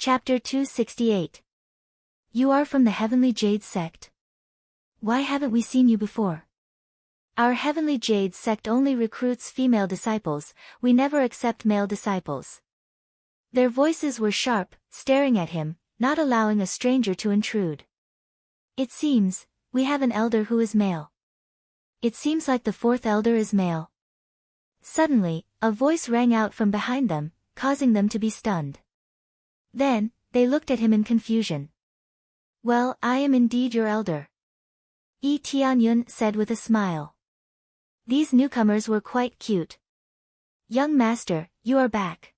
Chapter 268. You are from the Heavenly Jade Sect. Why haven't we seen you before? Our Heavenly Jade Sect only recruits female disciples, we never accept male disciples. Their voices were sharp, staring at him, not allowing a stranger to intrude. It seems, we have an elder who is male. It seems like the fourth elder is male. Suddenly, a voice rang out from behind them, causing them to be stunned. Then, they looked at him in confusion. Well, I am indeed your elder. Yi Tianyun said with a smile. These newcomers were quite cute. Young master, you are back.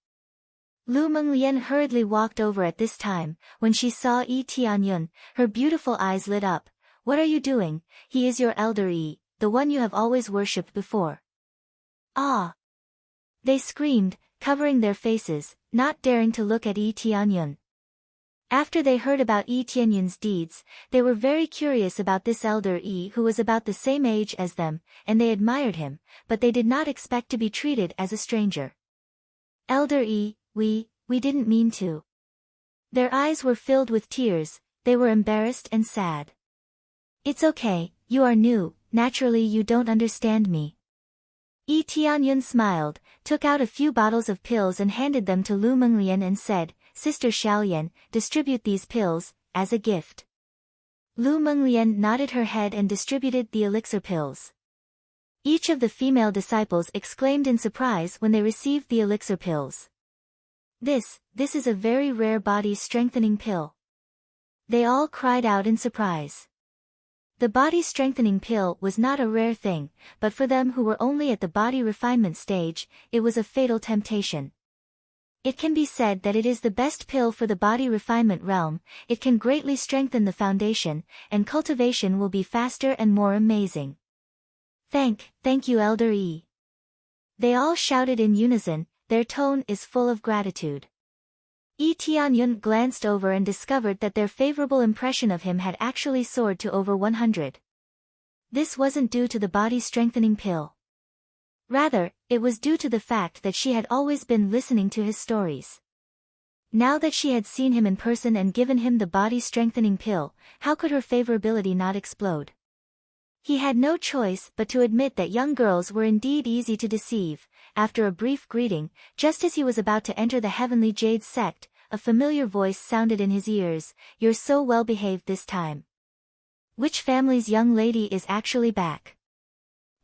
Lu Menglian hurriedly walked over at this time. When she saw Yi Tianyun, her beautiful eyes lit up. What are you doing? He is your elder Yi, the one you have always worshipped before. Ah! They screamed, covering their faces, not daring to look at Yi Tianyun. After they heard about Yi Tianyun's deeds, they were very curious about this elder Yi who was about the same age as them, and they admired him, but they did not expect to be treated as a stranger. Elder Yi, we didn't mean to. Their eyes were filled with tears, they were embarrassed and sad. It's okay, you are new, naturally you don't understand me. Yi Tianyun smiled, took out a few bottles of pills and handed them to Lu Menglian and said, Sister Xiaoyan, distribute these pills, as a gift. Lu Menglian nodded her head and distributed the elixir pills. Each of the female disciples exclaimed in surprise when they received the elixir pills. This is a very rare body-strengthening pill. They all cried out in surprise. The body-strengthening pill was not a rare thing, but for them who were only at the body refinement stage, it was a fatal temptation. It can be said that it is the best pill for the body refinement realm, it can greatly strengthen the foundation, and cultivation will be faster and more amazing. Thank you Elder Yi. They all shouted in unison, their tone is full of gratitude. Yi Tianyun glanced over and discovered that their favorable impression of him had actually soared to over 100. This wasn't due to the body-strengthening pill. Rather, it was due to the fact that she had always been listening to his stories. Now that she had seen him in person and given him the body-strengthening pill, how could her favorability not explode? He had no choice but to admit that young girls were indeed easy to deceive. After a brief greeting, just as he was about to enter the Heavenly Jade Sect, a familiar voice sounded in his ears, You're so well behaved this time. Which family's young lady is actually back?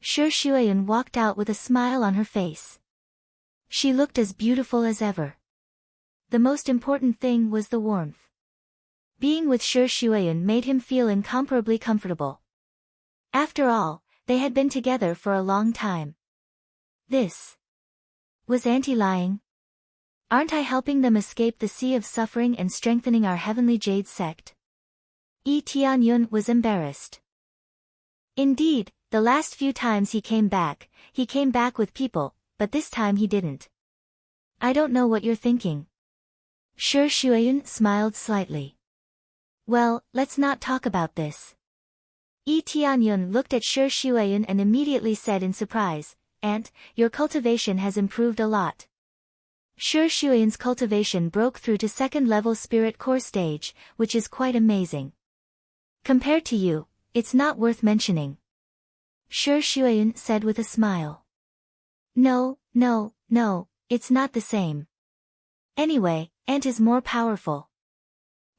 Shi Shuiyun walked out with a smile on her face. She looked as beautiful as ever. The most important thing was the warmth. Being with Shi Shuiyun made him feel incomparably comfortable. After all, they had been together for a long time. This was Auntie lying? Aren't I helping them escape the sea of suffering and strengthening our Heavenly Jade Sect? Yi Tianyun was embarrassed. Indeed, the last few times he came back with people, but this time he didn't. I don't know what you're thinking. Shi Shuiyun smiled slightly. Well, let's not talk about this. Yi Tianyun looked at Shi Shuiyun and immediately said in surprise, Aunt, your cultivation has improved a lot. Shi Shuiyun's cultivation broke through to second-level spirit core stage, which is quite amazing. Compared to you, it's not worth mentioning. Shi Shuiyun said with a smile. No, it's not the same. Anyway, Aunt is more powerful.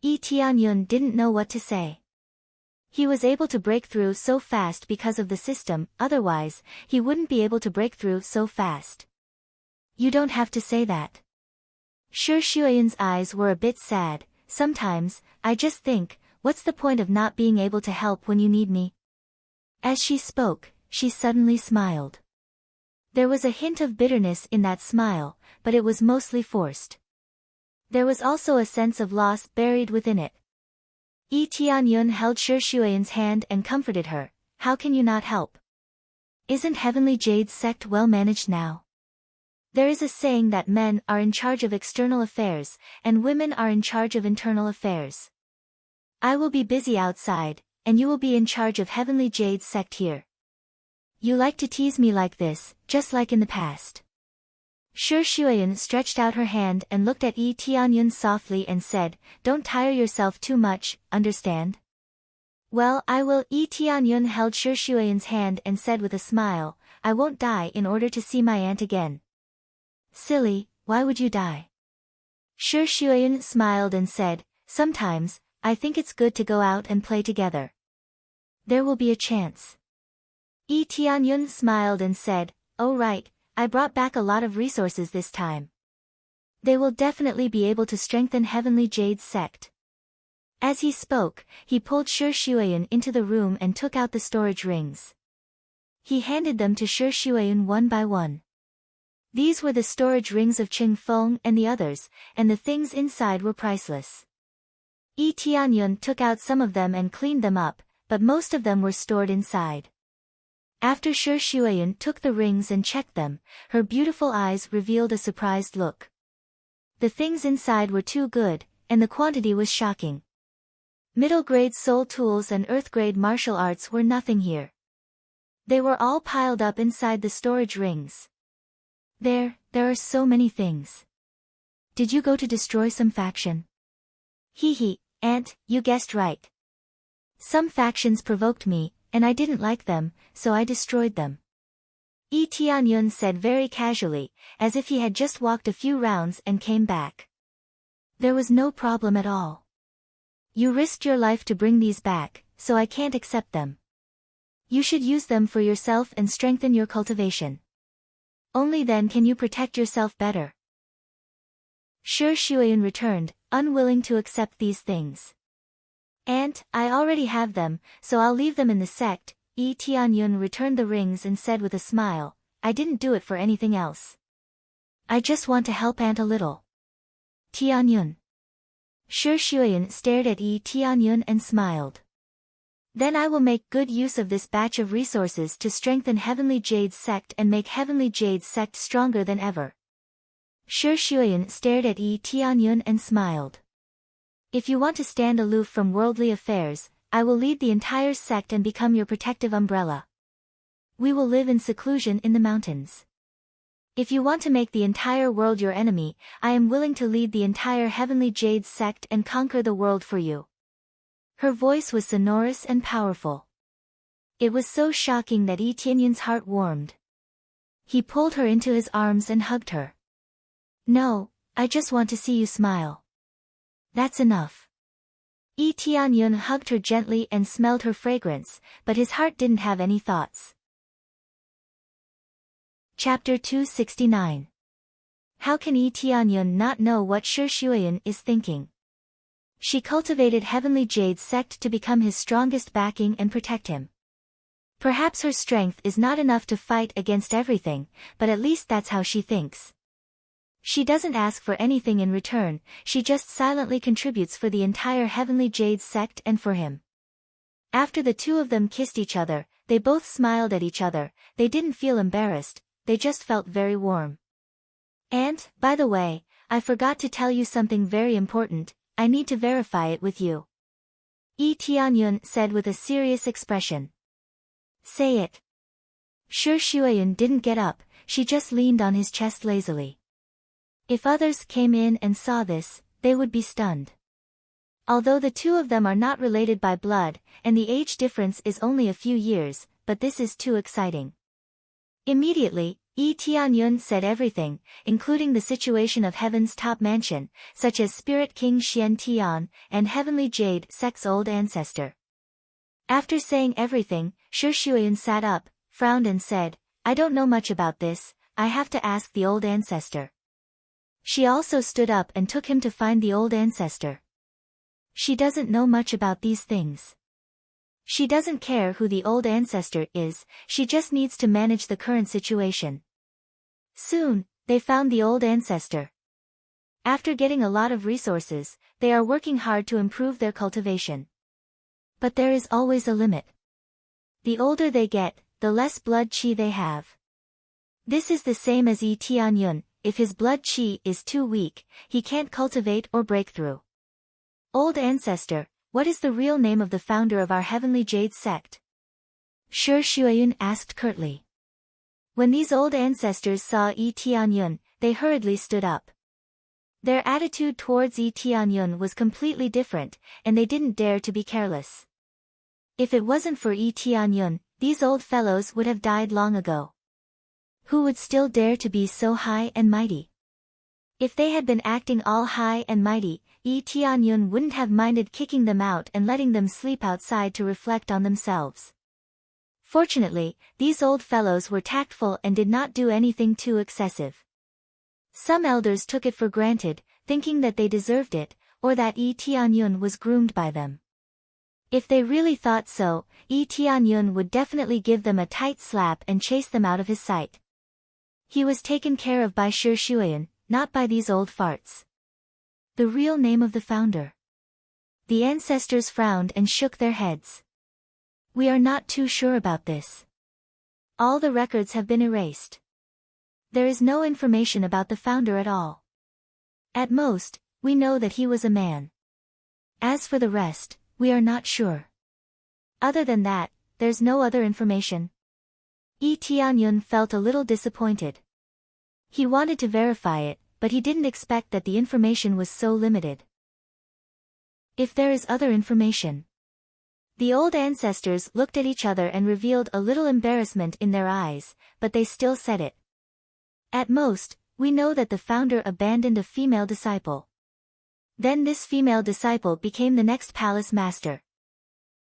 Yi Tianyun didn't know what to say. He was able to break through so fast because of the system, otherwise, he wouldn't be able to break through so fast. You don't have to say that. Shi Shuiyun's eyes were a bit sad, sometimes, I just think, what's the point of not being able to help when you need me? As she spoke, she suddenly smiled. There was a hint of bitterness in that smile, but it was mostly forced. There was also a sense of loss buried within it. Yi Tianyun held Shi Shuiyun's hand and comforted her, how can you not help? Isn't Heavenly Jade's sect well managed now? There is a saying that men are in charge of external affairs, and women are in charge of internal affairs. I will be busy outside, and you will be in charge of Heavenly Jade's sect here. You like to tease me like this, just like in the past. Shi Xueyun stretched out her hand and looked at Yi Tianyun softly and said, "Don't tire yourself too much, understand?" "Well, I will." Yi Tianyun held Shi Xueyun's hand and said with a smile, "I won't die in order to see my aunt again." "Silly, why would you die?" Shi Xueyun smiled and said, "Sometimes, I think it's good to go out and play together. There will be a chance." Yi Tianyun smiled and said, "Oh right, I brought back a lot of resources this time. They will definitely be able to strengthen Heavenly Jade's sect." As he spoke, he pulled Shi Xueyun into the room and took out the storage rings. He handed them to Shi Xueyun one by one. These were the storage rings of Qing Feng and the others, and the things inside were priceless. Yi Tianyun took out some of them and cleaned them up, but most of them were stored inside. After Shi Xueyun took the rings and checked them, her beautiful eyes revealed a surprised look. The things inside were too good, and the quantity was shocking. Middle-grade soul tools and earth-grade martial arts were nothing here. They were all piled up inside the storage rings. There are so many things. Did you go to destroy some faction?" "Hee, Aunt, you guessed right. Some factions provoked me, and I didn't like them, so I destroyed them." Yi Tianyun said very casually, as if he had just walked a few rounds and came back. "There was no problem at all. You risked your life to bring these back, so I can't accept them. You should use them for yourself and strengthen your cultivation. Only then can you protect yourself better." Shi Xueyun returned, unwilling to accept these things. "Aunt, I already have them, so I'll leave them in the sect." Yi Tianyun returned the rings and said with a smile, "I didn't do it for anything else. I just want to help Aunt a little." "Tianyun." Shi Xueyun stared at Yi Tianyun and smiled. "Then I will make good use of this batch of resources to strengthen Heavenly Jade's sect and make Heavenly Jade's sect stronger than ever." Shi Xueyun stared at Yi Tianyun and smiled. "If you want to stand aloof from worldly affairs, I will lead the entire sect and become your protective umbrella. We will live in seclusion in the mountains. If you want to make the entire world your enemy, I am willing to lead the entire Heavenly Jade's sect and conquer the world for you." Her voice was sonorous and powerful. It was so shocking that Yi Tianyun's heart warmed. He pulled her into his arms and hugged her. "No, I just want to see you smile. That's enough." Yi Tianyun hugged her gently and smelled her fragrance, but his heart didn't have any thoughts. Chapter 269. How can Yi Tianyun not know what Shi Xueyun is thinking? She cultivated Heavenly Jade's sect to become his strongest backing and protect him. Perhaps her strength is not enough to fight against everything, but at least that's how she thinks. She doesn't ask for anything in return, she just silently contributes for the entire Heavenly Jade's sect and for him. After the two of them kissed each other, they both smiled at each other. They didn't feel embarrassed, they just felt very warm. "Aunt, by the way, I forgot to tell you something very important. I need to verify it with you." Yi Tianyun said with a serious expression. "Say it." Shi Xueyun didn't get up, she just leaned on his chest lazily. If others came in and saw this, they would be stunned. Although the two of them are not related by blood, and the age difference is only a few years, but this is too exciting. Immediately, Yi Tianyun said everything, including the situation of Heaven's top mansion, such as Spirit King Xian Tian, and Heavenly Jade sect's old ancestor. After saying everything, Shi Xueyun sat up, frowned and said, "I don't know much about this, I have to ask the old ancestor." She also stood up and took him to find the old ancestor. She doesn't know much about these things. She doesn't care who the old ancestor is, she just needs to manage the current situation. Soon, they found the old ancestor. After getting a lot of resources, they are working hard to improve their cultivation. But there is always a limit. The older they get, the less blood qi they have. This is the same as Yi Tianyun. If his blood qi is too weak, he can't cultivate or break through. "Old ancestor, what is the real name of the founder of our Heavenly Jade sect?" Shi Xueyun asked curtly. When these old ancestors saw Yi Tianyun, they hurriedly stood up. Their attitude towards Yi Tianyun was completely different, and they didn't dare to be careless. If it wasn't for Yi Tianyun, these old fellows would have died long ago. Who would still dare to be so high and mighty? If they had been acting all high and mighty, Yi Tianyun wouldn't have minded kicking them out and letting them sleep outside to reflect on themselves. Fortunately, these old fellows were tactful and did not do anything too excessive. Some elders took it for granted, thinking that they deserved it, or that Yi Tianyun was groomed by them. If they really thought so, Yi Tianyun would definitely give them a tight slap and chase them out of his sight. He was taken care of by Shi Shuyan, not by these old farts. The real name of the founder. The ancestors frowned and shook their heads. We are not too sure about this. All the records have been erased. There is no information about the founder at all. At most, we know that he was a man. As for the rest, we are not sure. Other than that, there's no other information. Yi Tianyun felt a little disappointed. He wanted to verify it, but he didn't expect that the information was so limited. If there is other information. The old ancestors looked at each other and revealed a little embarrassment in their eyes, but they still said it. At most, we know that the founder abandoned a female disciple. Then this female disciple became the next palace master.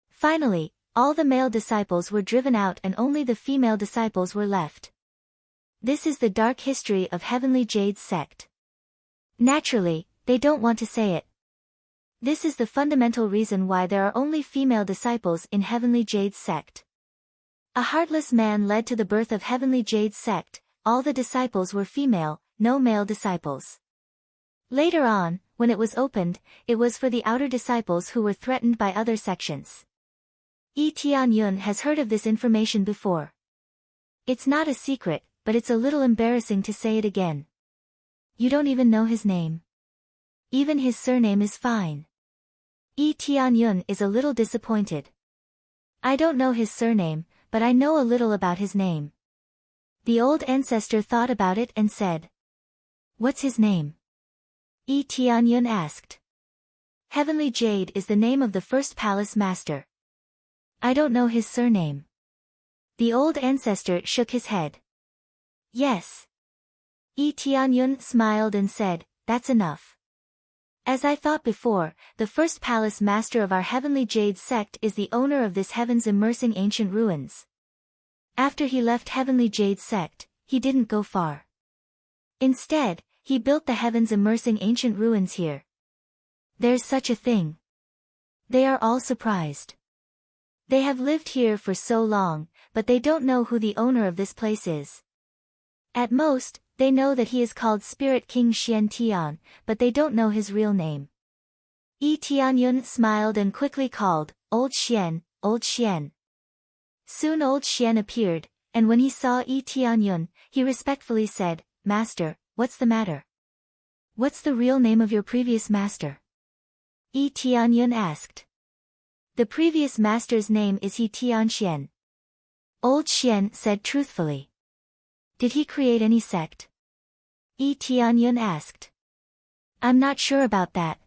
Finally, all the male disciples were driven out and only the female disciples were left. This is the dark history of Heavenly Jade's sect. Naturally, they don't want to say it. This is the fundamental reason why there are only female disciples in Heavenly Jade's sect. A heartless man led to the birth of Heavenly Jade's sect. All the disciples were female, no male disciples. Later on, when it was opened, it was for the outer disciples who were threatened by other sections. Yi Tianyun has heard of this information before. It's not a secret, but it's a little embarrassing to say it again. You don't even know his name. Even his surname is fine. Yi Tianyun is a little disappointed. I don't know his surname, but I know a little about his name. The old ancestor thought about it and said. What's his name? Yi Tianyun asked. Heavenly Jade is the name of the first palace master. I don't know his surname. The old ancestor shook his head. Yes. Yi Tianyun smiled and said, that's enough. As I thought before, the first palace master of our Heavenly Jade sect is the owner of this heaven's immersing ancient ruins. After he left Heavenly Jade sect, he didn't go far. Instead, he built the heavens immersing ancient ruins here. There's such a thing. They are all surprised. They have lived here for so long, but they don't know who the owner of this place is. At most, they know that he is called Spirit King Xian Tian, but they don't know his real name. Yi Tianyun smiled and quickly called, Old Xian, Old Xian. Soon Old Xian appeared, and when he saw Yi Tianyun, he respectfully said, Master, what's the matter? What's the real name of your previous master? Yi Tianyun asked. The previous master's name is Yi Tianxian. Old Xian said truthfully. Did he create any sect? Yi Tianyun asked. I'm not sure about that.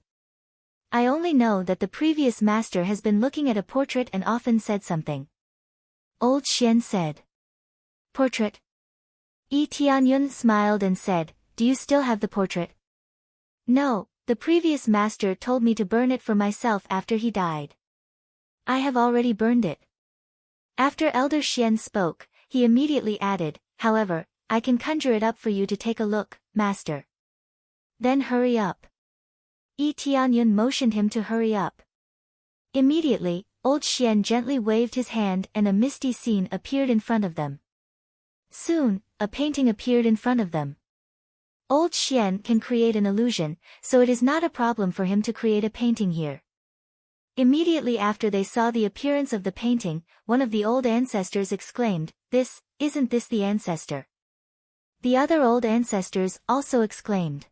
I only know that the previous master has been looking at a portrait and often said something. Old Xian said. Portrait? Yi Tianyun smiled and said, do you still have the portrait? No, the previous master told me to burn it for myself after he died. I have already burned it. After Elder Xian spoke, he immediately added, however, I can conjure it up for you to take a look, master. Then hurry up. Yi Tianyun motioned him to hurry up. Immediately, Old Xian gently waved his hand and a misty scene appeared in front of them. Soon, a painting appeared in front of them. Old Xian can create an illusion, so it is not a problem for him to create a painting here. Immediately after they saw the appearance of the painting, one of the old ancestors exclaimed, isn't this the ancestor? The other old ancestors also exclaimed.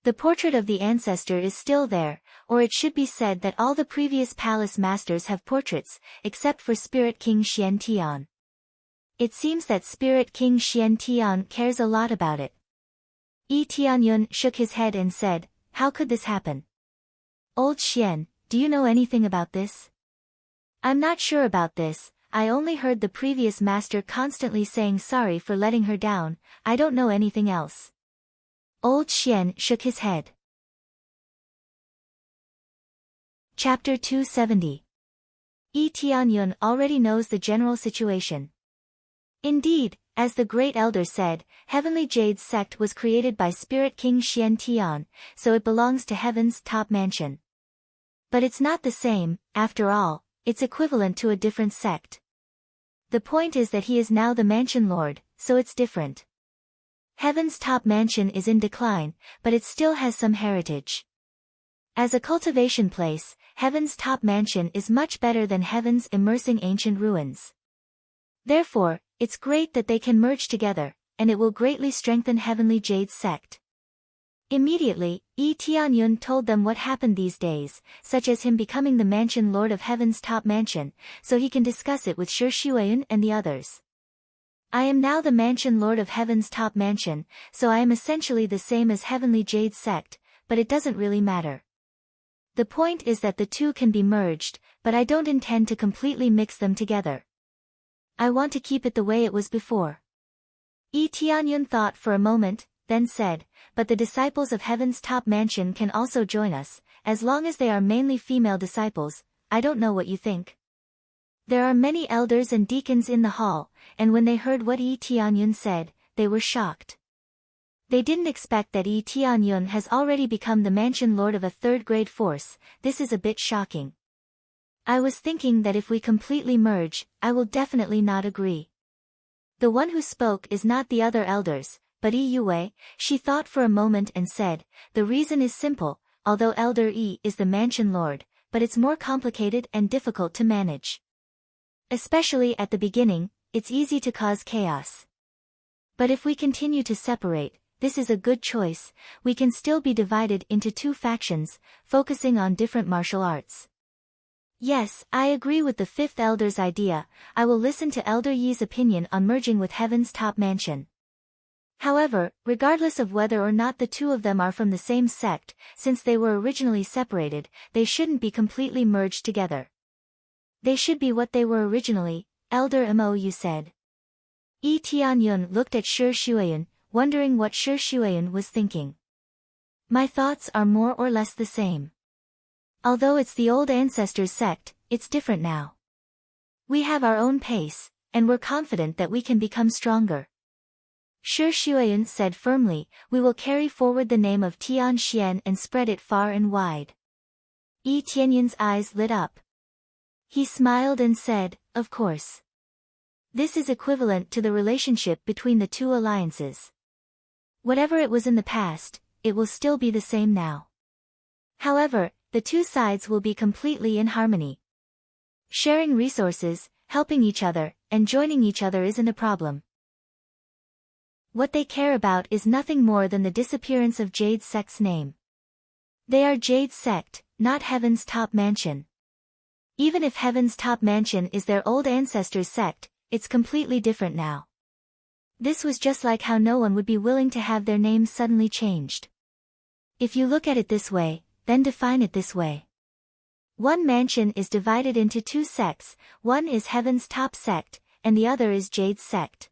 The portrait of the ancestor is still there, or it should be said that all the previous palace masters have portraits, except for Spirit King Xian Tian. It seems that Spirit King Xian Tian cares a lot about it. Yi Tianyun shook his head and said, how could this happen? Old Xian, do you know anything about this? I'm not sure about this, I only heard the previous master constantly saying sorry for letting her down, I don't know anything else. Old Xian shook his head. Chapter 270. Yi Tianyun already knows the general situation. Indeed, as the great elder said, Heavenly Jade's sect was created by Spirit King Xian Tian, so it belongs to Heaven's top mansion. But it's not the same, after all, it's equivalent to a different sect. The point is that he is now the mansion lord, so it's different. Heaven's top mansion is in decline, but it still has some heritage. As a cultivation place, Heaven's top mansion is much better than Heaven's immersing ancient ruins. Therefore, it's great that they can merge together, and it will greatly strengthen Heavenly Jade's sect. Immediately, Yi Tianyun told them what happened these days, such as him becoming the mansion lord of Heaven's top mansion, so he can discuss it with Shi Shuiyun and the others. I am now the mansion lord of Heaven's top mansion, so I am essentially the same as Heavenly Jade's sect, but it doesn't really matter. The point is that the two can be merged, but I don't intend to completely mix them together. I want to keep it the way it was before. Yi Tianyun thought for a moment, then said, but the disciples of Heaven's top mansion can also join us, as long as they are mainly female disciples. I don't know what you think. There are many elders and deacons in the hall, and when they heard what Yi Tianyun said, they were shocked. They didn't expect that Yi Tianyun has already become the mansion lord of a third-grade force. This is a bit shocking. I was thinking that if we completely merge, I will definitely not agree. The one who spoke is not the other elders, but Yi Yue. She thought for a moment and said, the reason is simple, although Elder Yi is the mansion lord, but it's more complicated and difficult to manage. Especially at the beginning, it's easy to cause chaos. But if we continue to separate, this is a good choice. We can still be divided into two factions, focusing on different martial arts. Yes, I agree with the fifth elder's idea. I will listen to Elder Yi's opinion on merging with Heaven's top mansion. However, regardless of whether or not the two of them are from the same sect, since they were originally separated, they shouldn't be completely merged together. They should be what they were originally, Elder Mo, you said. Yi Tianyun looked at Shi Shuiyun, wondering what Shi Shuiyun was thinking. My thoughts are more or less the same. Although it's the old ancestors' sect, it's different now. We have our own pace, and we're confident that we can become stronger. Shi Shuiyun said firmly, we will carry forward the name of Tian Xian and spread it far and wide. Yi Tianyun's eyes lit up. He smiled and said, of course. This is equivalent to the relationship between the two alliances. Whatever it was in the past, it will still be the same now. However, the two sides will be completely in harmony. Sharing resources, helping each other, and joining each other isn't a problem. What they care about is nothing more than the disappearance of Jade's sect's name. They are Jade's sect, not Heaven's top mansion. Even if Heaven's top mansion is their old ancestors' sect, it's completely different now. This was just like how no one would be willing to have their names suddenly changed. If you look at it this way, then define it this way. One mansion is divided into two sects, one is Heaven's top sect, and the other is Jade's sect.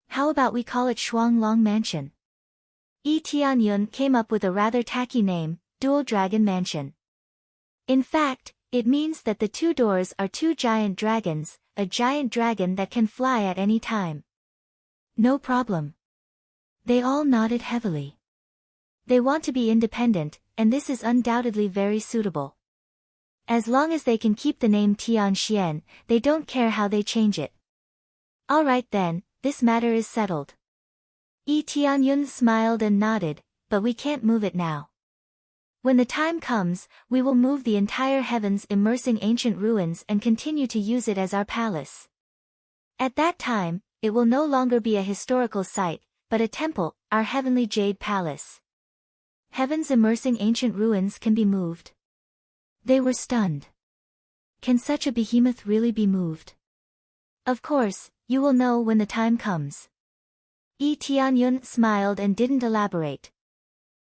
How about we call it Shuanglong Mansion? Yi Tianyun came up with a rather tacky name, Dual Dragon Mansion. In fact, it means that the two doors are two giant dragons, a giant dragon that can fly at any time. No problem. They all nodded heavily. They want to be independent, and this is undoubtedly very suitable. As long as they can keep the name Tian Xian, they don't care how they change it. All right then, this matter is settled. Yi Tianyun smiled and nodded, but we can't move it now. When the time comes, we will move the entire heavens immersing ancient ruins and continue to use it as our palace. At that time, it will no longer be a historical site, but a temple, our heavenly jade palace. Heavens immersing ancient ruins can be moved. They were stunned. Can such a behemoth really be moved? Of course, You will know when the time comes. Yi Tianyun smiled and didn't elaborate.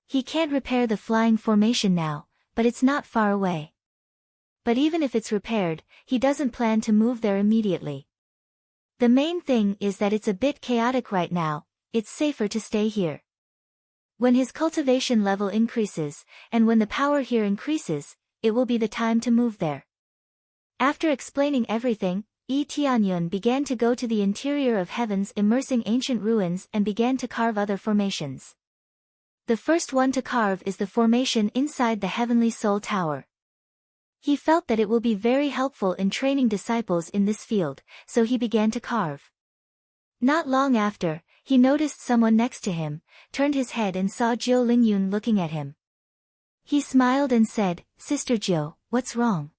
He can't repair the flying formation now, but it's not far away. But even if it's repaired, he doesn't plan to move there immediately. The main thing is that it's a bit chaotic right now, it's safer to stay here. When his cultivation level increases, and when the power here increases, it will be the time to move there. After explaining everything, Yi Tianyun began to go to the interior of heavens, immersing ancient ruins, and began to carve other formations. The first one to carve is the formation inside the Heavenly Soul Tower. He felt that it will be very helpful in training disciples in this field, so he began to carve. Not long after, he noticed someone next to him, turned his head and saw Jiu Lingyun looking at him. He smiled and said, "Sister Jiu, what's wrong?"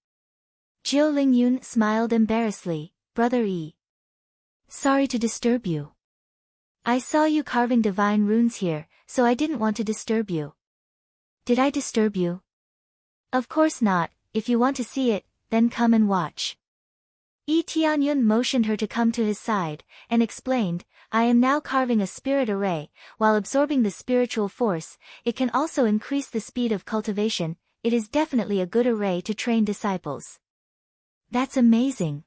Jiu Lingyun smiled embarrassedly, "Brother Yi. Sorry to disturb you. I saw you carving divine runes here, so I didn't want to disturb you." "Did I disturb you?" "Of course not, if you want to see it, then come and watch." Yi Tianyun motioned her to come to his side, and explained, "I am now carving a spirit array, while absorbing the spiritual force, it can also increase the speed of cultivation, it is definitely a good array to train disciples." "That's amazing."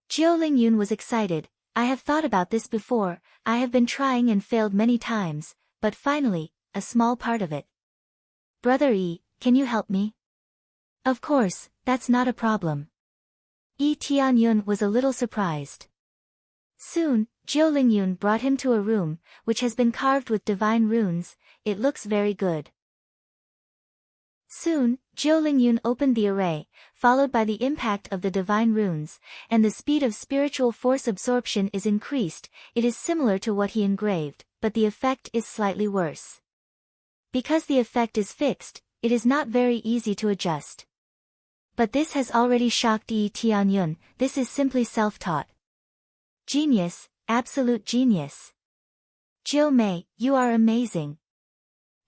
Jiu Lingyun was excited, "I have thought about this before, I have been trying and failed many times, but finally, a small part of it. Brother Yi, can you help me?" "Of course, that's not a problem." Yi Tianyun was a little surprised. Soon, Jiu Lingyun brought him to a room, which has been carved with divine runes, it looks very good. Soon, Jiu Lingyun opened the array, followed by the impact of the divine runes, and the speed of spiritual force absorption is increased, it is similar to what he engraved, but the effect is slightly worse. Because the effect is fixed, it is not very easy to adjust. But this has already shocked Yi Tianyun, this is simply self-taught. Genius, absolute genius. Jiu Mei, you are amazing.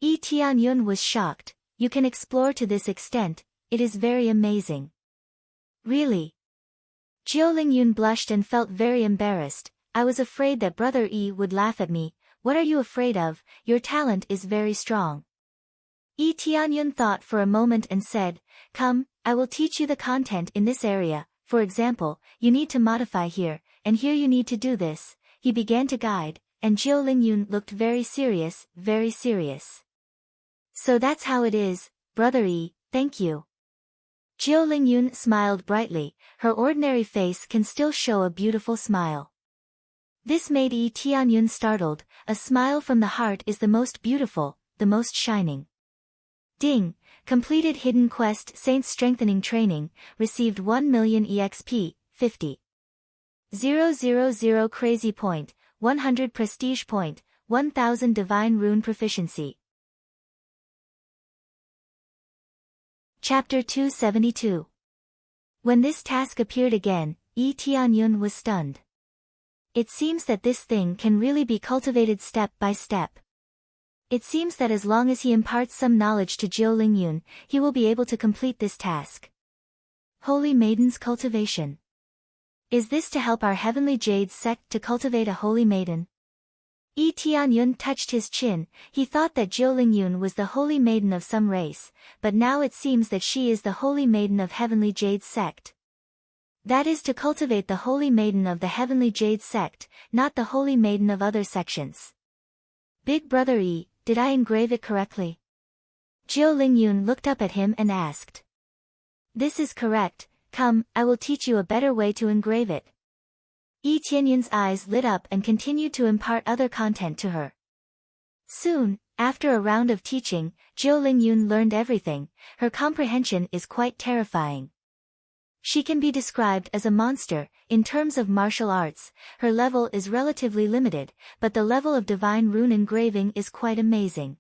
Yi Tianyun was shocked, you can explore to this extent, it is very amazing. Really? Jiu Lingyun blushed and felt very embarrassed, I was afraid that Brother Yi would laugh at me, what are you afraid of, your talent is very strong. Yi Tianyun thought for a moment and said, "Come, I will teach you the content in this area, for example, you need to modify here, and here you need to do this." He began to guide, and Jiu Lingyun looked very serious, very serious. "So that's how it is, Brother Yi, thank you." Jiu Lingyun smiled brightly, her ordinary face can still show a beautiful smile. This made Yi Tianyun startled, a smile from the heart is the most beautiful, the most shining. Ding, completed Hidden Quest Saints Strengthening Training, received 1 million EXP, 50. 000 Crazy Point, 100 Prestige Point, 1000 Divine Rune Proficiency. Chapter 272. When this task appeared again, Yi Tianyun was stunned. It seems that this thing can really be cultivated step by step. It seems that as long as he imparts some knowledge to Jiu Lingyun, he will be able to complete this task. Holy Maiden's Cultivation. Is this to help our Heavenly Jade sect to cultivate a holy maiden? Yi Tianyun touched his chin, he thought that Jiu Lingyun was the holy maiden of some race, but now it seems that she is the holy maiden of Heavenly Jade sect. That is to cultivate the holy maiden of the Heavenly Jade sect, not the holy maiden of other sections. Big Brother Yi, did I engrave it correctly? Jiu Lingyun looked up at him and asked. This is correct, come, I will teach you a better way to engrave it. Yi Tianyun's eyes lit up and continued to impart other content to her. Soon, after a round of teaching, Jiu Lingyun learned everything, her comprehension is quite terrifying. She can be described as a monster, in terms of martial arts, her level is relatively limited, but the level of divine rune engraving is quite amazing.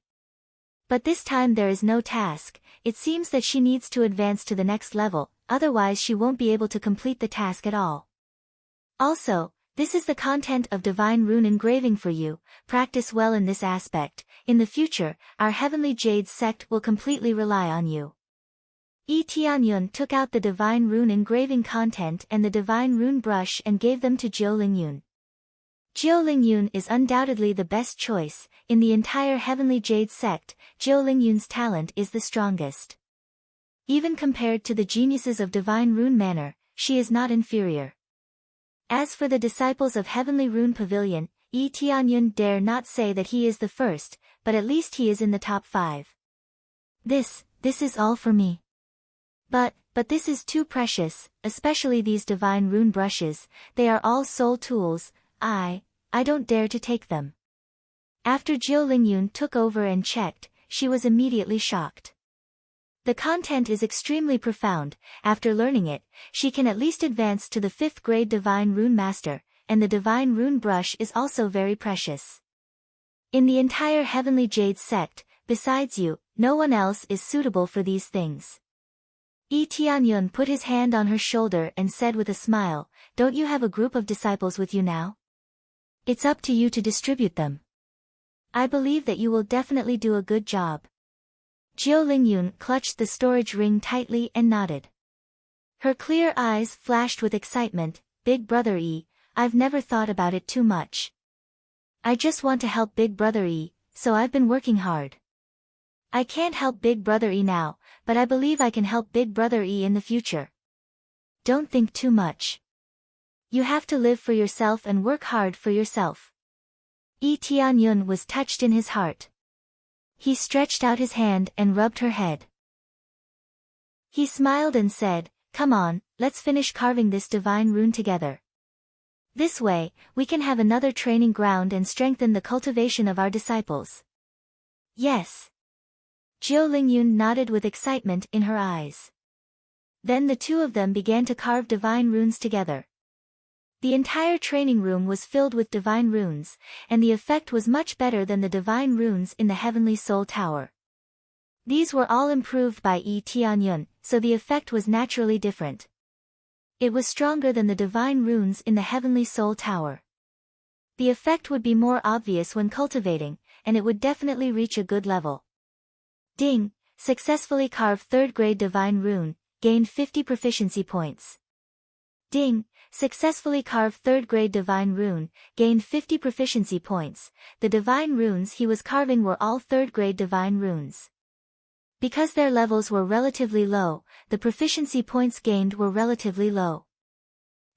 But this time there is no task, it seems that she needs to advance to the next level, otherwise she won't be able to complete the task at all. Also, this is the content of divine rune engraving for you, practice well in this aspect, in the future, our Heavenly Jade sect will completely rely on you. Yi Tianyun took out the divine rune engraving content and the divine rune brush and gave them to Jiu Lingyun. Jiu Lingyun is undoubtedly the best choice. In the entire Heavenly Jade sect, Jiu Lingyun's talent is the strongest. Even compared to the geniuses of Divine Rune Manor, she is not inferior. As for the disciples of Heavenly Rune Pavilion, Yi Tianyun dare not say that he is the first, but at least he is in the top 5. This is all for me. But this is too precious, especially these divine rune brushes. They are all soul tools. I don't dare to take them. After Jiu Lingyun took over and checked, she was immediately shocked. The content is extremely profound. After learning it, she can at least advance to the 5th grade Divine Rune Master, and the Divine Rune Brush is also very precious. In the entire Heavenly Jade sect, besides you, no one else is suitable for these things. Yi Tianyun put his hand on her shoulder and said with a smile, "Don't you have a group of disciples with you now? It's up to you to distribute them. I believe that you will definitely do a good job." Jiu Lingyun clutched the storage ring tightly and nodded. Her clear eyes flashed with excitement. "Big Brother Yi, I've never thought about it too much. I just want to help Big Brother Yi, so I've been working hard. I can't help Big Brother E now, but I believe I can help Big Brother E in the future. Don't think too much. You have to live for yourself and work hard for yourself." Yi Tianyun was touched in his heart. He stretched out his hand and rubbed her head. He smiled and said, "Come on, let's finish carving this divine rune together. This way, we can have another training ground and strengthen the cultivation of our disciples." "Yes." Jiu Lingyun nodded with excitement in her eyes. Then the two of them began to carve divine runes together. The entire training room was filled with divine runes, and the effect was much better than the divine runes in the Heavenly Soul Tower. These were all improved by Yi Tianyun, so the effect was naturally different. It was stronger than the divine runes in the Heavenly Soul Tower. The effect would be more obvious when cultivating, and it would definitely reach a good level. Ding! Successfully carved 3rd grade divine rune, gained 50 proficiency points. Ding! Successfully carved 3rd grade divine rune, gained 50 proficiency points. The divine runes he was carving were all 3rd grade divine runes. Because their levels were relatively low, the proficiency points gained were relatively low.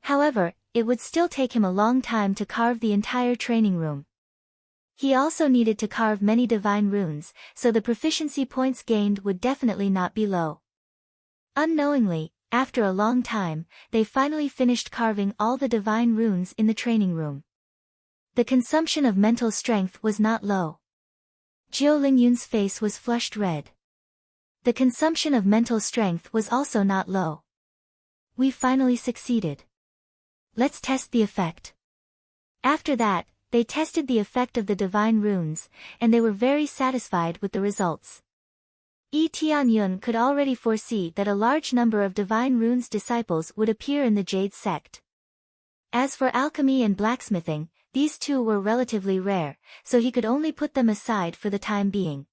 However, it would still take him a long time to carve the entire training room. He also needed to carve many divine runes, so the proficiency points gained would definitely not be low. Unknowingly, after a long time, they finally finished carving all the divine runes in the training room. The consumption of mental strength was not low. Jiu Lingyun's face was flushed red. The consumption of mental strength was also not low. "We finally succeeded. Let's test the effect." After that, they tested the effect of the divine runes, and they were very satisfied with the results. Yi Tianyun could already foresee that a large number of divine runes disciples would appear in the Jade sect. As for alchemy and blacksmithing, these two were relatively rare, so he could only put them aside for the time being.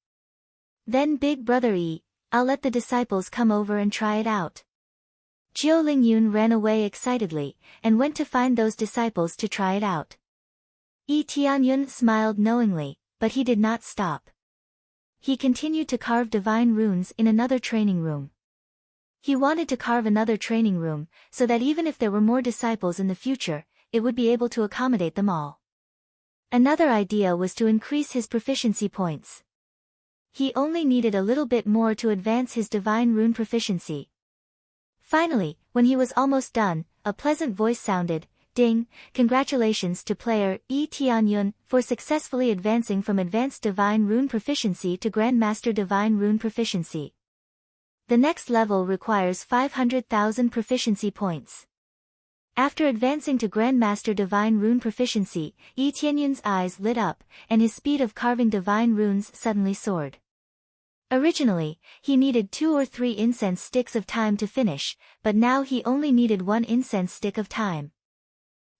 "Then Big Brother Yi, I'll let the disciples come over and try it out." Jiu Lingyun ran away excitedly, and went to find those disciples to try it out. Yi Tianyun smiled knowingly, but he did not stop. He continued to carve divine runes in another training room. He wanted to carve another training room, so that even if there were more disciples in the future, it would be able to accommodate them all. Another idea was to increase his proficiency points. He only needed a little bit more to advance his divine rune proficiency. Finally, when he was almost done, a pleasant voice sounded, "Ding! Congratulations to player Yi Tianyun for successfully advancing from Advanced Divine Rune Proficiency to Grandmaster Divine Rune Proficiency. The next level requires 500,000 proficiency points." After advancing to Grandmaster Divine Rune Proficiency, Yi Tianyun's eyes lit up, and his speed of carving divine runes suddenly soared. Originally, he needed 2 or 3 incense sticks of time to finish, but now he only needed 1 incense stick of time.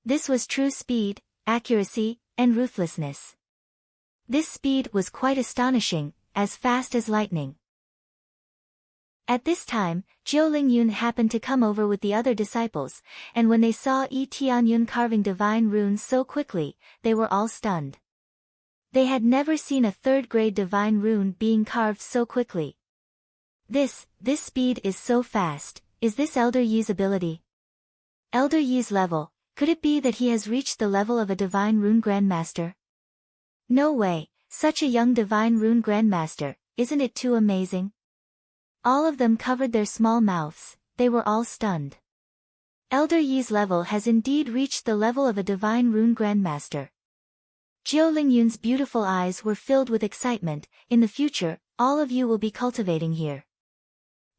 This was true speed, accuracy, and ruthlessness. This speed was quite astonishing, as fast as lightning. At this time, Jiu Lingyun happened to come over with the other disciples, and when they saw Yi Tianyun carving divine runes so quickly, they were all stunned. They had never seen a third-grade divine rune being carved so quickly. This speed is so fast. Is this Elder Yi's ability? Elder Yi's level, could it be that he has reached the level of a divine rune grandmaster? No way, such a young divine rune grandmaster, isn't it too amazing? All of them covered their small mouths, they were all stunned. Elder Yi's level has indeed reached the level of a divine rune grandmaster. Jiu Lingyun's beautiful eyes were filled with excitement. In the future, all of you will be cultivating here.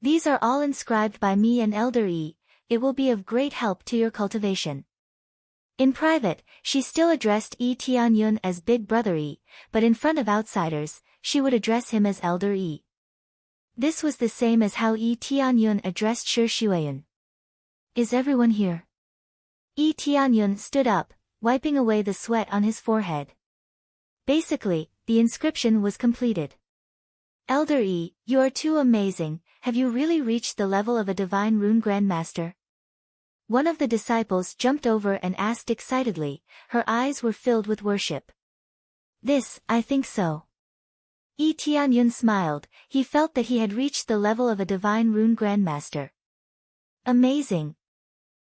These are all inscribed by me and Elder Yi, it will be of great help to your cultivation. In private, she still addressed Yi Tianyun as Big Brother Yi, but in front of outsiders, she would address him as Elder Yi. This was the same as how Yi Tianyun addressed Shi Shuayun. Is everyone here? Yi Tianyun stood up, wiping away the sweat on his forehead. Basically, the inscription was completed. Elder Yi, you are too amazing, have you really reached the level of a divine rune grandmaster? One of the disciples jumped over and asked excitedly, her eyes were filled with worship. I think so. Yi Tianyun smiled, he felt that he had reached the level of a divine rune grandmaster. Amazing.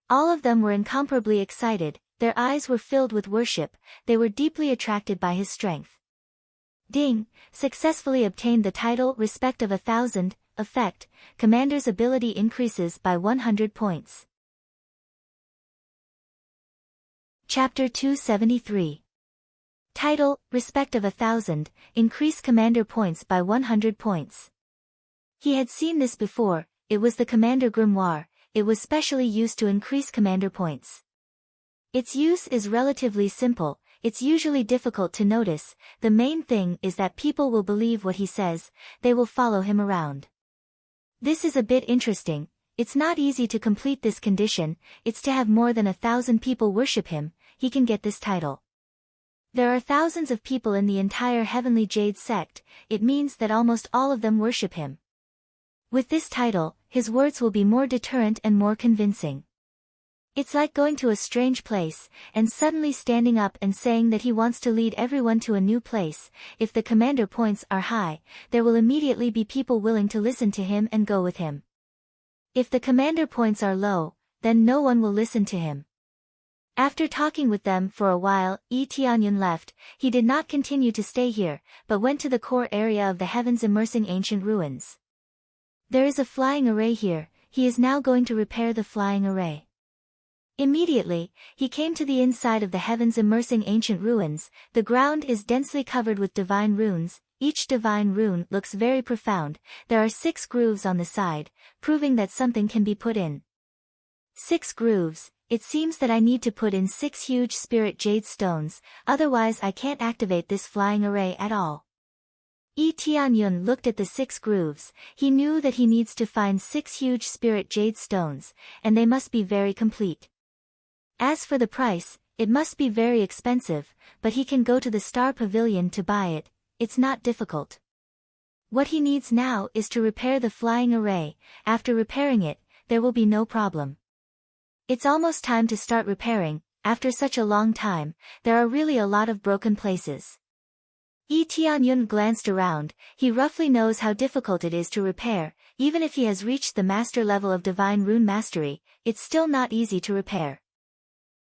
All of them were incomparably excited, their eyes were filled with worship, they were deeply attracted by his strength. Ding, successfully obtained the title Respect of 1,000, effect, commander's ability increases by 100 points. Chapter 273. Title, Respect of 1,000, increase commander points by 100 points. He had seen this before, it was the Commander Grimoire, it was specially used to increase commander points. Its use is relatively simple, it's usually difficult to notice, the main thing is that people will believe what he says, they will follow him around. This is a bit interesting, it's not easy to complete this condition, it's to have more than 1,000 people worship him, he can get this title. There are thousands of people in the entire Heavenly Jade sect, it means that almost all of them worship him. With this title, his words will be more deterrent and more convincing. It's like going to a strange place, and suddenly standing up and saying that he wants to lead everyone to a new place. If the commander points are high, there will immediately be people willing to listen to him and go with him. If the commander points are low, then no one will listen to him. After talking with them for a while, Yi Tianyun left, he did not continue to stay here, but went to the core area of the heavens immersing ancient ruins. There is a flying array here, he is now going to repair the flying array. Immediately, he came to the inside of the heavens immersing ancient ruins, the ground is densely covered with divine runes, each divine rune looks very profound, there are 6 grooves on the side, proving that something can be put in. 6 grooves, it seems that I need to put in 6 huge spirit jade stones, otherwise I can't activate this flying array at all. Yi Tianyun looked at the 6 grooves, he knew that he needs to find 6 huge spirit jade stones, and they must be very complete. As for the price, it must be very expensive, but he can go to the Star Pavilion to buy it, it's not difficult. What he needs now is to repair the flying array, after repairing it, there will be no problem. It's almost time to start repairing, after such a long time, there are really a lot of broken places. Yi Tianyun glanced around, he roughly knows how difficult it is to repair, even if he has reached the master level of divine rune mastery, it's still not easy to repair.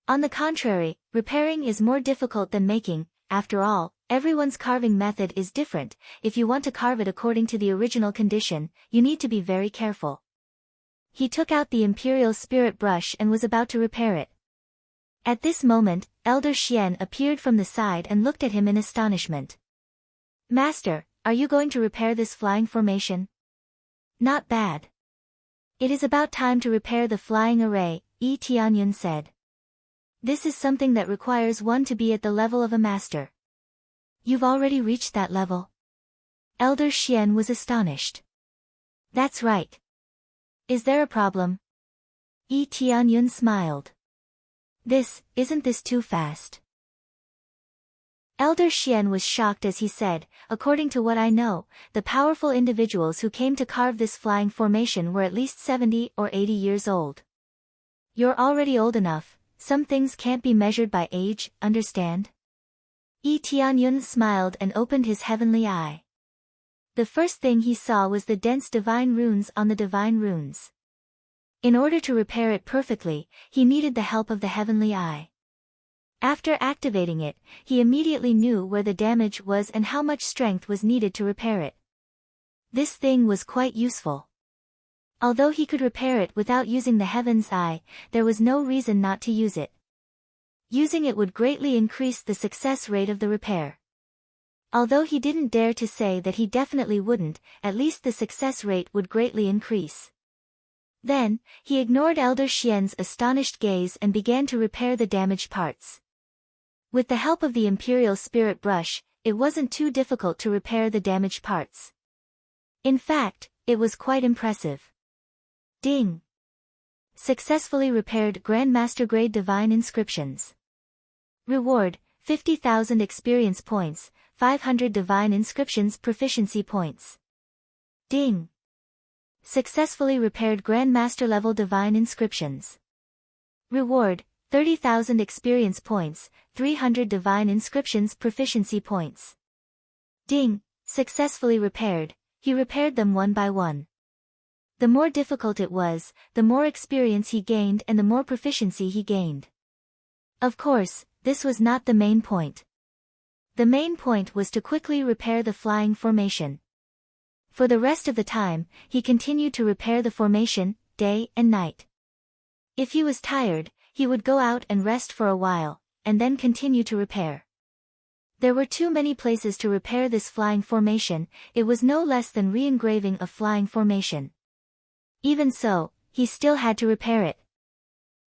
On the contrary, repairing is more difficult than making, after all, everyone's carving method is different, if you want to carve it according to the original condition, you need to be very careful. He took out the Imperial Spirit Brush and was about to repair it. At this moment, Elder Xian appeared from the side and looked at him in astonishment. Master, are you going to repair this flying formation? Not bad. It is about time to repair the flying array, Yi Tianyun said. This is something that requires one to be at the level of a master. You've already reached that level? Elder Xian was astonished. That's right. Is there a problem? Yi Tianyun smiled. Isn't this too fast? Elder Xian was shocked as he said, according to what I know, the powerful individuals who came to carve this flying formation were at least 70 or 80 years old. You're already old enough, some things can't be measured by age, understand? Yi Tianyun smiled and opened his heavenly eye. The first thing he saw was the dense divine runes on the divine runes. In order to repair it perfectly, he needed the help of the heavenly eye. After activating it, he immediately knew where the damage was and how much strength was needed to repair it. This thing was quite useful. Although he could repair it without using the heaven's eye, there was no reason not to use it. Using it would greatly increase the success rate of the repair. Although he didn't dare to say that he definitely wouldn't, at least the success rate would greatly increase. Then, he ignored Elder Xian's astonished gaze and began to repair the damaged parts. With the help of the Imperial Spirit Brush, it wasn't too difficult to repair the damaged parts. In fact, it was quite impressive. Ding! Successfully repaired Grandmaster Grade Divine Inscriptions. Reward, 50,000 experience points, 500 Divine Inscriptions proficiency points. Ding! Successfully repaired Grandmaster level Divine Inscriptions. Reward, 30,000 experience points, 300 Divine Inscriptions proficiency points. Ding! Successfully repaired, he repaired them one by one. The more difficult it was, the more experience he gained and the more proficiency he gained. Of course, this was not the main point. The main point was to quickly repair the flying formation. For the rest of the time, he continued to repair the formation, day and night. If he was tired, he would go out and rest for a while, and then continue to repair. There were too many places to repair this flying formation, it was no less than re-engraving a flying formation. Even so, he still had to repair it.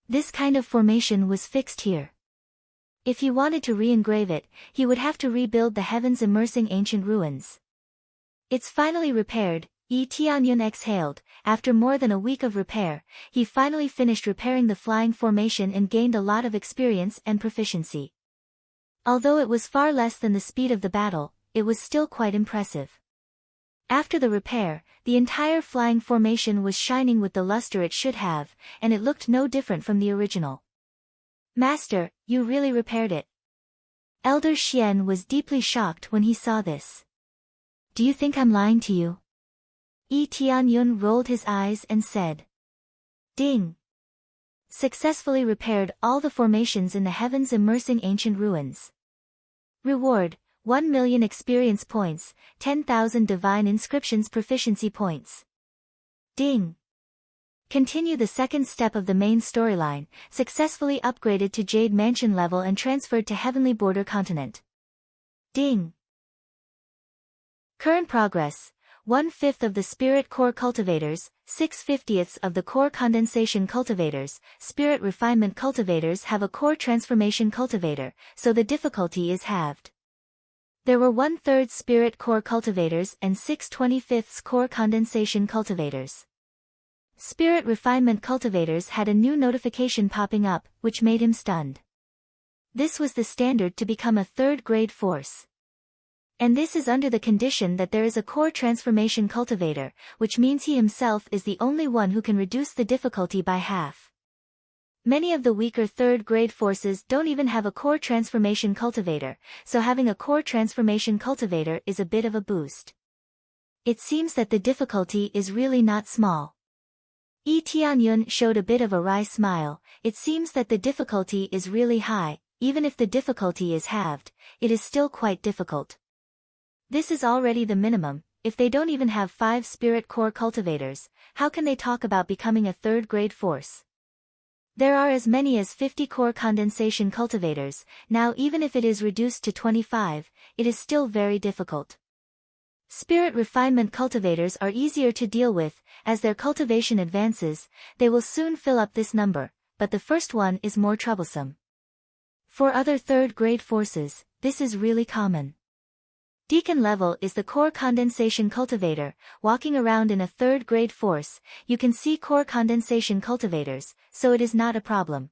This kind of formation was fixed here. If he wanted to re-engrave it, he would have to rebuild the heavens immersing ancient ruins. It's finally repaired, Yi Tianyun exhaled. After more than a week of repair, he finally finished repairing the flying formation and gained a lot of experience and proficiency. Although it was far less than the speed of the battle, it was still quite impressive. After the repair, the entire flying formation was shining with the luster it should have, and it looked no different from the original. Master, you really repaired it. Elder Xian was deeply shocked when he saw this. Do you think I'm lying to you? Yi Tianyun rolled his eyes and said. Ding! Successfully repaired all the formations in the heavens immersing ancient ruins. Reward, 1 million experience points, 10,000 divine inscriptions proficiency points. Ding! Continue the second step of the main storyline, successfully upgraded to Jade Mansion level and transferred to Heavenly Border Continent. Ding! Current progress. 1/5 of the Spirit Core Cultivators, 6/50ths of the Core Condensation Cultivators, Spirit Refinement Cultivators have a Core Transformation Cultivator, so the difficulty is halved. There were 1/3 Spirit Core Cultivators and 6/25ths Core Condensation Cultivators. Spirit Refinement Cultivators had a new notification popping up, which made him stunned. This was the standard to become a 3rd grade force. And this is under the condition that there is a Core Transformation Cultivator, which means he himself is the only one who can reduce the difficulty by half. Many of the weaker 3rd grade forces don't even have a Core Transformation Cultivator, so having a Core Transformation Cultivator is a bit of a boost. It seems that the difficulty is really not small. Yi Tianyun showed a bit of a wry smile. It seems that the difficulty is really high. Even if the difficulty is halved, it is still quite difficult. This is already the minimum. If they don't even have 5 Spirit Core Cultivators, how can they talk about becoming a 3rd grade force? There are as many as 50 Core Condensation Cultivators, now even if it is reduced to 25, it is still very difficult. Spirit Refinement Cultivators are easier to deal with, as their cultivation advances, they will soon fill up this number, but the first one is more troublesome. For other 3rd grade forces, this is really common. Deacon level is the Core Condensation Cultivator. Walking around in a 3rd grade force, you can see Core Condensation Cultivators, so it is not a problem.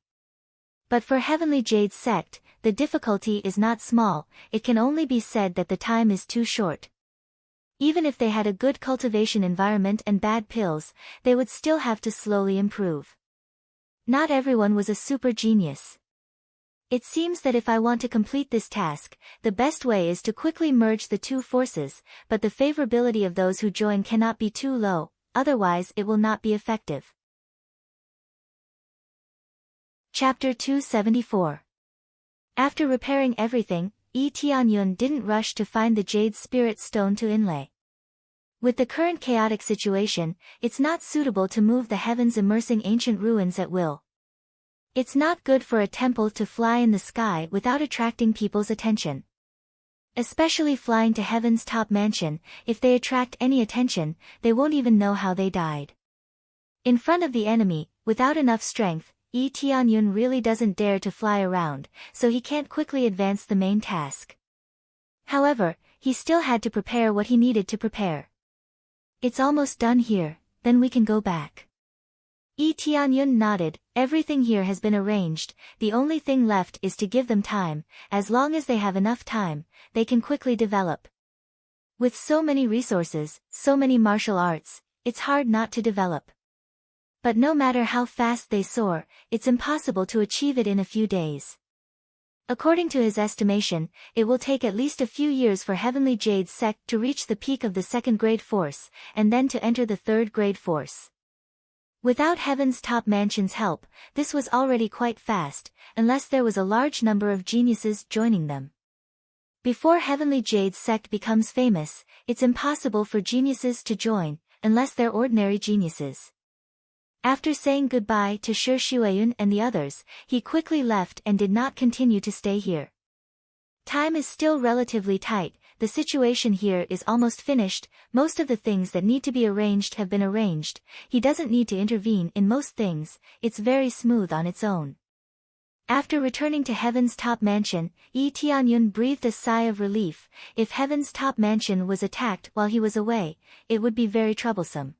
But for Heavenly Jade Sect, the difficulty is not small, it can only be said that the time is too short. Even if they had a good cultivation environment and bad pills, they would still have to slowly improve. Not everyone was a super genius. It seems that if I want to complete this task, the best way is to quickly merge the two forces, but the favorability of those who join cannot be too low, otherwise it will not be effective. Chapter 274. After repairing everything, Yi Tianyun didn't rush to find the jade spirit stone to inlay. With the current chaotic situation, it's not suitable to move the heavens immersing ancient ruins at will. It's not good for a temple to fly in the sky without attracting people's attention. Especially flying to heaven's top mansion, if they attract any attention, they won't even know how they died. In front of the enemy, without enough strength, Yi Tianyun really doesn't dare to fly around, so he can't quickly advance the main task. However, he still had to prepare what he needed to prepare. It's almost done here, then we can go back. Yi Tianyun nodded, everything here has been arranged, the only thing left is to give them time, as long as they have enough time, they can quickly develop. With so many resources, so many martial arts, it's hard not to develop. But no matter how fast they soar, it's impossible to achieve it in a few days. According to his estimation, it will take at least a few years for Heavenly Jade's sect to reach the peak of the second-grade force, and then to enter the third-grade force. Without Heaven's top mansion's help, this was already quite fast, unless there was a large number of geniuses joining them. Before Heavenly Jade's sect becomes famous, it's impossible for geniuses to join, unless they're ordinary geniuses. After saying goodbye to Shi Shuayun and the others, he quickly left and did not continue to stay here. Time is still relatively tight, the situation here is almost finished, most of the things that need to be arranged have been arranged, he doesn't need to intervene in most things, it's very smooth on its own. After returning to Heaven's top mansion, Yi Tianyun breathed a sigh of relief. If Heaven's top mansion was attacked while he was away, it would be very troublesome.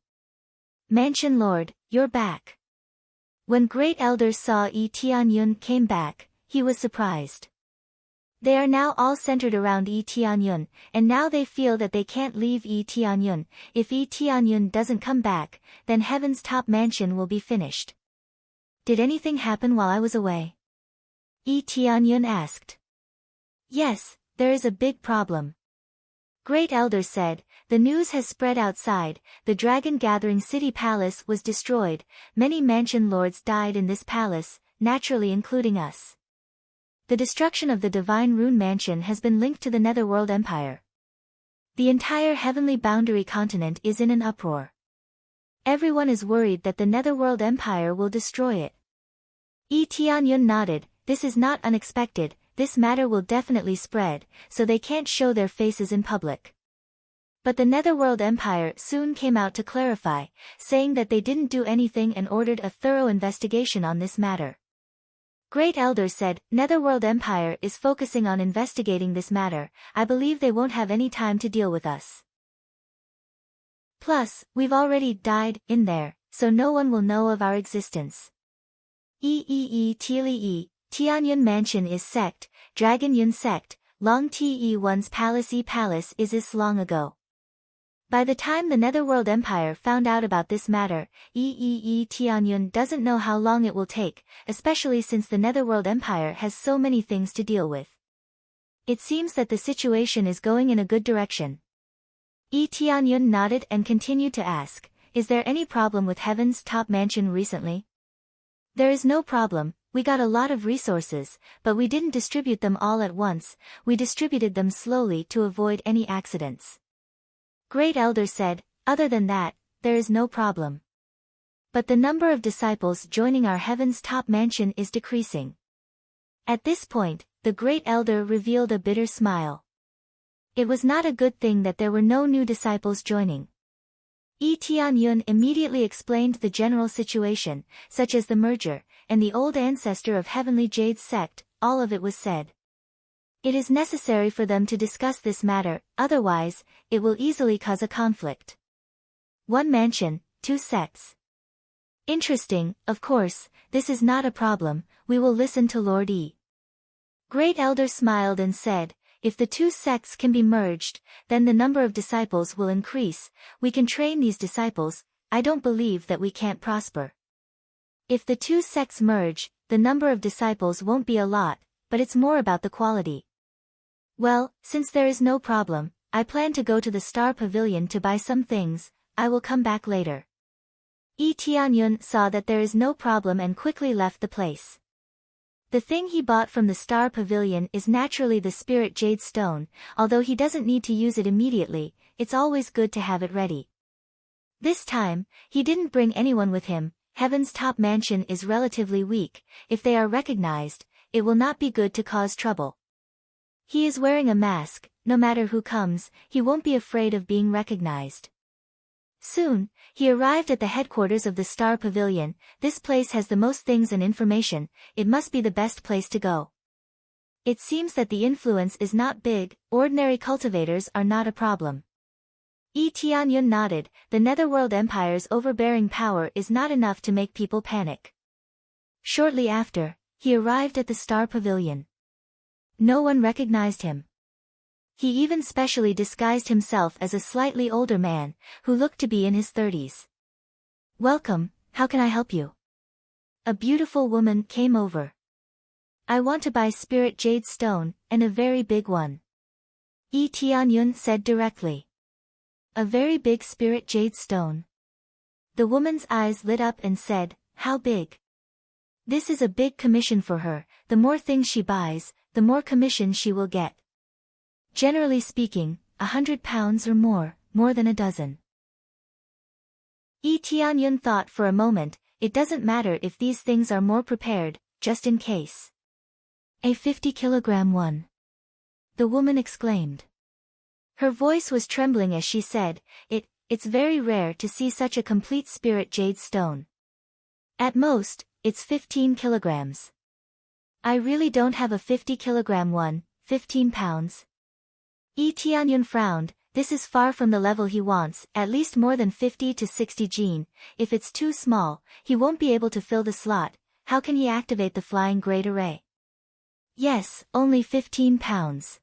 Mansion Lord, you're back. When Great Elders saw Yi Tianyun came back, he was surprised. They are now all centered around Yi Tianyun, and now they feel that they can't leave Yi Tianyun. If Yi Tianyun doesn't come back, then Heaven's top mansion will be finished. Did anything happen while I was away? Yi Tianyun asked. Yes, there is a big problem. Great Elders said, the news has spread outside, the Dragon Gathering City Palace was destroyed, many mansion lords died in this palace, naturally including us. The destruction of the Divine Rune Mansion has been linked to the Netherworld Empire. The entire heavenly boundary continent is in an uproar. Everyone is worried that the Netherworld Empire will destroy it. Yi Tianyun nodded, this is not unexpected, this matter will definitely spread, so they can't show their faces in public. But the Netherworld Empire soon came out to clarify, saying that they didn't do anything and ordered a thorough investigation on this matter. Great Elders said, Netherworld Empire is focusing on investigating this matter, I believe they won't have any time to deal with us. Plus, we've already died in there, so no one will know of our existence. Tianyun Mansion is sect, Dragon Yun sect, Long Te-one's palace is long ago. By the time the Netherworld Empire found out about this matter, Tianyun doesn't know how long it will take, especially since the Netherworld Empire has so many things to deal with. It seems that the situation is going in a good direction. Tianyun nodded and continued to ask, is there any problem with Heaven's top mansion recently? There is no problem, we got a lot of resources, but we didn't distribute them all at once, we distributed them slowly to avoid any accidents. Great Elder said, other than that, there is no problem. But the number of disciples joining our Heaven's top mansion is decreasing. At this point, the Great Elder revealed a bitter smile. It was not a good thing that there were no new disciples joining. Yi Tianyun immediately explained the general situation, such as the merger, and the old ancestor of Heavenly Jade's sect, all of it was said. It is necessary for them to discuss this matter, otherwise, it will easily cause a conflict. One mansion, two sects. Interesting, of course, this is not a problem, we will listen to Lord E. Great Elder smiled and said, if the two sects can be merged, then the number of disciples will increase. We can train these disciples. I don't believe that we can't prosper. If the two sects merge, the number of disciples won't be a lot, but it's more about the quality. Well, since there is no problem, I plan to go to the Star Pavilion to buy some things. I will come back later. Tianyun saw that there is no problem and quickly left the place. The thing he bought from the Star Pavilion is naturally the Spirit Jade Stone. Although he doesn't need to use it immediately, it's always good to have it ready. This time, he didn't bring anyone with him. Heaven's top mansion is relatively weak. If they are recognized, it will not be good to cause trouble. He is wearing a mask. No matter who comes, he won't be afraid of being recognized. Soon, he arrived at the headquarters of the Star Pavilion. This place has the most things and information. It must be the best place to go. It seems that the influence is not big. Ordinary cultivators are not a problem. Tianyun nodded. The Netherworld Empire's overbearing power is not enough to make people panic. Shortly after, he arrived at the Star Pavilion. No one recognized him. He even specially disguised himself as a slightly older man, who looked to be in his 30s. Welcome, how can I help you? A beautiful woman came over. I want to buy Spirit Jade Stone, and a very big one. Tianyun said directly. A very big Spirit Jade Stone. The woman's eyes lit up and said, how big? This is a big commission for her. The more things she buys, the more commission she will get. Generally speaking, 100 pounds or more than a dozen. Tianyun thought for a moment, it doesn't matter if these things are more prepared, just in case. A 50-kilogram one. The woman exclaimed. Her voice was trembling as she said, it's very rare to see such a complete Spirit Jade Stone. At most, it's 15 kilograms. I really don't have a 50-kilogram one, 15 pounds. Tianyun frowned. This is far from the level he wants, at least more than 50 to 60 gene. If it's too small, he won't be able to fill the slot. How can he activate the flying great array? Yes, only 15 pounds.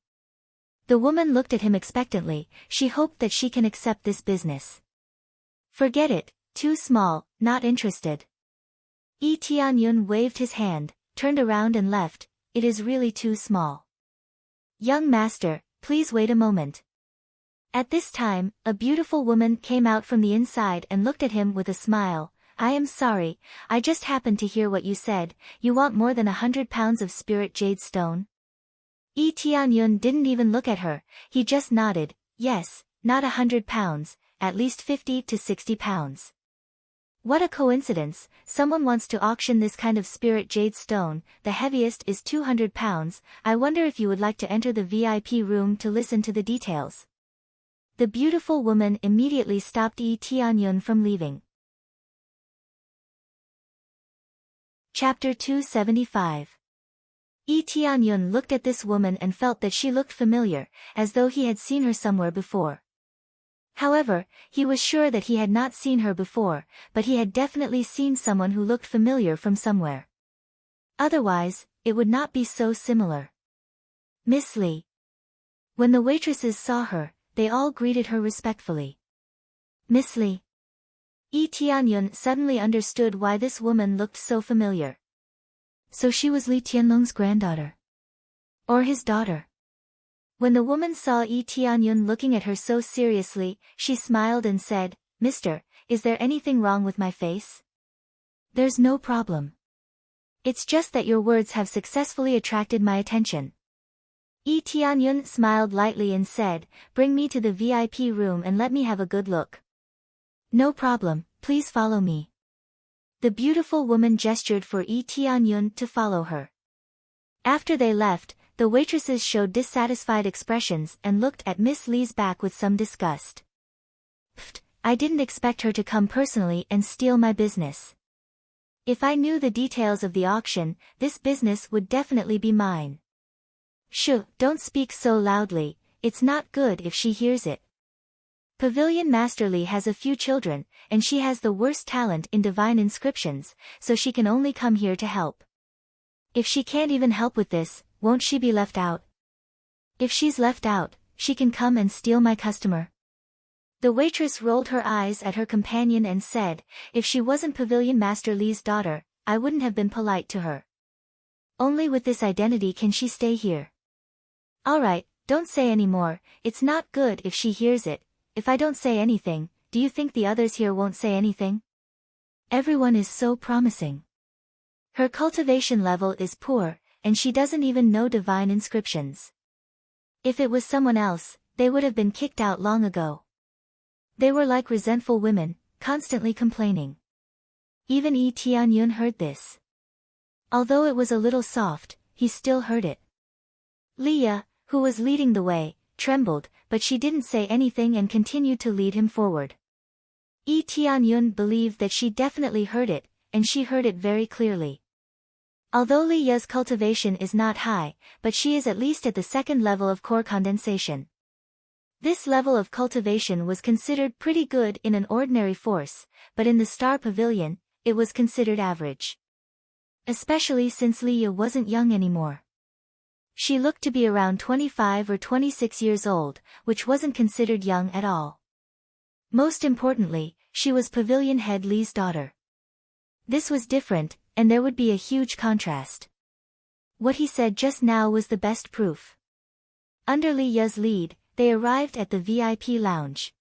The woman looked at him expectantly. She hoped that she can accept this business. Forget it, too small, not interested. Tianyun waved his hand, turned around and left. It is really too small. Young master, please wait a moment. At this time, a beautiful woman came out from the inside and looked at him with a smile. I am sorry, I just happened to hear what you said. You want more than 100 pounds of Spirit Jade Stone? Tianyun didn't even look at her. He just nodded. Yes, not 100 pounds, at least 50 to 60 pounds. What a coincidence, someone wants to auction this kind of Spirit Jade Stone. The heaviest is 200 pounds. I wonder if you would like to enter the VIP room to listen to the details. The beautiful woman immediately stopped Tianyun from leaving. Chapter 275. Tianyun looked at this woman and felt that she looked familiar, as though he had seen her somewhere before. However, he was sure that he had not seen her before, but he had definitely seen someone who looked familiar from somewhere. Otherwise, it would not be so similar. Miss Lee. When the waitresses saw her, they all greeted her respectfully. Miss Lee. Tianyun suddenly understood why this woman looked so familiar. So she was Li Tianlong's granddaughter. Or his daughter. When the woman saw Tianyun looking at her so seriously, she smiled and said, Mister, is there anything wrong with my face? There's no problem. It's just that your words have successfully attracted my attention. Tianyun smiled lightly and said, bring me to the VIP room and let me have a good look. No problem, please follow me. The beautiful woman gestured for Tianyun to follow her. After they left, the waitresses showed dissatisfied expressions and looked at Miss Lee's back with some disgust. Pfft, I didn't expect her to come personally and steal my business. If I knew the details of the auction, this business would definitely be mine. Shh, don't speak so loudly, it's not good if she hears it. Pavilion Master Lee has a few children, and she has the worst talent in divine inscriptions, so she can only come here to help. If she can't even help with this, won't she be left out? If she's left out, she can come and steal my customer. The waitress rolled her eyes at her companion and said, if she wasn't Pavilion Master Li's daughter, I wouldn't have been polite to her. Only with this identity can she stay here. Alright, don't say any more, it's not good if she hears it. If I don't say anything, do you think the others here won't say anything? Everyone is so promising. Her cultivation level is poor, and she doesn't even know divine inscriptions. If it was someone else, they would have been kicked out long ago. They were like resentful women, constantly complaining. Even Yi Tianyun heard this. Although it was a little soft, he still heard it. Leah, who was leading the way, trembled, but she didn't say anything and continued to lead him forward. Yi Tianyun believed that she definitely heard it, and she heard it very clearly. Although Leah's cultivation is not high, but she is at least at the second level of core condensation. This level of cultivation was considered pretty good in an ordinary force, but in the Star Pavilion, it was considered average. Especially since Leah wasn't young anymore. She looked to be around 25 or 26 years old, which wasn't considered young at all. Most importantly, she was Pavilion Head Li's daughter. This was different, and there would be a huge contrast. What he said just now was the best proof. Under Leah's lead, they arrived at the VIP lounge.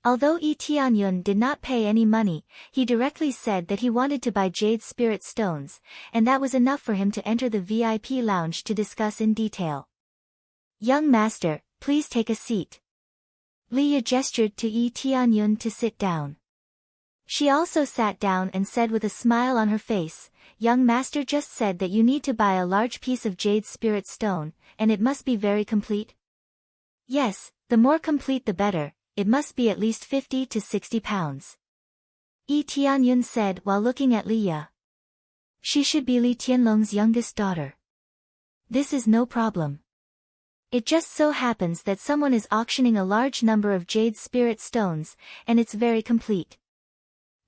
Although Yi Tianyun did not pay any money, he directly said that he wanted to buy jade spirit stones, and that was enough for him to enter the VIP lounge to discuss in detail. Young master, please take a seat. Leah gestured to Yi Tianyun to sit down. She also sat down and said with a smile on her face, young master just said that you need to buy a large piece of jade spirit stone, and it must be very complete. Yes, the more complete the better, it must be at least 50 to 60 pounds. Yi Tianyun said while looking at Leah. She should be Li Tianlong's youngest daughter. This is no problem. It just so happens that someone is auctioning a large number of jade spirit stones, and it's very complete.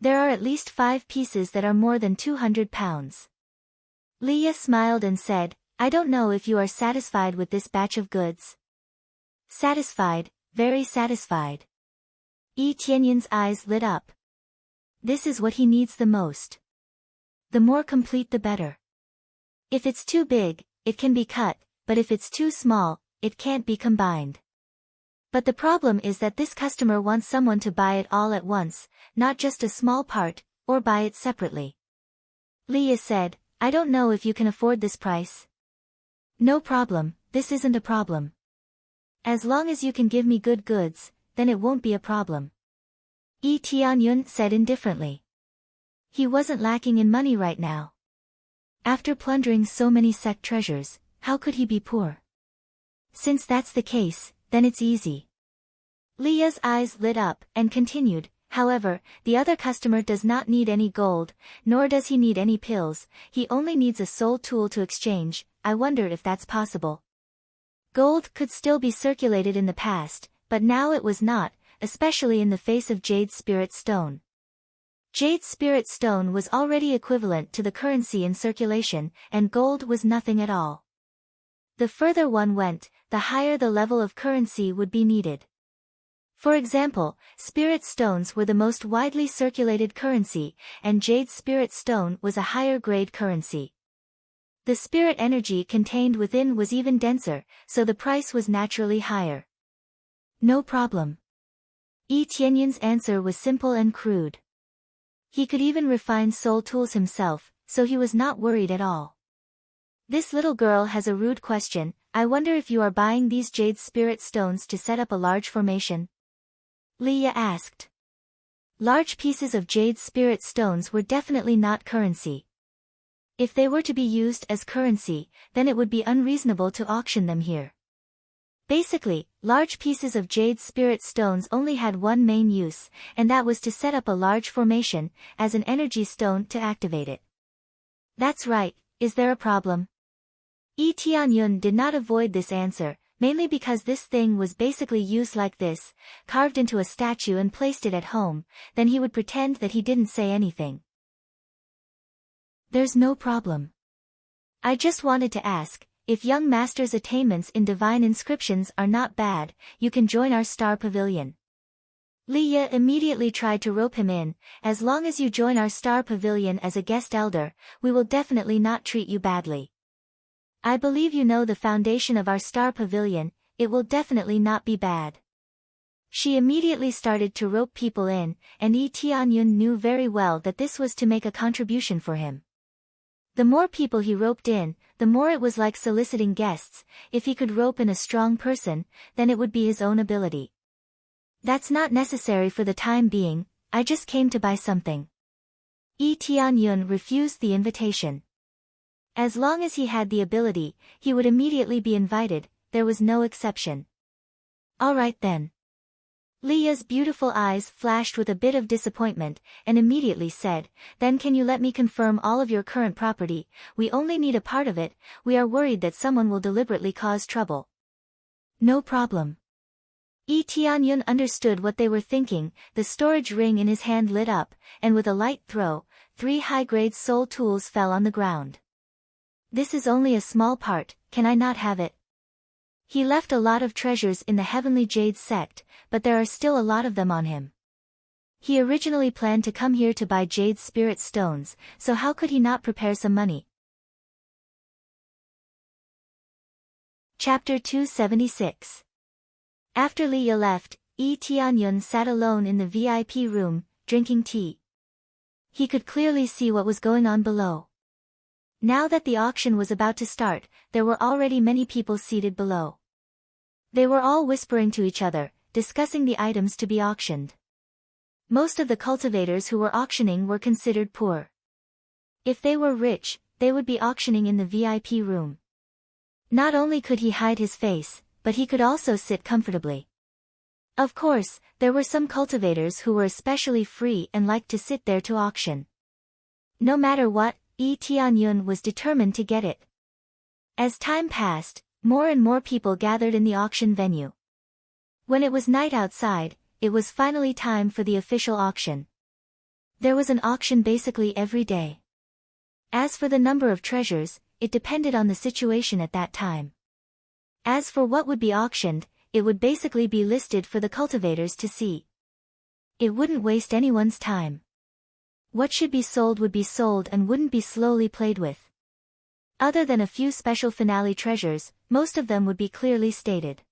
There are at least 5 pieces that are more than 200 pounds. Leah smiled and said, I don't know if you are satisfied with this batch of goods. Satisfied, very satisfied. Yi Tianyun's eyes lit up. This is what he needs the most. The more complete the better. If it's too big, it can be cut, but if it's too small, it can't be combined. But the problem is that this customer wants someone to buy it all at once, not just a small part, or buy it separately. Leah said, I don't know if you can afford this price. No problem, this isn't a problem. As long as you can give me good goods, then it won't be a problem. Yi Tianyun said indifferently. He wasn't lacking in money right now. After plundering so many sect treasures, how could he be poor? Since that's the case, then it's easy. Leah's eyes lit up and continued, however, the other customer does not need any gold, nor does he need any pills, he only needs a soul tool to exchange. I wonder if that's possible. Gold could still be circulated in the past, but now it was not, especially in the face of jade spirit stone. Jade spirit stone was already equivalent to the currency in circulation, and gold was nothing at all. The further one went, the higher the level of currency would be needed. For example, spirit stones were the most widely circulated currency, and jade spirit stone was a higher grade currency. The spirit energy contained within was even denser, so the price was naturally higher. No problem. Yi Tianyun's answer was simple and crude. He could even refine soul tools himself, so he was not worried at all. This little girl has a rude question, I wonder if you are buying these jade spirit stones to set up a large formation? Leah asked. Large pieces of jade spirit stones were definitely not currency. If they were to be used as currency, then it would be unreasonable to auction them here. Basically, large pieces of jade spirit stones only had one main use, and that was to set up a large formation, as an energy stone to activate it. That's right, is there a problem? Yi Tianyun did not avoid this answer, mainly because this thing was basically used like this, carved into a statue and placed it at home, then he would pretend that he didn't say anything. There's no problem. I just wanted to ask, if young master's attainments in divine inscriptions are not bad, you can join our star pavilion. Leah immediately tried to rope him in. As long as you join our star pavilion as a guest elder, we will definitely not treat you badly. I believe you know the foundation of our star pavilion, it will definitely not be bad. She immediately started to rope people in, and Yi Tianyun knew very well that this was to make a contribution for him. The more people he roped in, the more it was like soliciting guests. If he could rope in a strong person, then it would be his own ability. That's not necessary for the time being, I just came to buy something. Yi Tianyun refused the invitation. As long as he had the ability, he would immediately be invited, there was no exception. Alright then. Leah's beautiful eyes flashed with a bit of disappointment, and immediately said, then can you let me confirm all of your current property? We only need a part of it, we are worried that someone will deliberately cause trouble. No problem. Yi Tianyun understood what they were thinking. The storage ring in his hand lit up, and with a light throw, 3 high-grade soul tools fell on the ground. This is only a small part, can I not have it? He left a lot of treasures in the Heavenly Jade sect, but there are still a lot of them on him. He originally planned to come here to buy Jade Spirit Stones, so how could he not prepare some money? Chapter 276. After Leah left, Yi Tianyun sat alone in the VIP room, drinking tea. He could clearly see what was going on below. Now that the auction was about to start, there were already many people seated below. They were all whispering to each other, discussing the items to be auctioned. Most of the cultivators who were auctioning were considered poor. If they were rich, they would be auctioning in the VIP room. Not only could he hide his face, but he could also sit comfortably. Of course, there were some cultivators who were especially free and liked to sit there to auction. No matter what, Yi Tianyun was determined to get it. As time passed, more and more people gathered in the auction venue. When it was night outside, it was finally time for the official auction. There was an auction basically every day. As for the number of treasures, it depended on the situation at that time. As for what would be auctioned, it would basically be listed for the cultivators to see. It wouldn't waste anyone's time. What should be sold would be sold and wouldn't be slowly played with. Other than a few special finale treasures, most of them would be clearly stated.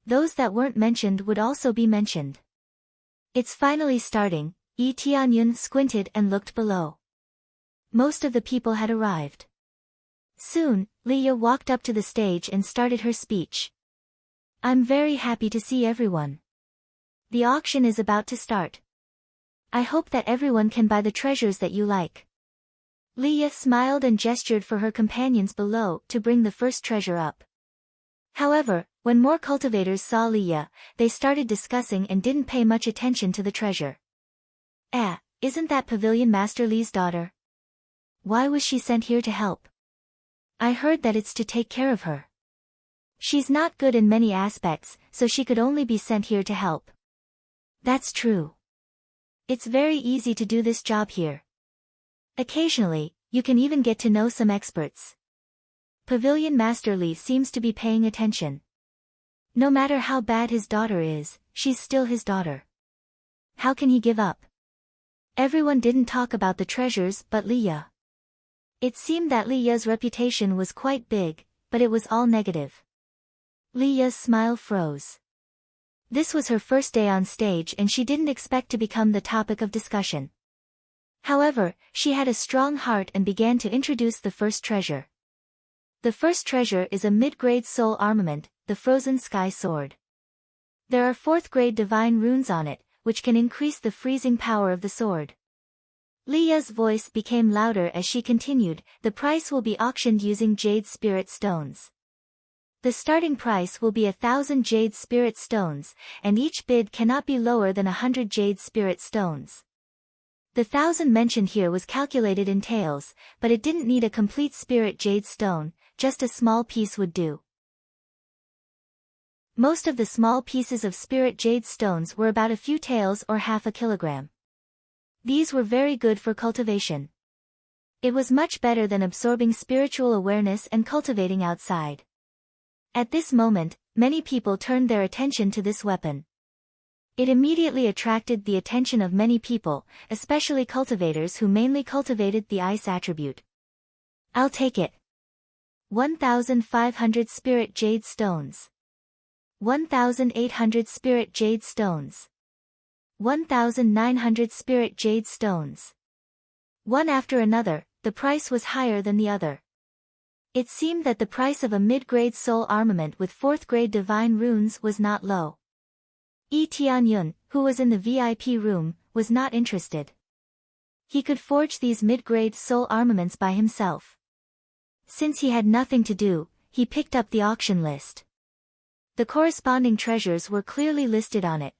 Those that weren't mentioned would also be mentioned. It's finally starting, Yi Tianyun squinted and looked below. Most of the people had arrived. Soon, Leah walked up to the stage and started her speech. I'm very happy to see everyone. The auction is about to start. I hope that everyone can buy the treasures that you like. Leah smiled and gestured for her companions below to bring the first treasure up. However, when more cultivators saw Leah, they started discussing and didn't pay much attention to the treasure. Isn't that Pavilion Master Li's daughter? Why was she sent here to help? I heard that it's to take care of her. She's not good in many aspects, so she could only be sent here to help. That's true. It's very easy to do this job here. Occasionally, you can even get to know some experts. Pavilion Master Li seems to be paying attention. No matter how bad his daughter is, she's still his daughter. How can he give up? Everyone didn't talk about the treasures but Leah. It seemed that Leah's reputation was quite big, but it was all negative. Leah's smile froze. This was her first day on stage and she didn't expect to become the topic of discussion. However, she had a strong heart and began to introduce the first treasure. The first treasure is a mid-grade soul armament, the Frozen Sky Sword. There are 4th-grade divine runes on it, which can increase the freezing power of the sword. Leah's voice became louder as she continued, the price will be auctioned using Jade Spirit Stones. The starting price will be 1,000 Jade Spirit Stones, and each bid cannot be lower than 100 Jade Spirit Stones. The 1,000 mentioned here was calculated in taels, but it didn't need a complete Spirit Jade Stone, just a small piece would do. Most of the small pieces of Spirit Jade Stones were about a few taels or half a kilogram. These were very good for cultivation. It was much better than absorbing spiritual awareness and cultivating outside. At this moment, many people turned their attention to this weapon. It immediately attracted the attention of many people, especially cultivators who mainly cultivated the ice attribute. I'll take it. 1,500 spirit jade stones. 1,800 spirit jade stones. 1,900 spirit jade stones. One after another, the price was higher than the other. It seemed that the price of a mid-grade soul armament with 4th-grade divine runes was not low. Tianyun, who was in the VIP room, was not interested. He could forge these mid-grade soul armaments by himself. Since he had nothing to do, he picked up the auction list. The corresponding treasures were clearly listed on it.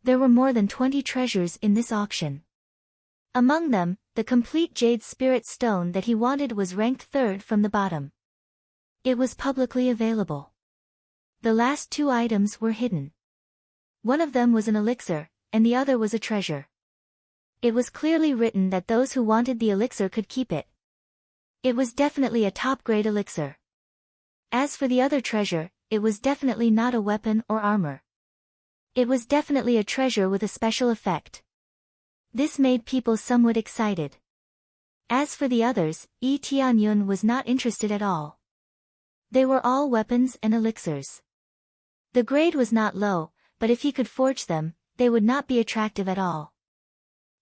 There were more than 20 treasures in this auction. Among them, the complete jade spirit stone that he wanted was ranked 3rd from the bottom. It was publicly available. The last 2 items were hidden. One of them was an elixir, and the other was a treasure. It was clearly written that those who wanted the elixir could keep it. It was definitely a top-grade elixir. As for the other treasure, it was definitely not a weapon or armor. It was definitely a treasure with a special effect. This made people somewhat excited. As for the others, Tianyun was not interested at all. They were all weapons and elixirs. The grade was not low, but if he could forge them, they would not be attractive at all.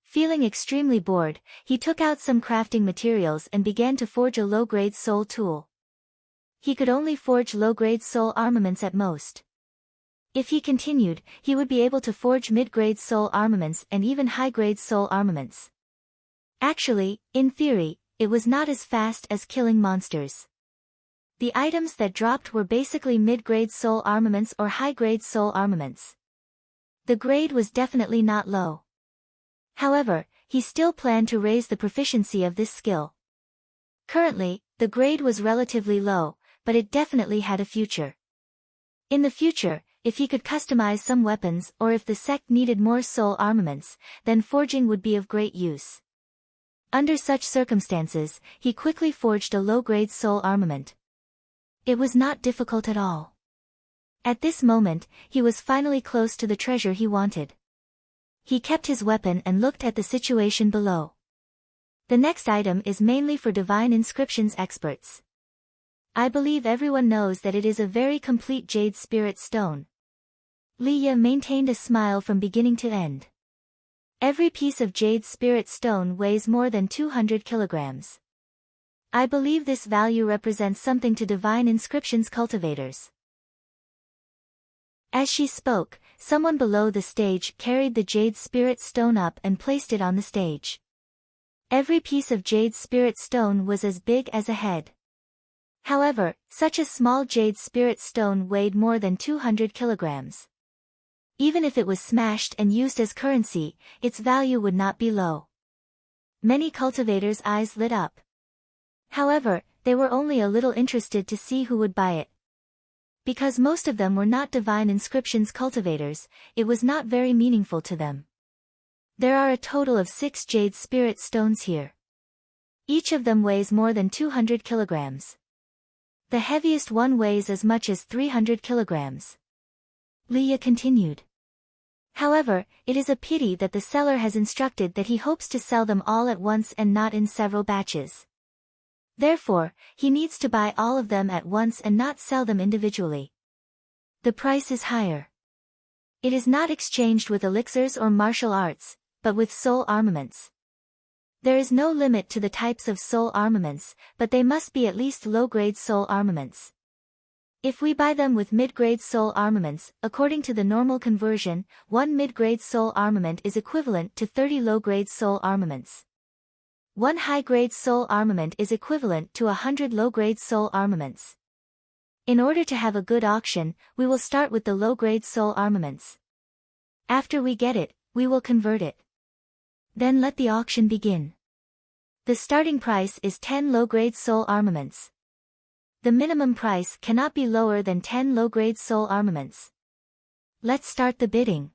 Feeling extremely bored, he took out some crafting materials and began to forge a low-grade soul tool. He could only forge low-grade soul armaments at most. If he continued, he would be able to forge mid-grade soul armaments and even high-grade soul armaments. Actually, in theory, it was not as fast as killing monsters. The items that dropped were basically mid-grade soul armaments or high-grade soul armaments. The grade was definitely not low. However, he still planned to raise the proficiency of this skill. Currently, the grade was relatively low, but it definitely had a future. In the future, if he could customize some weapons or if the sect needed more soul armaments, then forging would be of great use. Under such circumstances, he quickly forged a low-grade soul armament. It was not difficult at all. At this moment, he was finally close to the treasure he wanted. He kept his weapon and looked at the situation below. The next item is mainly for divine inscriptions experts. I believe everyone knows that it is a very complete jade spirit stone. Liya maintained a smile from beginning to end. Every piece of jade spirit stone weighs more than 200 kilograms. I believe this value represents something to divine inscriptions cultivators. As she spoke, someone below the stage carried the jade spirit stone up and placed it on the stage. Every piece of jade spirit stone was as big as a head. However, such a small jade spirit stone weighed more than 200 kilograms. Even if it was smashed and used as currency, its value would not be low. Many cultivators' eyes lit up. However, they were only a little interested to see who would buy it. Because most of them were not divine inscriptions cultivators, it was not very meaningful to them. There are a total of 6 jade spirit stones here. Each of them weighs more than 200 kilograms. The heaviest one weighs as much as 300 kilograms. Liya continued. However, it is a pity that the seller has instructed that he hopes to sell them all at once and not in several batches. Therefore, he needs to buy all of them at once and not sell them individually. The price is higher. It is not exchanged with elixirs or martial arts, but with soul armaments. There is no limit to the types of soul armaments, but they must be at least low-grade soul armaments. If we buy them with mid-grade soul armaments, according to the normal conversion, 1 mid-grade soul armament is equivalent to 30 low-grade soul armaments. 1 high-grade soul armament is equivalent to 100 low-grade soul armaments. In order to have a good auction, we will start with the low-grade soul armaments. After we get it, we will convert it. Then let the auction begin. The starting price is 10 low-grade soul armaments. The minimum price cannot be lower than 10 low-grade soul armaments. Let's start the bidding.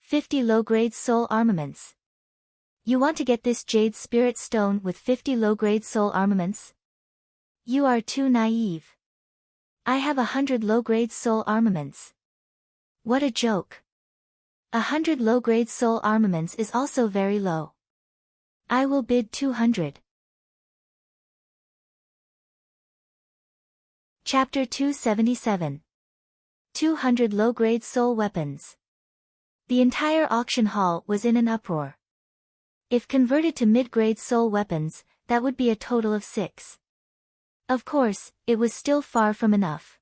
50 low-grade soul armaments. You want to get this jade spirit stone with 50 low-grade soul armaments? You are too naive. I have 100 low-grade soul armaments. What a joke. 100 low-grade soul armaments is also very low. I will bid 200. Chapter 277. 200 low-grade soul weapons. The entire auction hall was in an uproar. If converted to mid-grade soul weapons, that would be a total of 6. Of course, it was still far from enough.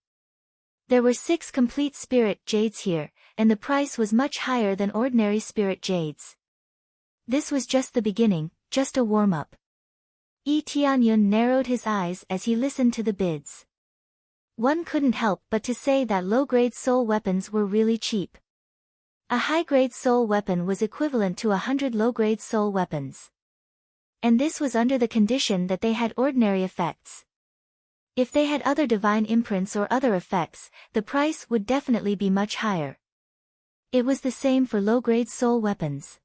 There were 6 complete spirit jades here, and the price was much higher than ordinary spirit jades. This was just the beginning, just a warm-up. Tianyun narrowed his eyes as he listened to the bids. One couldn't help but to say that low-grade soul weapons were really cheap. A high-grade soul weapon was equivalent to 100 low-grade soul weapons. And this was under the condition that they had ordinary effects. If they had other divine imprints or other effects, the price would definitely be much higher. It was the same for low-grade soul weapons.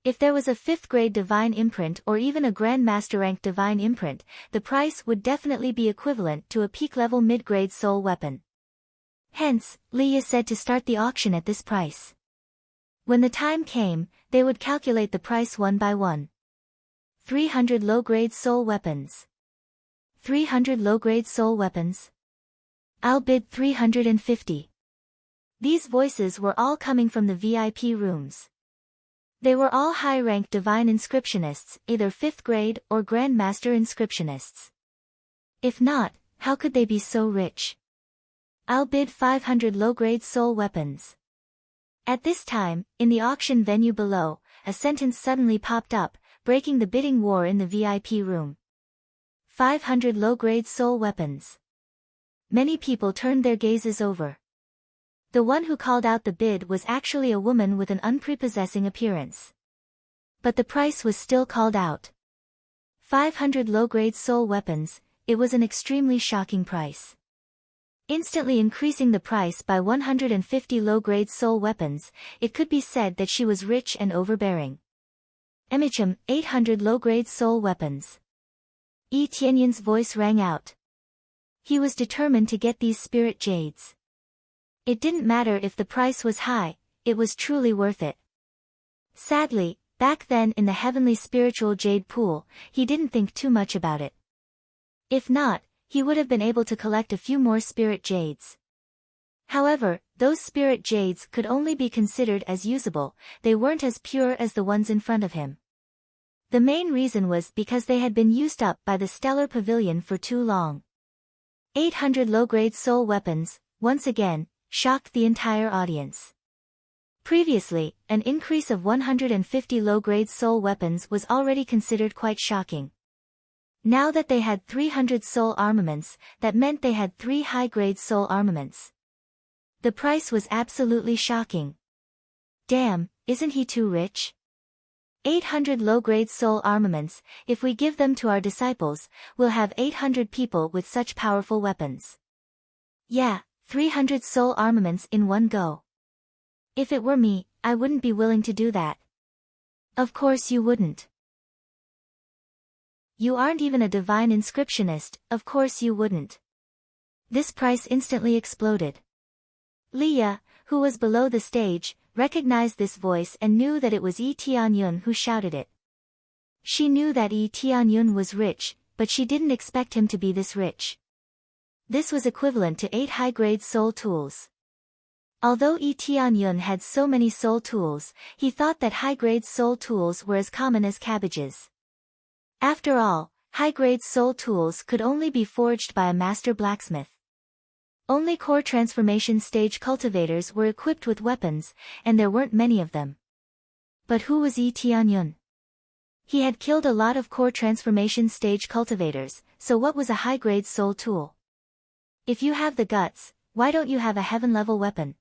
If there was a 5th-grade divine imprint or even a Grandmaster rank divine imprint, the price would definitely be equivalent to a peak-level mid-grade soul weapon. Hence, Leah said to start the auction at this price. When the time came, they would calculate the price one by one. 300 low-grade soul weapons. 300 low-grade soul weapons. I'll bid 350. These voices were all coming from the VIP rooms. They were all high-ranked divine inscriptionists, either 5th grade or Grandmaster inscriptionists. If not, how could they be so rich? I'll bid 500 low-grade soul weapons. At this time, in the auction venue below, a sentence suddenly popped up, breaking the bidding war in the VIP room. 500 low-grade soul weapons. Many people turned their gazes over. The one who called out the bid was actually a woman with an unprepossessing appearance. But the price was still called out. 500 low-grade soul weapons, it was an extremely shocking price. Instantly increasing the price by 150 low-grade soul weapons, it could be said that she was rich and overbearing. 800 low-grade soul weapons. Tianyun's voice rang out. He was determined to get these spirit jades. It didn't matter if the price was high, it was truly worth it. Sadly, back then in the heavenly spiritual jade pool, he didn't think too much about it. If not, he would have been able to collect a few more spirit jades. However, those spirit jades could only be considered as usable, they weren't as pure as the ones in front of him. The main reason was because they had been used up by the stellar pavilion for too long. 800 low-grade soul weapons, once again, shocked the entire audience. Previously, an increase of 150 low-grade soul weapons was already considered quite shocking. Now that they had 300 soul armaments, that meant they had 3 high-grade soul armaments. The price was absolutely shocking. Damn, isn't he too rich? 800 low-grade soul armaments, if we give them to our disciples, we'll have 800 people with such powerful weapons. Yeah, 300 soul armaments in one go. If it were me, I wouldn't be willing to do that. Of course you wouldn't. You aren't even a divine inscriptionist, of course you wouldn't. This price instantly exploded. Leah, who was below the stage, recognized this voice and knew that it was Tianyun who shouted it. She knew that Tianyun was rich, but she didn't expect him to be this rich. This was equivalent to 8 high-grade soul tools. Although Tianyun had so many soul tools, he thought that high-grade soul tools were as common as cabbages. After all, high-grade soul tools could only be forged by a master blacksmith. Only core transformation stage cultivators were equipped with weapons, and there weren't many of them. But who was Tianyun? He had killed a lot of core transformation stage cultivators, so what was a high-grade soul tool? If you have the guts, why don't you have a heaven-level weapon?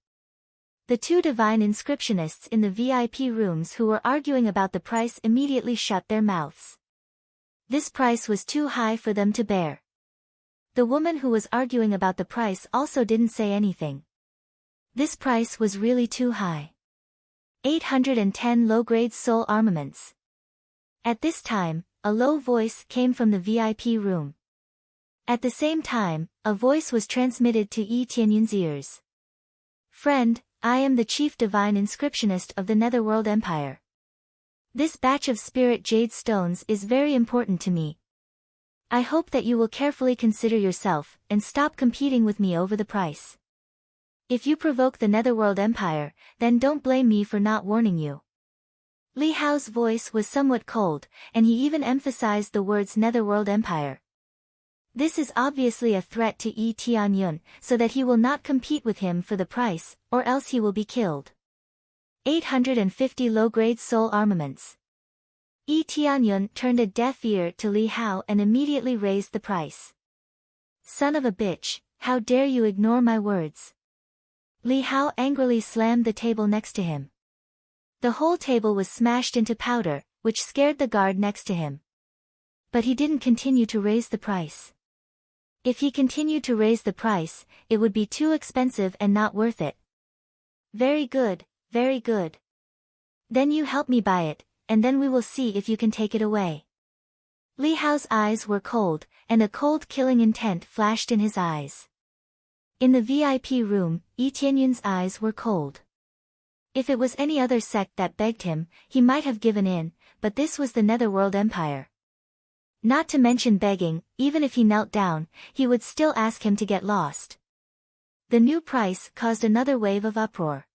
The 2 divine inscriptionists in the VIP rooms who were arguing about the price immediately shut their mouths. This price was too high for them to bear. The woman who was arguing about the price also didn't say anything. This price was really too high. 810 low-grade soul armaments. At this time, a low voice came from the VIP room. At the same time, a voice was transmitted to Yi Tianyun's ears. Friend, I am the chief divine inscriptionist of the Netherworld Empire. This batch of spirit jade stones is very important to me. I hope that you will carefully consider yourself, and stop competing with me over the price. If you provoke the Netherworld Empire, then don't blame me for not warning you. Li Hao's voice was somewhat cold, and he even emphasized the words Netherworld Empire. This is obviously a threat to Yi Tianyun, so that he will not compete with him for the price, or else he will be killed. 850 low-grade soul armaments. Yi Tianyun turned a deaf ear to Li Hao and immediately raised the price. Son of a bitch, how dare you ignore my words? Li Hao angrily slammed the table next to him. The whole table was smashed into powder, which scared the guard next to him. But he didn't continue to raise the price. If he continued to raise the price, it would be too expensive and not worth it. Very good, very good. Then you help me buy it, and then we will see if you can take it away. Li Hao's eyes were cold, and a cold killing intent flashed in his eyes. In the VIP room, Yi Tianyun's eyes were cold. If it was any other sect that begged him, he might have given in, but this was the Netherworld Empire. Not to mention begging, even if he knelt down, he would still ask him to get lost. The new price caused another wave of uproar.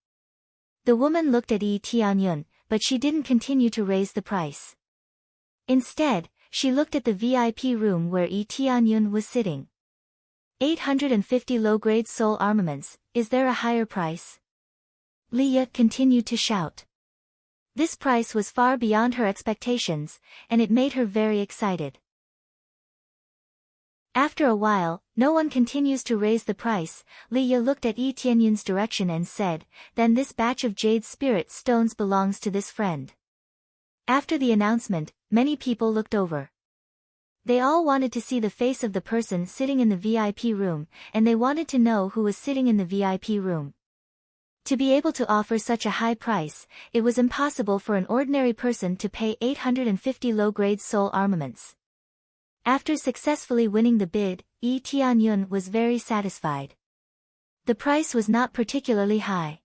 The woman looked at Yi Tianyun, but she didn't continue to raise the price. Instead, she looked at the VIP room where Yi Tianyun was sitting. 850 low-grade soul armaments, is there a higher price? Leah continued to shout. This price was far beyond her expectations, and it made her very excited. After a while, no one continues to raise the price. Leah looked at Yi Tianyun's direction and said, then this batch of jade spirit stones belongs to this friend. After the announcement, many people looked over. They all wanted to see the face of the person sitting in the VIP room, and they wanted to know who was sitting in the VIP room. To be able to offer such a high price, it was impossible for an ordinary person to pay 850 low-grade soul armaments. After successfully winning the bid, Yi Tianyun was very satisfied. The price was not particularly high.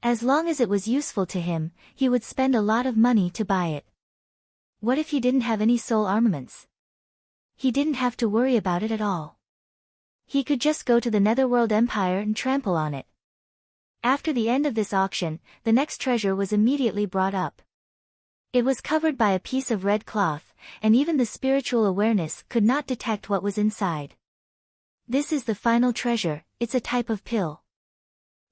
As long as it was useful to him, he would spend a lot of money to buy it. What if he didn't have any soul armaments? He didn't have to worry about it at all. He could just go to the Netherworld Empire and trample on it. After the end of this auction, the next treasure was immediately brought up. It was covered by a piece of red cloth, and even the spiritual awareness could not detect what was inside. This is the final treasure, it's a type of pill.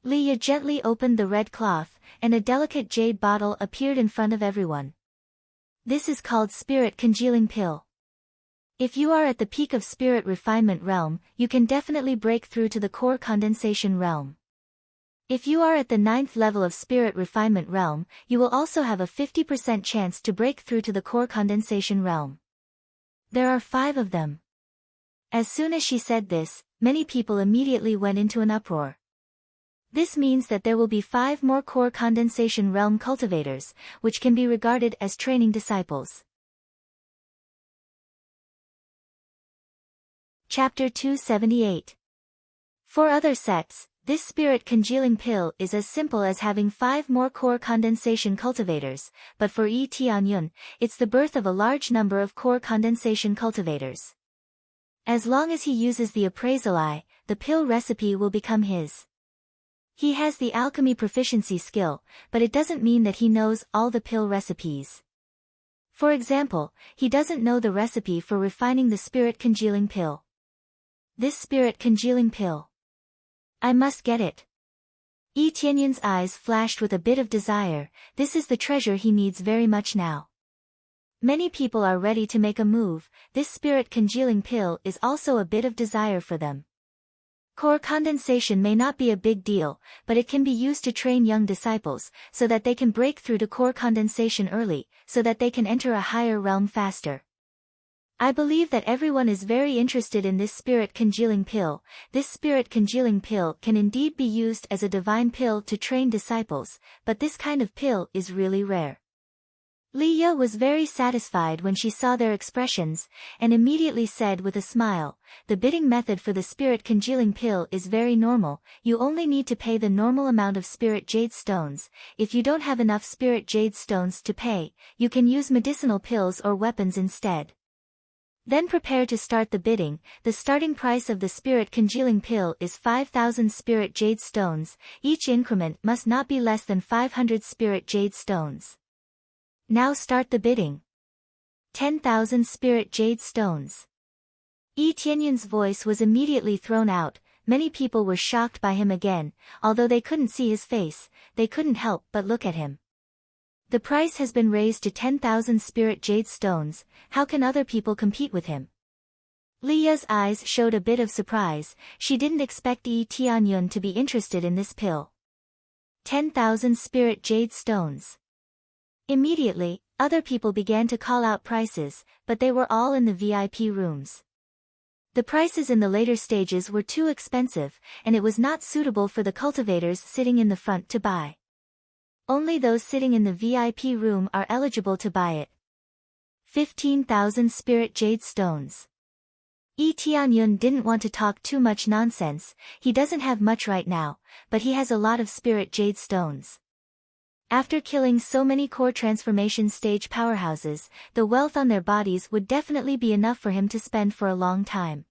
Leah gently opened the red cloth, and a delicate jade bottle appeared in front of everyone. This is called Spirit Congealing Pill. If you are at the peak of Spirit Refinement Realm, you can definitely break through to the Core Condensation Realm. If you are at the 9th level of Spirit Refinement Realm, you will also have a 50% chance to break through to the Core Condensation Realm. There are 5 of them. As soon as she said this, many people immediately went into an uproar. This means that there will be 5 more Core Condensation Realm cultivators, which can be regarded as training disciples. Chapter 278. For other sects, this spirit congealing pill is as simple as having 5 more core condensation cultivators, but for Yi Tianyun, it's the birth of a large number of core condensation cultivators. As long as he uses the appraisal eye, the pill recipe will become his. He has the alchemy proficiency skill, but it doesn't mean that he knows all the pill recipes. For example, he doesn't know the recipe for refining the spirit congealing pill. This spirit congealing pill. I must get it. Yi Tianyun's eyes flashed with a bit of desire. This is the treasure he needs very much now. Many people are ready to make a move. This spirit congealing pill is also a bit of desire for them. Core condensation may not be a big deal, but it can be used to train young disciples, so that they can break through to core condensation early, so that they can enter a higher realm faster. I believe that everyone is very interested in this spirit congealing pill. This spirit congealing pill can indeed be used as a divine pill to train disciples, but this kind of pill is really rare. Leah was very satisfied when she saw their expressions, and immediately said with a smile, "The bidding method for the spirit congealing pill is very normal. You only need to pay the normal amount of spirit jade stones. If you don't have enough spirit jade stones to pay, you can use medicinal pills or weapons instead. Then prepare to start the bidding. The starting price of the spirit congealing pill is 5,000 spirit jade stones. Each increment must not be less than 500 spirit jade stones. Now start the bidding. 10,000 spirit jade stones." Yi Tianyun's voice was immediately thrown out. Many people were shocked by him again. Although they couldn't see his face, they couldn't help but look at him. The price has been raised to 10,000 spirit jade stones. How can other people compete with him? Leah's eyes showed a bit of surprise. She didn't expect Yi Tianyun to be interested in this pill. 10,000 spirit jade stones. Immediately, other people began to call out prices, but they were all in the VIP rooms. The prices in the later stages were too expensive, and it was not suitable for the cultivators sitting in the front to buy. Only those sitting in the VIP room are eligible to buy it. 15,000 spirit jade stones. Yi Tianyun didn't want to talk too much nonsense. He doesn't have much right now, but he has a lot of spirit jade stones. After killing so many core transformation stage powerhouses, the wealth on their bodies would definitely be enough for him to spend for a long time.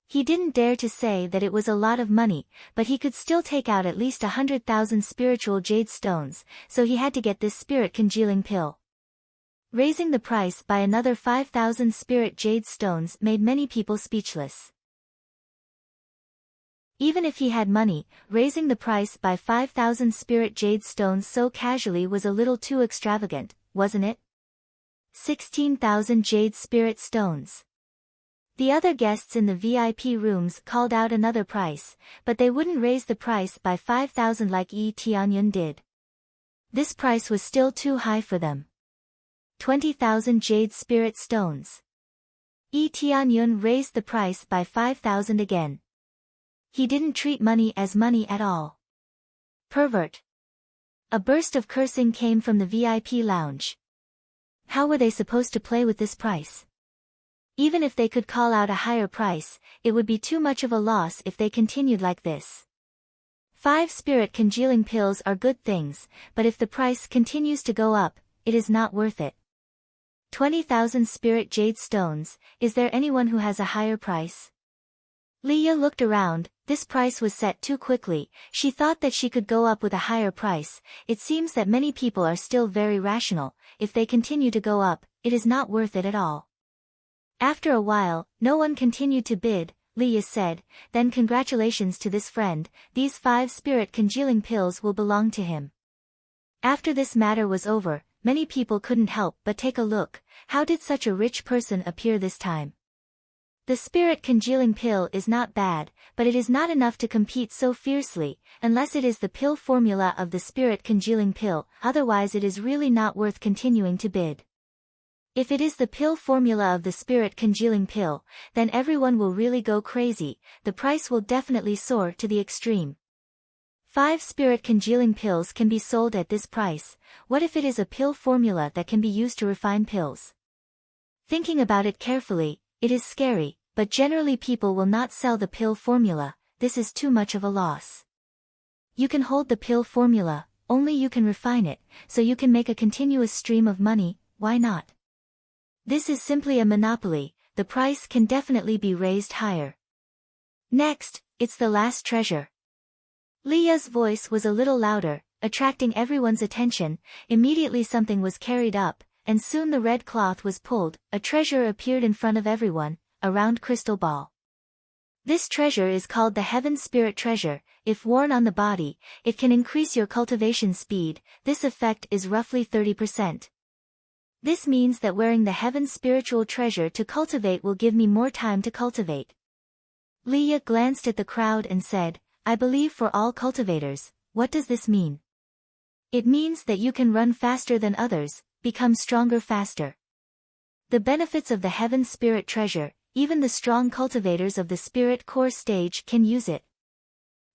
He didn't dare to say that it was a lot of money, but he could still take out at least 100,000 spiritual jade stones, so he had to get this spirit congealing pill. Raising the price by another 5,000 spirit jade stones made many people speechless. Even if he had money, raising the price by 5,000 spirit jade stones so casually was a little too extravagant, wasn't it? 16,000 jade spirit stones. The other guests in the VIP rooms called out another price, but they wouldn't raise the price by 5,000 like Yi Tianyun did. This price was still too high for them. 20,000 jade spirit stones. Yi Tianyun raised the price by 5,000 again. He didn't treat money as money at all. Pervert. A burst of cursing came from the VIP lounge. How were they supposed to play with this price? Even if they could call out a higher price, it would be too much of a loss if they continued like this. 5 spirit congealing pills are good things, but if the price continues to go up, it is not worth it. 20,000 spirit jade stones. Is there anyone who has a higher price? Leah looked around. This price was set too quickly. She thought that she could go up with a higher price. It seems that many people are still very rational. If they continue to go up, it is not worth it at all. After a while, no one continued to bid. Leah said, "Then congratulations to this friend. These 5 spirit congealing pills will belong to him." After this matter was over, many people couldn't help but take a look. How did such a rich person appear this time? The spirit congealing pill is not bad, but it is not enough to compete so fiercely, unless it is the pill formula of the spirit congealing pill, otherwise it is really not worth continuing to bid. If it is the pill formula of the spirit congealing pill, then everyone will really go crazy. The price will definitely soar to the extreme. 5 spirit congealing pills can be sold at this price. What if it is a pill formula that can be used to refine pills? Thinking about it carefully, it is scary, but generally people will not sell the pill formula. This is too much of a loss. You can hold the pill formula, only you can refine it, so you can make a continuous stream of money. Why not? This is simply a monopoly. The price can definitely be raised higher. Next, it's the last treasure. Leah's voice was a little louder, attracting everyone's attention. Immediately something was carried up, and soon the red cloth was pulled. A treasure appeared in front of everyone, a round crystal ball. This treasure is called the Heaven Spirit Treasure. If worn on the body, it can increase your cultivation speed. This effect is roughly 30%. This means that wearing the Heaven Spiritual Treasure to cultivate will give me more time to cultivate. Leah glanced at the crowd and said, "I believe for all cultivators." What does this mean? It means that you can run faster than others, become stronger faster. The benefits of the Heaven Spirit Treasure, even the strong cultivators of the Spirit Core stage can use it.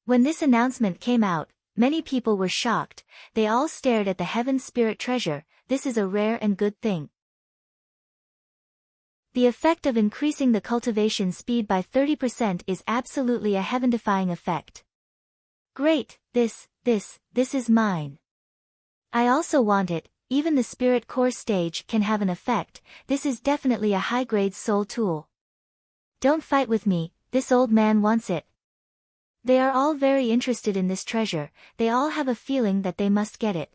When this announcement came out, many people were shocked. They all stared at the Heaven Spirit Treasure. this is a rare and good thing. The effect of increasing the cultivation speed by 30% is absolutely a heaven-defying effect. Great, this is mine. I also want it. Even the spirit core stage can have an effect. This is definitely a high-grade soul tool. Don't fight with me, this old man wants it. They are all very interested in this treasure, they all have a feeling that they must get it.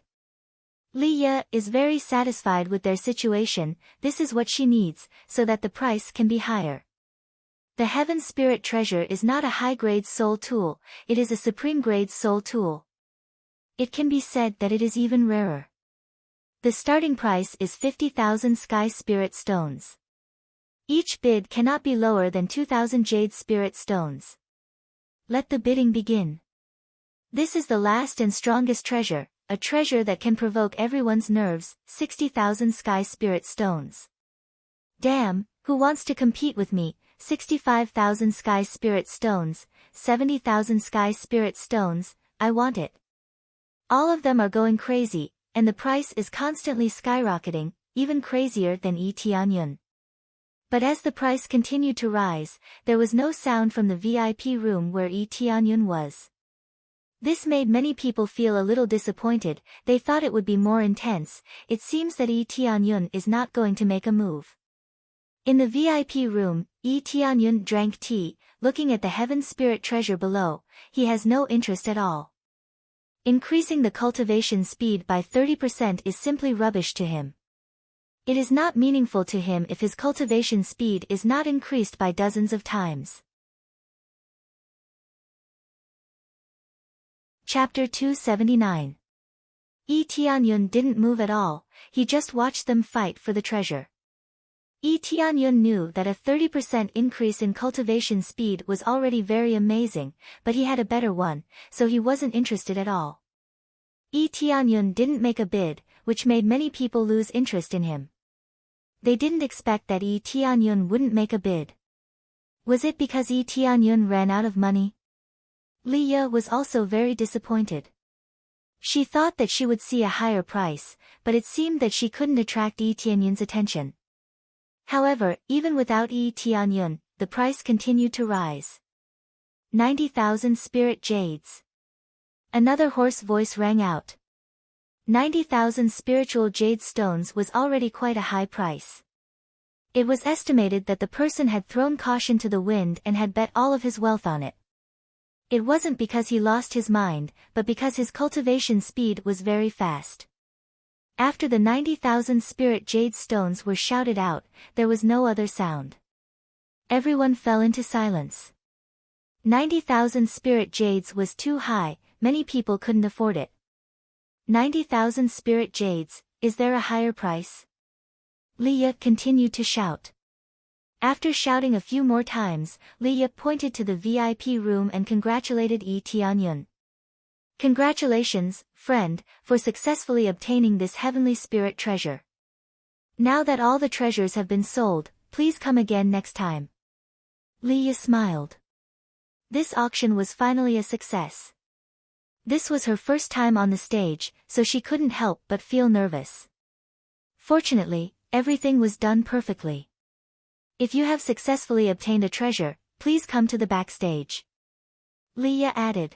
Liya is very satisfied with their situation, this is what she needs, so that the price can be higher. The Heaven Spirit Treasure is not a high-grade soul tool, it is a supreme-grade soul tool. It can be said that it is even rarer. The starting price is 50,000 Sky Spirit Stones. Each bid cannot be lower than 2,000 Jade Spirit Stones. Let the bidding begin. This is the last and strongest treasure, a treasure that can provoke everyone's nerves, 60,000 Sky Spirit Stones. Damn, who wants to compete with me? 65,000 Sky Spirit Stones, 70,000 Sky Spirit Stones, I want it. All of them are going crazy, and the price is constantly skyrocketing, even crazier than Tianyun. But as the price continued to rise, there was no sound from the VIP room where Tianyun was. This made many people feel a little disappointed, they thought it would be more intense. It seems that Tianyun is not going to make a move. In the VIP room, Tianyun drank tea, looking at the Heaven Spirit Treasure below, he has no interest at all. Increasing the cultivation speed by 30% is simply rubbish to him. It is not meaningful to him if his cultivation speed is not increased by dozens of times. Chapter 279. Tianyun didn't move at all, he just watched them fight for the treasure. Tianyun knew that a 30% increase in cultivation speed was already very amazing, but he had a better one, so he wasn't interested at all. Tianyun didn't make a bid, which made many people lose interest in him. They didn't expect that Tianyun wouldn't make a bid. Was it because Tianyun ran out of money? Liya was also very disappointed. She thought that she would see a higher price, but it seemed that she couldn't attract Tianyun's attention. However, even without Tianyun, the price continued to rise. 90,000 spirit jades. Another hoarse voice rang out. 90,000 spiritual jade stones was already quite a high price. It was estimated that the person had thrown caution to the wind and had bet all of his wealth on it. It wasn't because he lost his mind, but because his cultivation speed was very fast. After the 90,000 spirit jade stones were shouted out, there was no other sound. Everyone fell into silence. 90,000 spirit jades was too high, many people couldn't afford it. 90,000 spirit jades, is there a higher price? Liya continued to shout. After shouting a few more times, Liya pointed to the VIP room and congratulated Tianyun. Congratulations, friend, for successfully obtaining this heavenly spirit treasure. Now that all the treasures have been sold, please come again next time. Liya smiled. This auction was finally a success. This was her first time on the stage, so she couldn't help but feel nervous. Fortunately, everything was done perfectly. If you have successfully obtained a treasure, please come to the backstage. Liya added.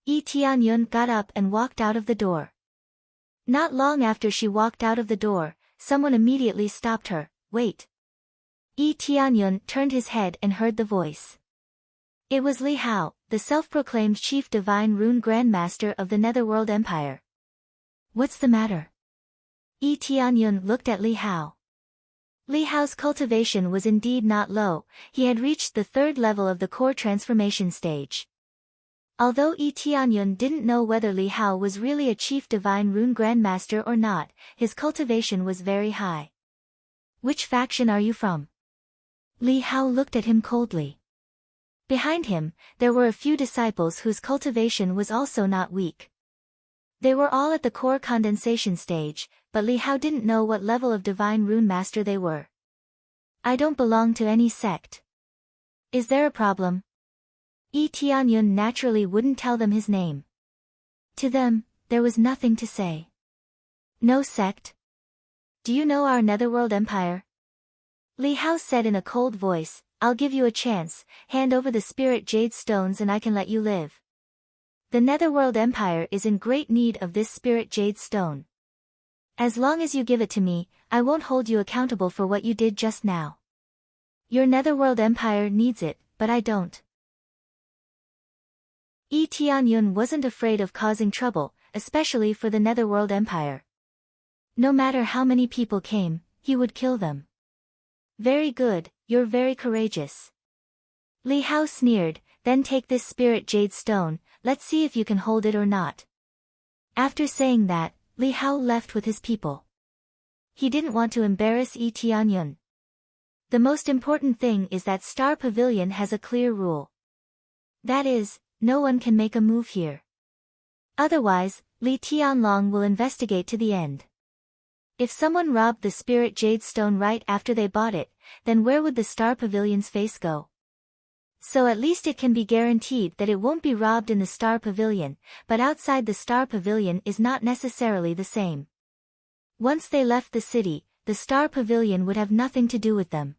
Tianyun got up and walked out of the door. Not long after she walked out of the door, someone immediately stopped her. Wait. Tianyun turned his head and heard the voice. It was Li Hao, the self-proclaimed Chief Divine Rune Grandmaster of the Netherworld Empire. What's the matter? Tianyun looked at Li Hao. Li Hao's cultivation was indeed not low, he had reached the 3rd level of the core transformation stage. Although Tianyun didn't know whether Li Hao was really a Chief Divine Rune Grandmaster or not, his cultivation was very high. Which faction are you from? Li Hao looked at him coldly. Behind him, there were a few disciples whose cultivation was also not weak. They were all at the core condensation stage, but Li Hao didn't know what level of Divine Rune Master they were. I don't belong to any sect. Is there a problem? Tianyun naturally wouldn't tell them his name. To them, there was nothing to say. No sect, do you know our Netherworld Empire? Li Hao said in a cold voice, I'll give you a chance, hand over the spirit jade stones and I can let you live. The Netherworld Empire is in great need of this spirit jade stone. As long as you give it to me, I won't hold you accountable for what you did just now. Your Netherworld Empire needs it, but I don't. Yi Tianyun wasn't afraid of causing trouble, especially for the Netherworld Empire. No matter how many people came, he would kill them. Very good, you're very courageous. Li Hao sneered, then take this spirit jade stone, let's see if you can hold it or not. After saying that, Li Hao left with his people. He didn't want to embarrass Yi Tianyun. The most important thing is that Star Pavilion has a clear rule. That is, no one can make a move here. Otherwise, Li Tianlong will investigate to the end. If someone robbed the spirit jade stone right after they bought it, then where would the Star Pavilion's face go? So at least it can be guaranteed that it won't be robbed in the Star Pavilion, but outside the Star Pavilion is not necessarily the same. Once they left the city, the Star Pavilion would have nothing to do with them.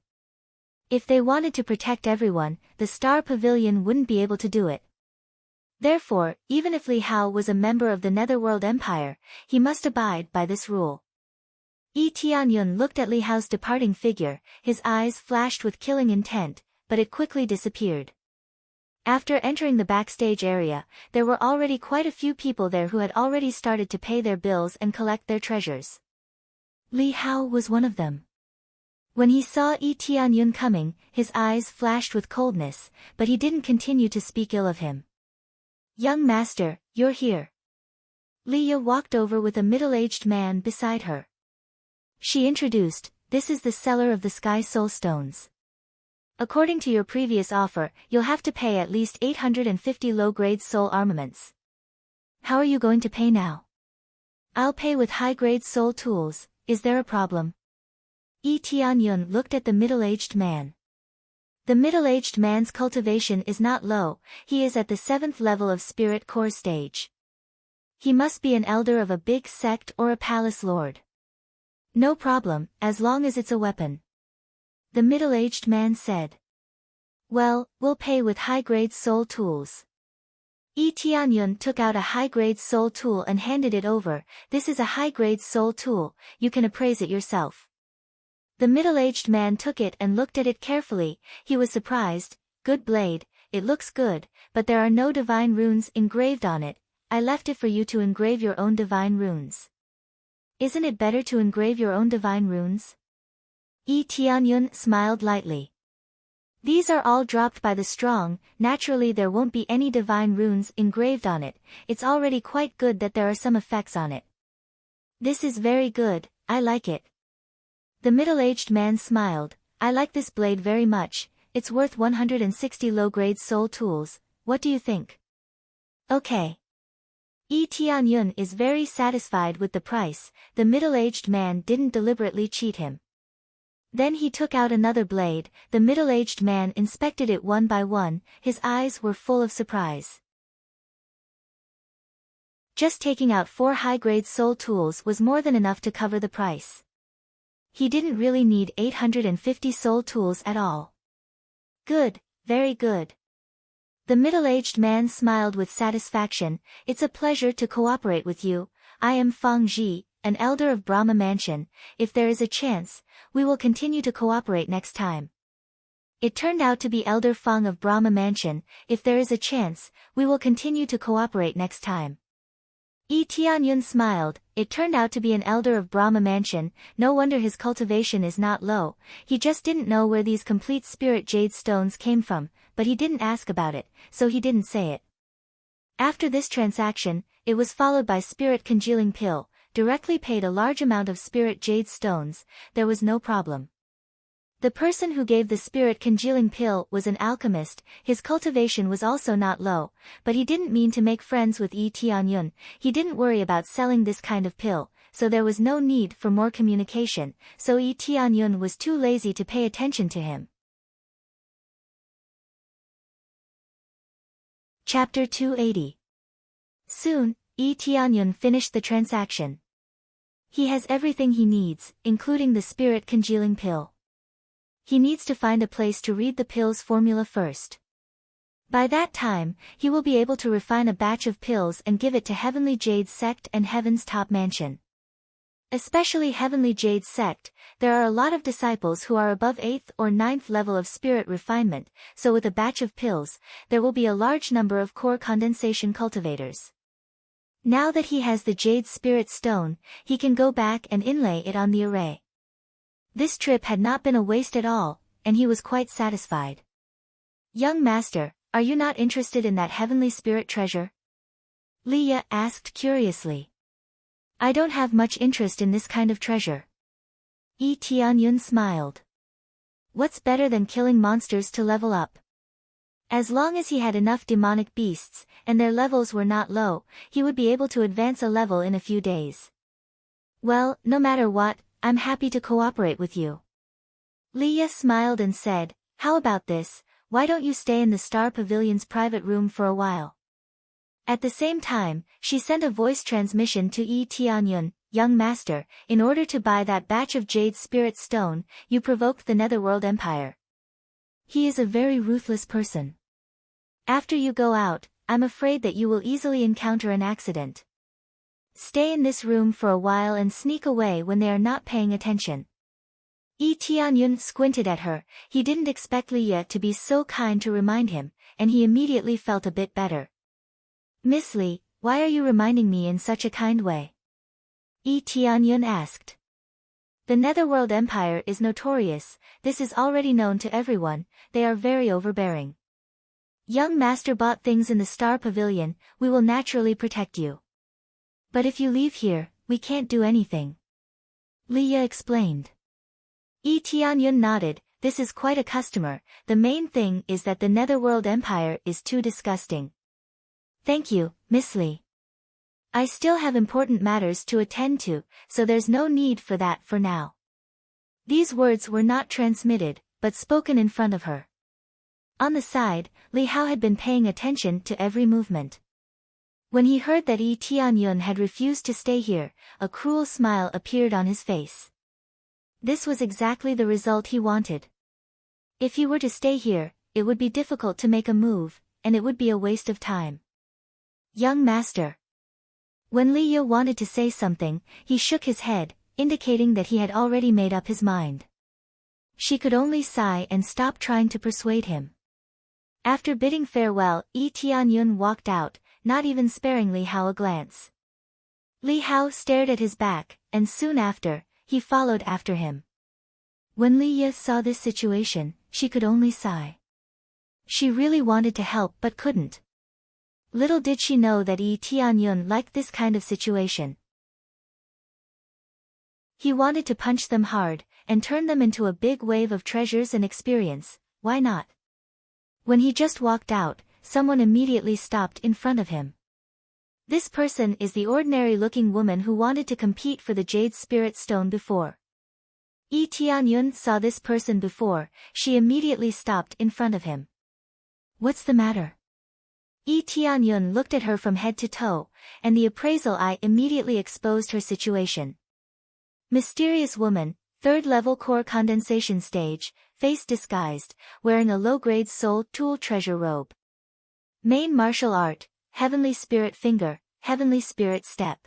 If they wanted to protect everyone, the Star Pavilion wouldn't be able to do it. Therefore, even if Li Hao was a member of the Netherworld Empire, he must abide by this rule. Yi Tianyun looked at Li Hao's departing figure, his eyes flashed with killing intent, but it quickly disappeared. After entering the backstage area, there were already quite a few people there who had already started to pay their bills and collect their treasures. Li Hao was one of them. When he saw Yi Tianyun coming, his eyes flashed with coldness, but he didn't continue to speak ill of him. Young master, you're here. Leah walked over with a middle-aged man beside her. She introduced, this is the seller of the Sky Soul Stones. According to your previous offer, you'll have to pay at least 850 low-grade soul armaments. How are you going to pay now? I'll pay with high-grade soul tools, is there a problem? Yi Tianyun looked at the middle-aged man. The middle-aged man's cultivation is not low, he is at the 7th level of Spirit Core stage. He must be an elder of a big sect or a palace lord. No problem, as long as it's a weapon. The middle-aged man said. Well, we'll pay with high-grade soul tools. Yi Tianyun took out a high-grade soul tool and handed it over, this is a high-grade soul tool, you can appraise it yourself. The middle-aged man took it and looked at it carefully, he was surprised, good blade, it looks good, but there are no divine runes engraved on it, I left it for you to engrave your own divine runes. Isn't it better to engrave your own divine runes? Yi Tianyun smiled lightly. These are all dropped by the strong, naturally there won't be any divine runes engraved on it, it's already quite good that there are some effects on it. This is very good, I like it. The middle-aged man smiled, I like this blade very much, it's worth 160 low-grade soul tools, what do you think? Okay. Yi Tianyun is very satisfied with the price, the middle-aged man didn't deliberately cheat him. Then he took out another blade, the middle-aged man inspected it one by one, his eyes were full of surprise. Just taking out 4 high-grade soul tools was more than enough to cover the price. He didn't really need 850 soul tools at all. Good, very good. The middle-aged man smiled with satisfaction, it's a pleasure to cooperate with you, I am Fang Ji, an elder of Brahma Mansion, if there is a chance, we will continue to cooperate next time. It turned out to be Elder Fang of Brahma Mansion, if there is a chance, we will continue to cooperate next time. Yi Tianyun smiled, it turned out to be an elder of Brahma Mansion, no wonder his cultivation is not low, he just didn't know where these complete spirit jade stones came from, but he didn't ask about it, so he didn't say it. After this transaction, it was followed by spirit congealing pill, directly paid a large amount of spirit jade stones, there was no problem. The person who gave the spirit congealing pill was an alchemist, his cultivation was also not low, but he didn't mean to make friends with Yi Tianyun, he didn't worry about selling this kind of pill, so there was no need for more communication, so Yi Tianyun was too lazy to pay attention to him. Chapter 280. Soon, Yi Tianyun finished the transaction. He has everything he needs, including the spirit congealing pill. He needs to find a place to read the pill's formula first. By that time, he will be able to refine a batch of pills and give it to Heavenly Jade's sect and Heaven's top mansion. Especially Heavenly Jade's sect, there are a lot of disciples who are above 8th or 9th level of spirit refinement, so with a batch of pills, there will be a large number of core condensation cultivators. Now that he has the Jade Spirit Stone, he can go back and inlay it on the array. This trip had not been a waste at all, and he was quite satisfied. Young Master, are you not interested in that Heavenly Spirit treasure? Leah asked curiously. I don't have much interest in this kind of treasure. Tianyun smiled. What's better than killing monsters to level up? As long as he had enough demonic beasts, and their levels were not low, he would be able to advance a level in a few days. Well, no matter what, I'm happy to cooperate with you. Leah smiled and said, how about this, why don't you stay in the Star Pavilion's private room for a while? At the same time, she sent a voice transmission to Tianyun, young master, in order to buy that batch of Jade Spirit Stone, you provoked the Netherworld Empire. He is a very ruthless person. After you go out, I'm afraid that you will easily encounter an accident. Stay in this room for a while and sneak away when they are not paying attention. Tianyun squinted at her, he didn't expect Leah to be so kind to remind him, and he immediately felt a bit better. Miss Lee, why are you reminding me in such a kind way? Tianyun asked. The Netherworld Empire is notorious, this is already known to everyone, they are very overbearing. Young Master bought things in the Star Pavilion, we will naturally protect you. But if you leave here, we can't do anything. Leah explained. Tianyun nodded, this is quite a customer, the main thing is that the Netherworld Empire is too disgusting. Thank you, Miss Lee. I still have important matters to attend to, so there's no need for that for now. These words were not transmitted, but spoken in front of her. On the side, Li Hao had been paying attention to every movement. When he heard that Tianyun had refused to stay here, a cruel smile appeared on his face. This was exactly the result he wanted. If he were to stay here, it would be difficult to make a move, and it would be a waste of time. Young Master. When Leah wanted to say something, he shook his head, indicating that he had already made up his mind. She could only sigh and stop trying to persuade him. After bidding farewell, Tianyun walked out, not even sparing Li Hao a glance. Li Hao stared at his back, and soon after, he followed after him. When Leah saw this situation, she could only sigh. She really wanted to help but couldn't. Little did she know that Tianyun liked this kind of situation. He wanted to punch them hard, and turn them into a big wave of treasures and experience, why not? When he just walked out, someone immediately stopped in front of him. This person is the ordinary-looking woman who wanted to compete for the Jade Spirit Stone before. Tianyun saw this person before, she immediately stopped in front of him. What's the matter? Tianyun looked at her from head to toe, and the appraisal eye immediately exposed her situation. Mysterious woman, 3rd level core condensation stage, face disguised, wearing a low-grade soul tool treasure robe. Main martial art, Heavenly Spirit Finger, Heavenly Spirit Step.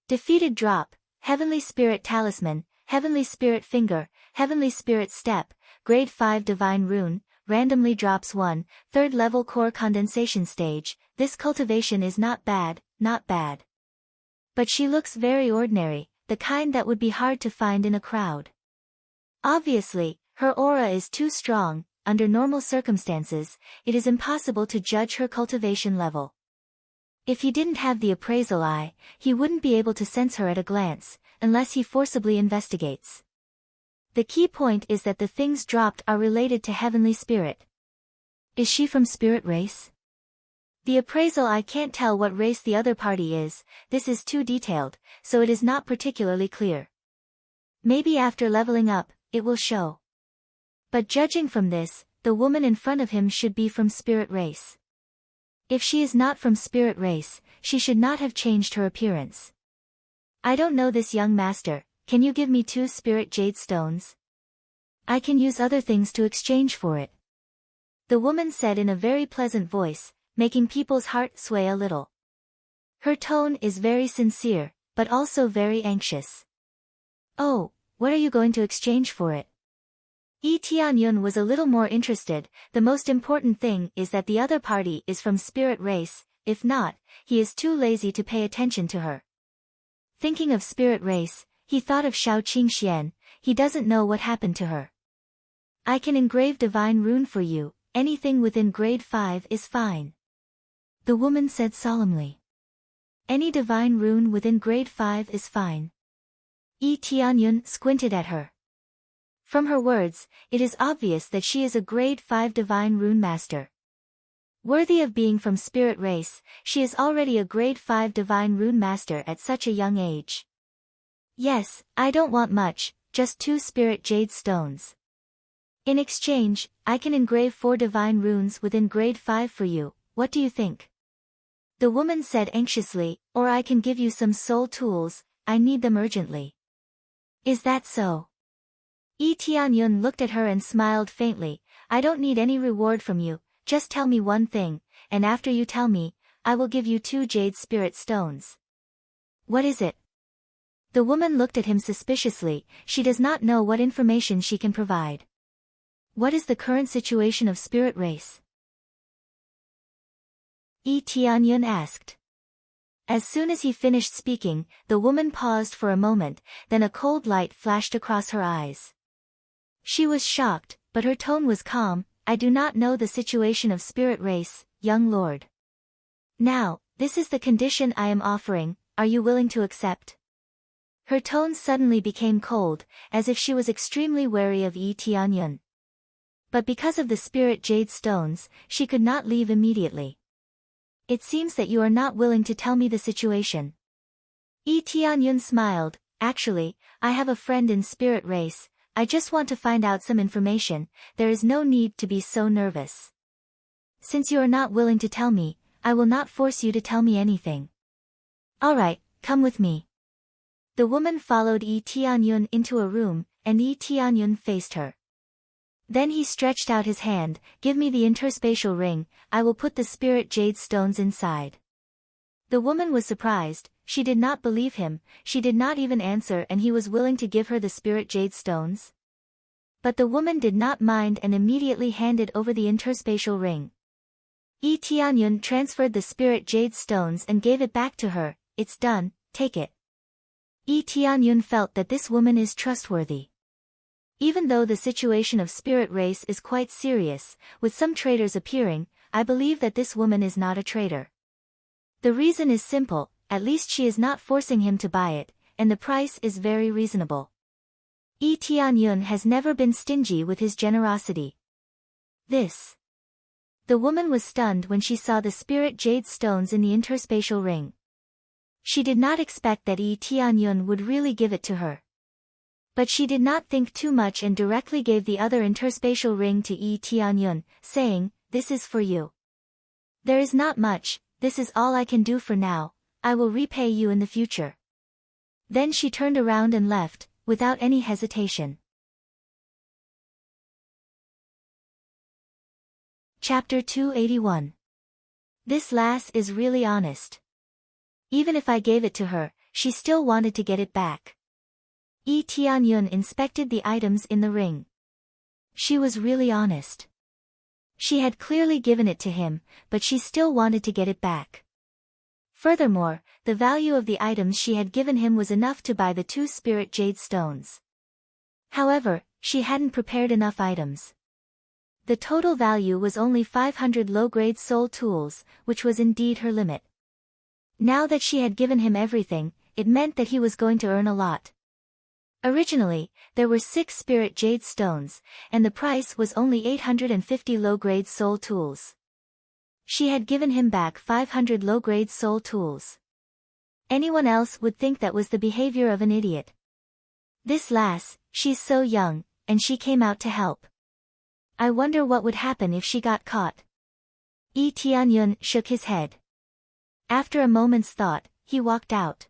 Defeated drop, Heavenly Spirit Talisman, Heavenly Spirit Finger, Heavenly Spirit Step, Grade 5 Divine Rune, randomly drops 1, 3rd level core condensation stage, this cultivation is not bad, not bad. But she looks very ordinary, the kind that would be hard to find in a crowd. Obviously, her aura is too strong, under normal circumstances, it is impossible to judge her cultivation level. If he didn't have the appraisal eye, he wouldn't be able to sense her at a glance, unless he forcibly investigates. The key point is that the things dropped are related to Heavenly Spirit. Is she from Spirit Race? The appraisal eye can't tell what race the other party is, this is too detailed, so it is not particularly clear. Maybe after leveling up, it will show. But judging from this, the woman in front of him should be from Spirit Race. If she is not from Spirit Race, she should not have changed her appearance. I don't know this young master, can you give me 2 spirit jade stones? I can use other things to exchange for it. The woman said in a very pleasant voice, making people's heart sway a little. Her tone is very sincere, but also very anxious. Oh, what are you going to exchange for it? Yi Tianyun was a little more interested. The most important thing is that the other party is from spirit race, if not, he is too lazy to pay attention to her. Thinking of spirit race, he thought of Xiao Qingxian, he doesn't know what happened to her. I can engrave divine rune for you, anything within grade 5 is fine. The woman said solemnly. Any divine rune within grade 5 is fine. Yi Tianyun squinted at her. From her words, it is obvious that she is a grade 5 divine rune master. Worthy of being from spirit race, she is already a grade 5 divine rune master at such a young age. Yes, I don't want much, just 2 spirit jade stones. In exchange, I can engrave 4 divine runes within grade 5 for you, what do you think? The woman said anxiously, or I can give you some soul tools, I need them urgently. Is that so? Yi Tianyun looked at her and smiled faintly, I don't need any reward from you, just tell me one thing, and after you tell me, I will give you 2 jade spirit stones. What is it? The woman looked at him suspiciously, she does not know what information she can provide. What is the current situation of spirit race? Yi Tianyun asked. As soon as he finished speaking, the woman paused for a moment, then a cold light flashed across her eyes. She was shocked, but her tone was calm, I do not know the situation of spirit race, young lord. Now, this is the condition I am offering, are you willing to accept? Her tone suddenly became cold, as if she was extremely wary of Yi Tianyun. But because of the spirit jade stones, she could not leave immediately. It seems that you are not willing to tell me the situation. Yi Tianyun smiled, actually, I have a friend in spirit race, I just want to find out some information, there is no need to be so nervous. Since you are not willing to tell me, I will not force you to tell me anything. Alright, come with me. The woman followed Yi Tianyun into a room, and Yi Tianyun faced her. Then he stretched out his hand, give me the interspatial ring, I will put the spirit jade stones inside. The woman was surprised, she did not believe him, she did not even answer and he was willing to give her the spirit jade stones. But the woman did not mind and immediately handed over the interspatial ring. Yi Tianyun transferred the spirit jade stones and gave it back to her, it's done, take it. Yi Tianyun felt that this woman is trustworthy. Even though the situation of spirit race is quite serious, with some traitors appearing, I believe that this woman is not a traitor. The reason is simple, at least she is not forcing him to buy it, and the price is very reasonable. Yi Tianyun has never been stingy with his generosity. This. The woman was stunned when she saw the spirit jade stones in the interspatial ring. She did not expect that Yi Tianyun would really give it to her. But she did not think too much and directly gave the other interspatial ring to Yi Tianyun, saying, this is for you. There is not much, this is all I can do for now, I will repay you in the future. Then she turned around and left, without any hesitation. Chapter 281. This lass is really honest. Even if I gave it to her, she still wanted to get it back. Yi Tianyun inspected the items in the ring. She was really honest. She had clearly given it to him, but she still wanted to get it back. Furthermore, the value of the items she had given him was enough to buy the 2 spirit jade stones. However, she hadn't prepared enough items. The total value was only 500 low-grade soul tools, which was indeed her limit. Now that she had given him everything, it meant that he was going to earn a lot. Originally, there were 6 spirit jade stones, and the price was only 850 low-grade soul tools. She had given him back 500 low-grade soul tools. Anyone else would think that was the behavior of an idiot. This lass, she's so young, and she came out to help. I wonder what would happen if she got caught. Yi Tianyun shook his head. After a moment's thought, he walked out.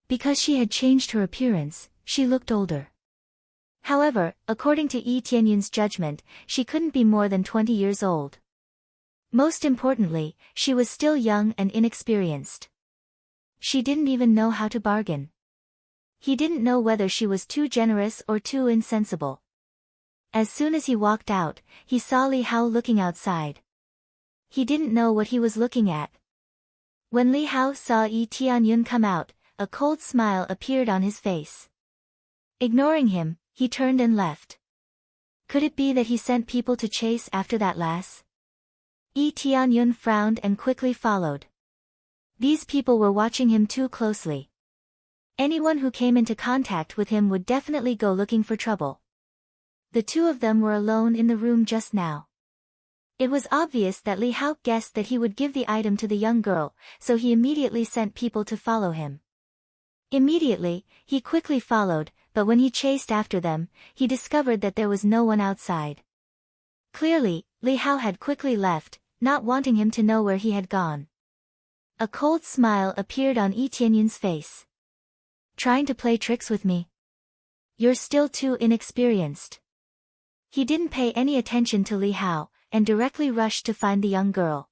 Because she had changed her appearance, she looked older. However, according to Yi Tianyun's judgment, she couldn't be more than 20 years old. Most importantly, she was still young and inexperienced. She didn't even know how to bargain. He didn't know whether she was too generous or too insensible. As soon as he walked out, he saw Li Hao looking outside. He didn't know what he was looking at. When Li Hao saw Yi Tianyun come out, a cold smile appeared on his face. Ignoring him, he turned and left. Could it be that he sent people to chase after that lass? Yi Tianyun frowned and quickly followed. These people were watching him too closely. Anyone who came into contact with him would definitely go looking for trouble. The two of them were alone in the room just now. It was obvious that Li Hao guessed that he would give the item to the young girl, so he immediately sent people to follow him. Immediately, he quickly followed, but when he chased after them, he discovered that there was no one outside. Clearly, Li Hao had quickly left, not wanting him to know where he had gone. A cold smile appeared on Yi Tianyun's face. Trying to play tricks with me? You're still too inexperienced. He didn't pay any attention to Li Hao, and directly rushed to find the young girl.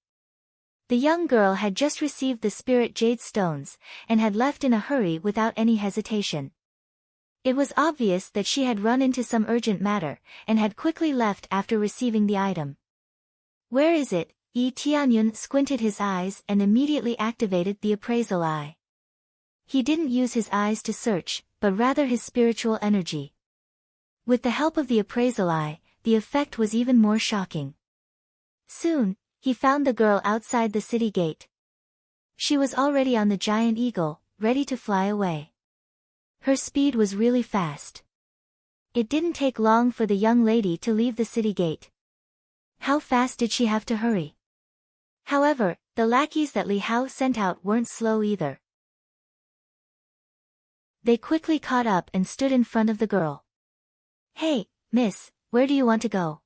The young girl had just received the spirit jade stones, and had left in a hurry without any hesitation. It was obvious that she had run into some urgent matter, and had quickly left after receiving the item. Where is it? Yi Tianyun squinted his eyes and immediately activated the appraisal eye. He didn't use his eyes to search, but rather his spiritual energy. With the help of the appraisal eye, the effect was even more shocking. Soon, he found the girl outside the city gate. She was already on the giant eagle, ready to fly away. Her speed was really fast. It didn't take long for the young lady to leave the city gate. How fast did she have to hurry? However, the lackeys that Li Hao sent out weren't slow either. They quickly caught up and stood in front of the girl. Hey, miss, where do you want to go?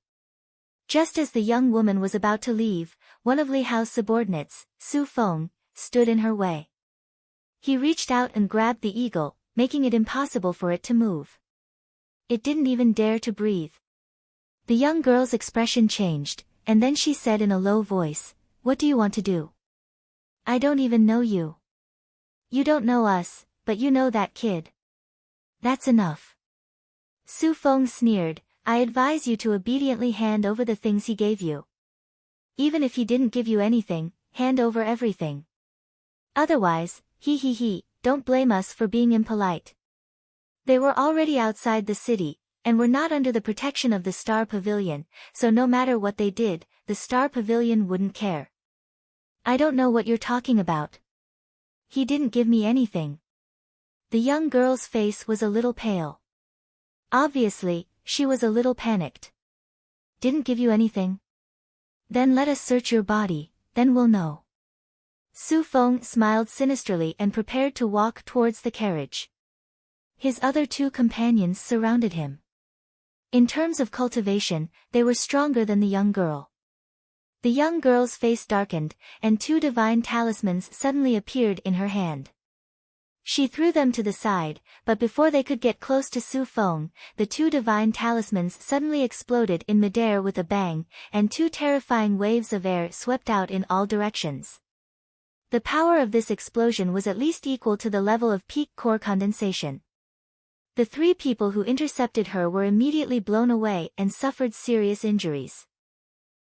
Just as the young woman was about to leave, one of Li Hao's subordinates, Su Feng, stood in her way. He reached out and grabbed the eagle, making it impossible for it to move. It didn't even dare to breathe. The young girl's expression changed, and then she said in a low voice, "What do you want to do? I don't even know you. You don't know us, but you know that kid. That's enough." Su Feng sneered, "I advise you to obediently hand over the things he gave you. Even if he didn't give you anything, hand over everything. Otherwise, don't blame us for being impolite." They were already outside the city, and were not under the protection of the Star Pavilion, so no matter what they did, the Star Pavilion wouldn't care. "I don't know what you're talking about. He didn't give me anything." The young girl's face was a little pale. Obviously, she was a little panicked. "Didn't give you anything? Then let us search your body, then we'll know." Su Feng smiled sinisterly and prepared to walk towards the carriage. His other two companions surrounded him. In terms of cultivation, they were stronger than the young girl. The young girl's face darkened, and two divine talismans suddenly appeared in her hand. She threw them to the side, but before they could get close to Su Feng, the two divine talismans suddenly exploded in midair with a bang, and two terrifying waves of air swept out in all directions. The power of this explosion was at least equal to the level of peak core condensation. The three people who intercepted her were immediately blown away and suffered serious injuries.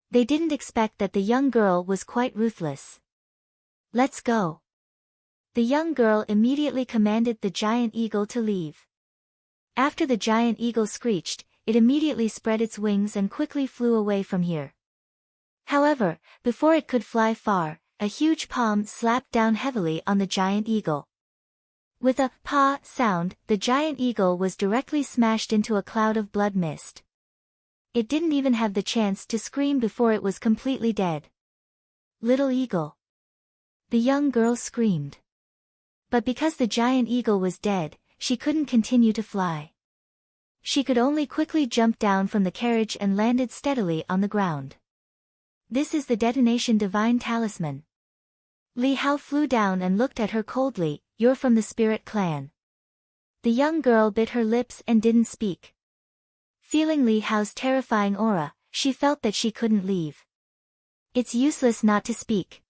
They didn't expect that the young girl was quite ruthless. "Let's go." The young girl immediately commanded the giant eagle to leave. After the giant eagle screeched, it immediately spread its wings and quickly flew away from here. However, before it could fly far, a huge palm slapped down heavily on the giant eagle. With a "pa" sound, the giant eagle was directly smashed into a cloud of blood mist. It didn't even have the chance to scream before it was completely dead. "Little eagle!" The young girl screamed. But because the giant eagle was dead, she couldn't continue to fly. She could only quickly jump down from the carriage and landed steadily on the ground. "This is the detonation divine talisman." Li Hao flew down and looked at her coldly, you're from the spirit clan. The young girl bit her lips and didn't speak. Feeling Li Hao's terrifying aura, she felt that she couldn't leave. It's useless not to speak.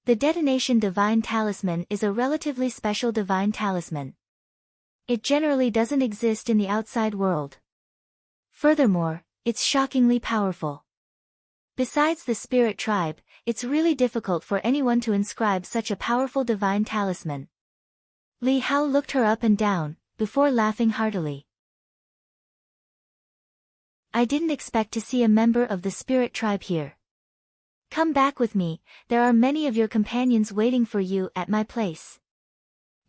The detonation divine talisman is a relatively special divine talisman. It generally doesn't exist in the outside world. Furthermore, it's shockingly powerful. Besides the spirit tribe, it's really difficult for anyone to inscribe such a powerful divine talisman. Li Hao looked her up and down, before laughing heartily. I didn't expect to see a member of the spirit tribe here. Come back with me, there are many of your companions waiting for you at my place.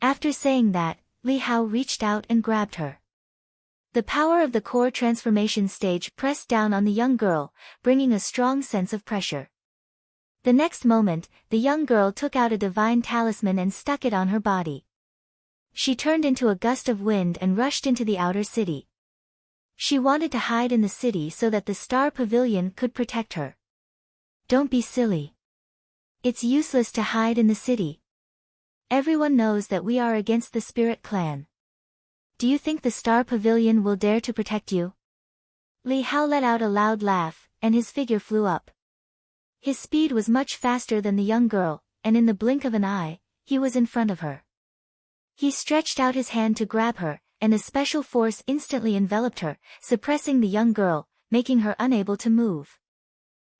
After saying that, Li Hao reached out and grabbed her. The power of the core transformation stage pressed down on the young girl, bringing a strong sense of pressure. The next moment, the young girl took out a divine talisman and stuck it on her body. She turned into a gust of wind and rushed into the outer city. She wanted to hide in the city so that the Star Pavilion could protect her. Don't be silly. It's useless to hide in the city. Everyone knows that we are against the Spirit Clan. Do you think the Star Pavilion will dare to protect you? Li Hao let out a loud laugh, and his figure flew up. His speed was much faster than the young girl, and in the blink of an eye, he was in front of her. He stretched out his hand to grab her, and a special force instantly enveloped her, suppressing the young girl, making her unable to move.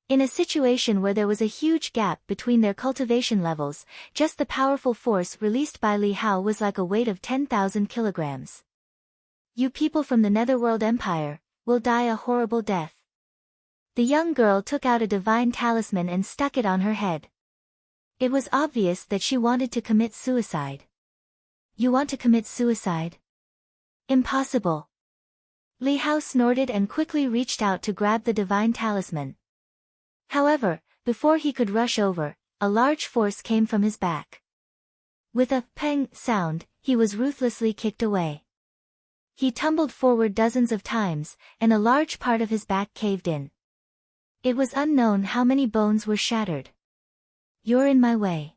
In a situation where there was a huge gap between their cultivation levels, just the powerful force released by Li Hao was like a weight of 10,000 kilograms. You people from the Netherworld Empire will die a horrible death. The young girl took out a divine talisman and stuck it on her head. It was obvious that she wanted to commit suicide. You want to commit suicide? Impossible. Li Hao snorted and quickly reached out to grab the divine talisman. However, before he could rush over, a large force came from his back. With a peng sound, he was ruthlessly kicked away. He tumbled forward dozens of times, and a large part of his back caved in. It was unknown how many bones were shattered. You're in my way.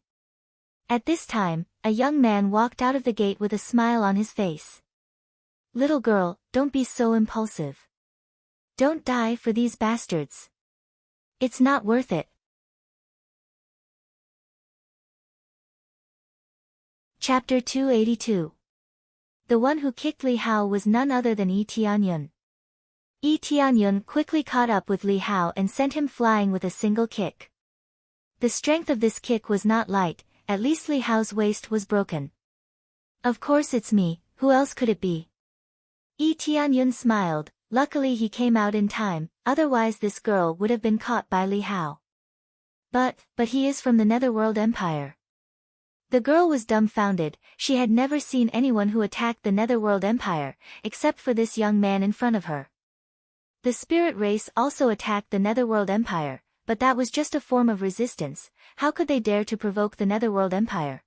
At this time, a young man walked out of the gate with a smile on his face. Little girl, don't be so impulsive. Don't die for these bastards. It's not worth it. Chapter 282. The one who kicked Li Hao was none other than Yi Tianyun. Yi Tianyun quickly caught up with Li Hao and sent him flying with a single kick. The strength of this kick was not light, at least Li Hao's waist was broken. Of course it's me, who else could it be? Yi Tianyun smiled. Luckily he came out in time, otherwise this girl would have been caught by Li Hao. But he is from the Netherworld Empire. The girl was dumbfounded, she had never seen anyone who attacked the Netherworld Empire, except for this young man in front of her. The spirit race also attacked the Netherworld Empire, but that was just a form of resistance. How could they dare to provoke the Netherworld Empire?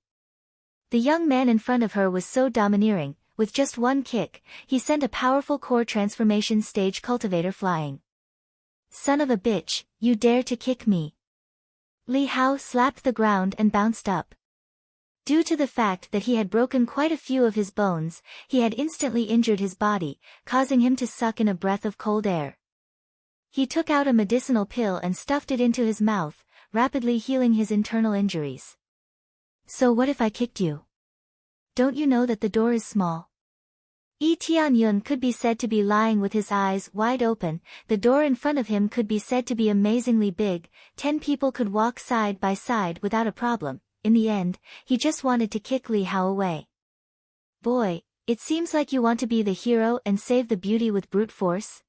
The young man in front of her was so domineering. With just one kick, he sent a powerful core transformation stage cultivator flying. Son of a bitch, you dare to kick me. Li Hao slapped the ground and bounced up. Due to the fact that he had broken quite a few of his bones, he had instantly injured his body, causing him to suck in a breath of cold air. He took out a medicinal pill and stuffed it into his mouth, rapidly healing his internal injuries. So what if I kicked you? Don't you know that the door is small? Yi Tianyun could be said to be lying with his eyes wide open, the door in front of him could be said to be amazingly big, 10 people could walk side by side without a problem. In the end, he just wanted to kick Li Hao away. Boy, it seems like you want to be the hero and save the beauty with brute force.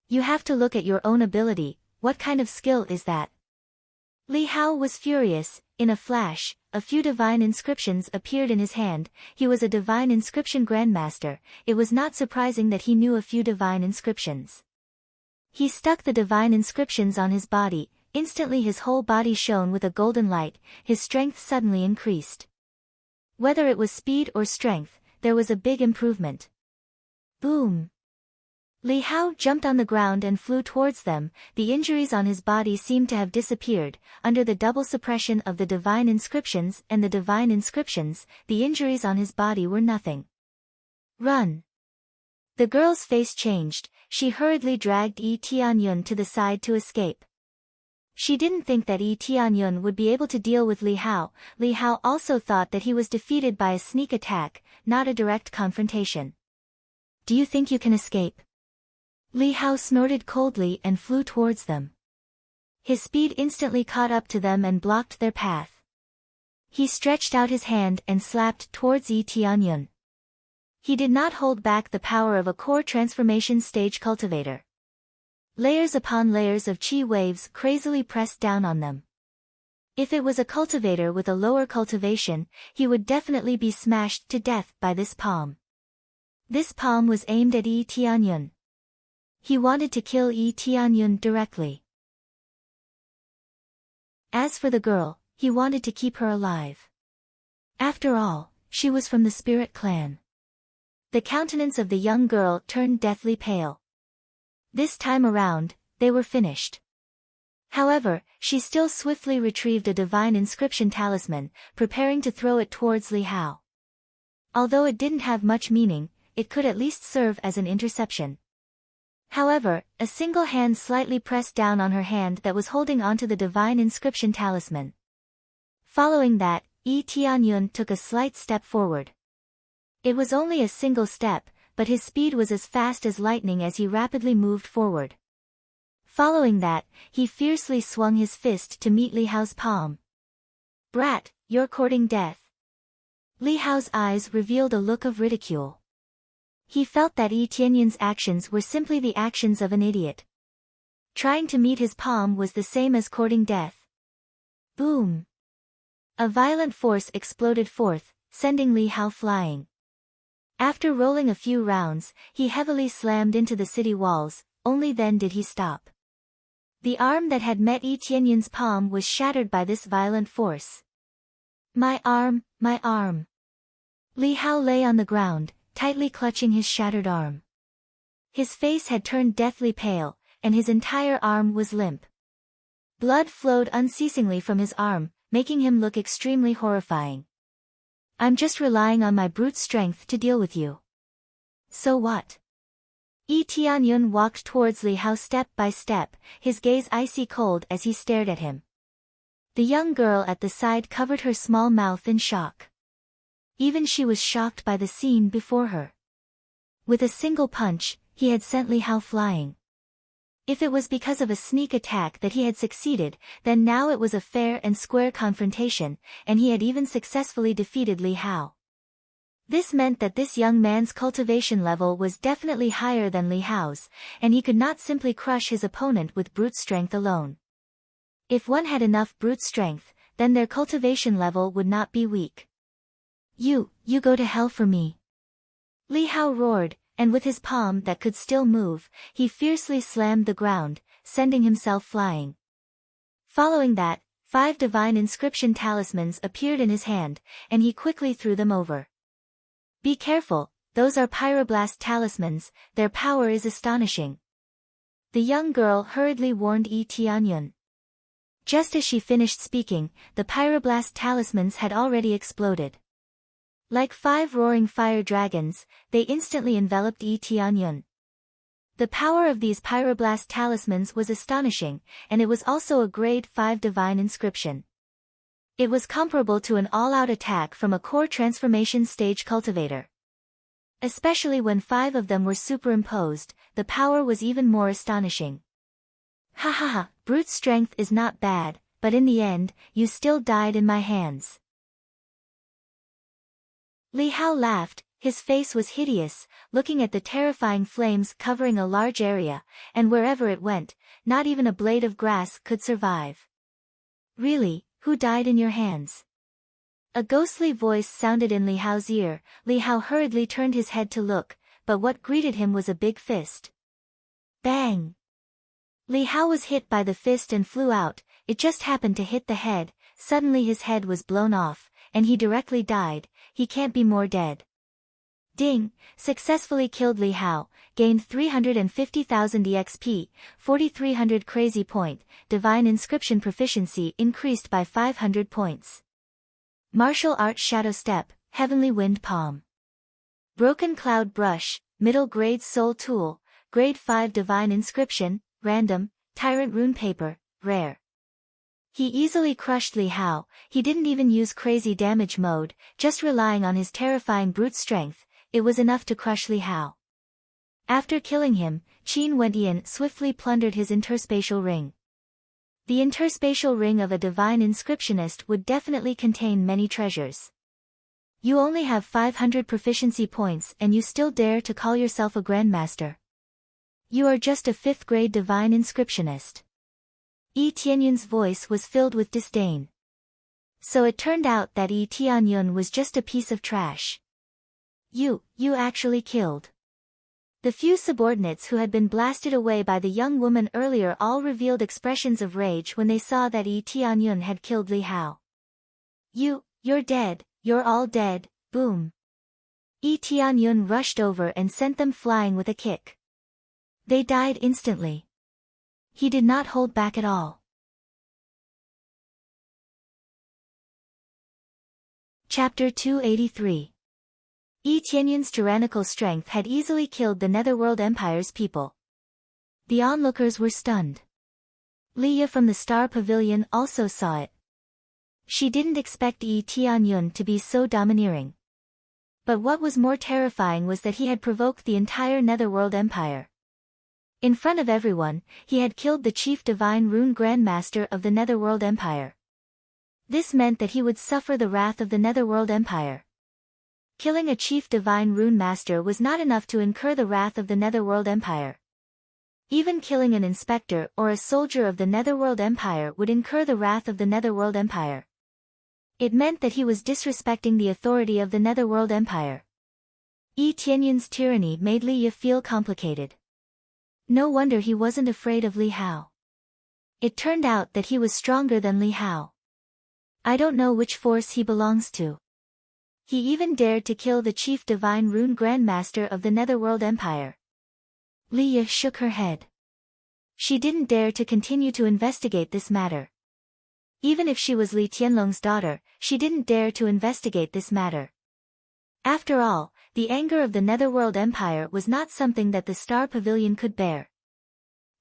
You have to look at your own ability, what kind of skill is that? Li Hao was furious. In a flash, a few divine inscriptions appeared in his hand. He was a divine inscription grandmaster. It was not surprising that he knew a few divine inscriptions. He stuck the divine inscriptions on his body. Instantly his whole body shone with a golden light, his strength suddenly increased. Whether it was speed or strength, there was a big improvement. Boom! Li Hao jumped on the ground and flew towards them. The injuries on his body seemed to have disappeared. Under the double suppression of the divine inscriptions and the divine inscriptions, the injuries on his body were nothing. Run! The girl's face changed. She hurriedly dragged Yi Tianyun to the side to escape. She didn't think that Yi Tianyun would be able to deal with Li Hao. Li Hao also thought that he was defeated by a sneak attack, not a direct confrontation. Do you think you can escape? Li Hao snorted coldly and flew towards them. His speed instantly caught up to them and blocked their path. He stretched out his hand and slapped towards Yi Tianyun. He did not hold back the power of a core transformation stage cultivator. Layers upon layers of chi waves crazily pressed down on them. If it was a cultivator with a lower cultivation, he would definitely be smashed to death by this palm. This palm was aimed at Yi Tianyun. He wanted to kill Yi Tianyun directly. As for the girl, he wanted to keep her alive. After all, she was from the spirit clan. The countenance of the young girl turned deathly pale. This time around, they were finished. However, she still swiftly retrieved a divine inscription talisman, preparing to throw it towards Li Hao. Although it didn't have much meaning, it could at least serve as an interception. However, a single hand slightly pressed down on her hand that was holding onto the divine inscription talisman. Following that, Yi Tianyun took a slight step forward. It was only a single step, but his speed was as fast as lightning as he rapidly moved forward. Following that, he fiercely swung his fist to meet Li Hao's palm. Brat, you're courting death. Li Hao's eyes revealed a look of ridicule. He felt that Yi Tianyun's actions were simply the actions of an idiot. Trying to meet his palm was the same as courting death. Boom! A violent force exploded forth, sending Li Hao flying. After rolling a few rounds, he heavily slammed into the city walls, only then did he stop. The arm that had met Yi Tianyun's palm was shattered by this violent force. My arm, my arm. Li Hao lay on the ground, tightly clutching his shattered arm. His face had turned deathly pale, and his entire arm was limp. Blood flowed unceasingly from his arm, making him look extremely horrifying. I'm just relying on my brute strength to deal with you. So what? Yi Tianyun walked towards Li Hao step by step, his gaze icy cold as he stared at him. The young girl at the side covered her small mouth in shock. Even she was shocked by the scene before her. With a single punch, he had sent Li Hao flying. If it was because of a sneak attack that he had succeeded, then now it was a fair and square confrontation, and he had even successfully defeated Li Hao. This meant that this young man's cultivation level was definitely higher than Li Hao's, and he could not simply crush his opponent with brute strength alone. If one had enough brute strength, then their cultivation level would not be weak. You go to hell for me. Li Hao roared, and with his palm that could still move, he fiercely slammed the ground, sending himself flying. Following that, 5 divine inscription talismans appeared in his hand, and he quickly threw them over. Be careful, those are pyroblast talismans, their power is astonishing. The young girl hurriedly warned Yi Tianyun. Just as she finished speaking, the pyroblast talismans had already exploded. Like 5 roaring fire dragons, they instantly enveloped Yi Tianyun. The power of these pyroblast talismans was astonishing, and it was also a grade 5 divine inscription. It was comparable to an all-out attack from a core transformation stage cultivator. Especially when 5 of them were superimposed, the power was even more astonishing. Ha ha ha, brute strength is not bad, but in the end, you still died in my hands. Li Hao laughed, his face was hideous, looking at the terrifying flames covering a large area, and wherever it went, not even a blade of grass could survive. Really, who died in your hands? A ghostly voice sounded in Li Hao's ear. Li Hao hurriedly turned his head to look, but what greeted him was a big fist. Bang! Li Hao was hit by the fist and flew out. It just happened to hit the head. Suddenly his head was blown off, and he directly died. He can't be more dead. Ding, successfully killed Li Hao, gained 350,000 EXP, 4,300 crazy point, divine inscription proficiency increased by 500 points. Martial arts shadow step, heavenly wind palm. Broken cloud brush, middle grade soul tool, grade 5 divine inscription, random, tyrant rune paper, rare. He easily crushed Li Hao, he didn't even use crazy damage mode, just relying on his terrifying brute strength, it was enough to crush Li Hao. After killing him, Qin Wendian swiftly plundered his interspatial ring. The interspatial ring of a divine inscriptionist would definitely contain many treasures. You only have 500 proficiency points and you still dare to call yourself a grandmaster. You are just a 5th grade divine inscriptionist. Yi Tianyun's voice was filled with disdain. So it turned out that Yi Tianyun was just a piece of trash. You actually killed. The few subordinates who had been blasted away by the young woman earlier all revealed expressions of rage when they saw that Yi Tianyun had killed Li Hao. You're dead, you're all dead, boom. Yi Tianyun rushed over and sent them flying with a kick. They died instantly. He did not hold back at all. Chapter 283. Yi Tianyun's tyrannical strength had easily killed the Netherworld Empire's people. The onlookers were stunned. Leah from the Star Pavilion also saw it. She didn't expect Yi Tianyun to be so domineering. But what was more terrifying was that he had provoked the entire Netherworld Empire. In front of everyone, he had killed the chief divine rune grandmaster of the Netherworld Empire. This meant that he would suffer the wrath of the Netherworld Empire. Killing a chief divine rune master was not enough to incur the wrath of the Netherworld Empire. Even killing an inspector or a soldier of the Netherworld Empire would incur the wrath of the Netherworld Empire. It meant that he was disrespecting the authority of the Netherworld Empire. Yi Tianyun's tyranny made Li Ye feel complicated. No wonder he wasn't afraid of Li Hao. It turned out that he was stronger than Li Hao. I don't know which force he belongs to. He even dared to kill the chief divine rune grandmaster of the Netherworld Empire. Li Ye shook her head. She didn't dare to continue to investigate this matter. Even if she was Li Tianlong's daughter, she didn't dare to investigate this matter. After all, the anger of the Netherworld Empire was not something that the Star Pavilion could bear.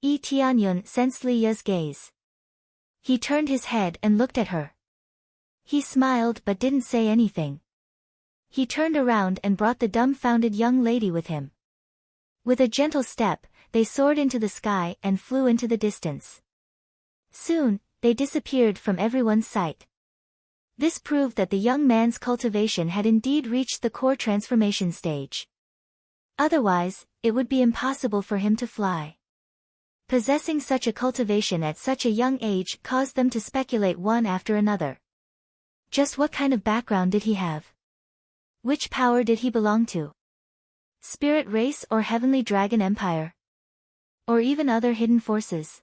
Yi Tianyun sensed Li Ye's gaze. He turned his head and looked at her. He smiled but didn't say anything. He turned around and brought the dumbfounded young lady with him. With a gentle step, they soared into the sky and flew into the distance. Soon, they disappeared from everyone's sight. This proved that the young man's cultivation had indeed reached the core transformation stage. Otherwise, it would be impossible for him to fly. Possessing such a cultivation at such a young age caused them to speculate one after another. Just what kind of background did he have? Which power did he belong to? Spirit race or Heavenly Dragon Empire? Or even other hidden forces?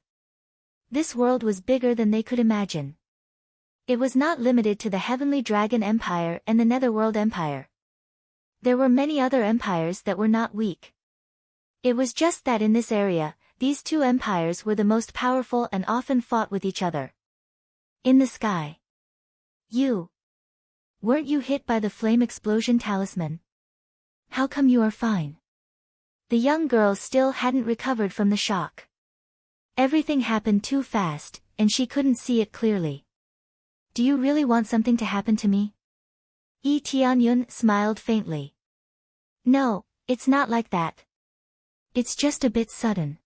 This world was bigger than they could imagine. It was not limited to the Heavenly Dragon Empire and the Netherworld Empire. There were many other empires that were not weak. It was just that in this area, these two empires were the most powerful and often fought with each other. In the sky. Weren't you hit by the flame explosion talisman? How come you are fine? The young girl still hadn't recovered from the shock. Everything happened too fast, and she couldn't see it clearly. Do you really want something to happen to me? Yi Tianyun smiled faintly. No, it's not like that. It's just a bit sudden.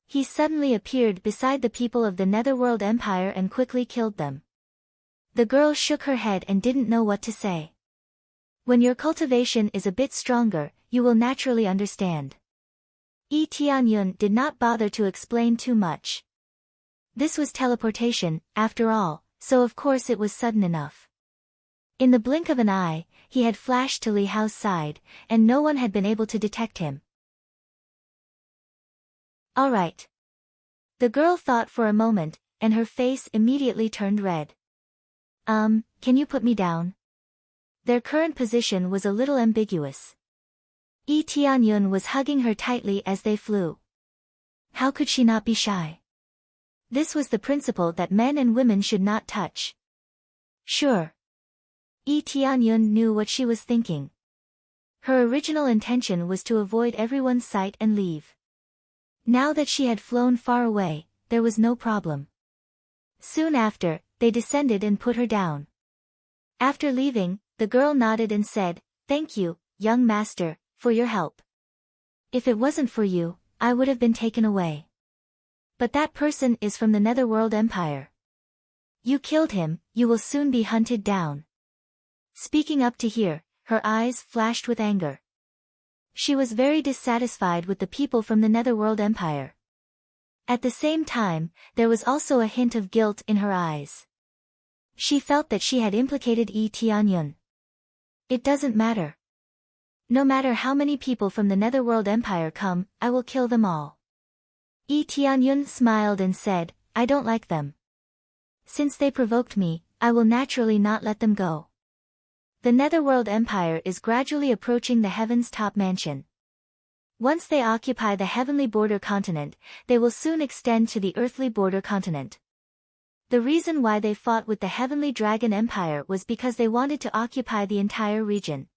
He suddenly appeared beside the people of the Netherworld Empire and quickly killed them. The girl shook her head and didn't know what to say. When your cultivation is a bit stronger, you will naturally understand. Yi Tianyun did not bother to explain too much. This was teleportation, after all, so of course it was sudden enough. In the blink of an eye, he had flashed to Li Hao's side, and no one had been able to detect him. All right. The girl thought for a moment, and her face immediately turned red. Can you put me down? Their current position was a little ambiguous. Yi Tianyun was hugging her tightly as they flew. How could she not be shy? This was the principle that men and women should not touch. Sure. Yi Tianyun knew what she was thinking. Her original intention was to avoid everyone's sight and leave. Now that she had flown far away, there was no problem. Soon after, they descended and put her down. After leaving, the girl nodded and said, "Thank you, young master, for your help. If it wasn't for you, I would have been taken away. But that person is from the Netherworld Empire. You killed him, you will soon be hunted down." Speaking up to hear, her eyes flashed with anger. She was very dissatisfied with the people from the Netherworld Empire. At the same time, there was also a hint of guilt in her eyes. She felt that she had implicated Yi Tianyun. It doesn't matter. No matter how many people from the Netherworld Empire come, I will kill them all. Yi Tianyun smiled and said, "I don't like them. Since they provoked me, I will naturally not let them go." The Netherworld Empire is gradually approaching the Heaven's top mansion. Once they occupy the Heavenly Border Continent, they will soon extend to the Earthly Border Continent. The reason why they fought with the Heavenly Dragon Empire was because they wanted to occupy the entire region.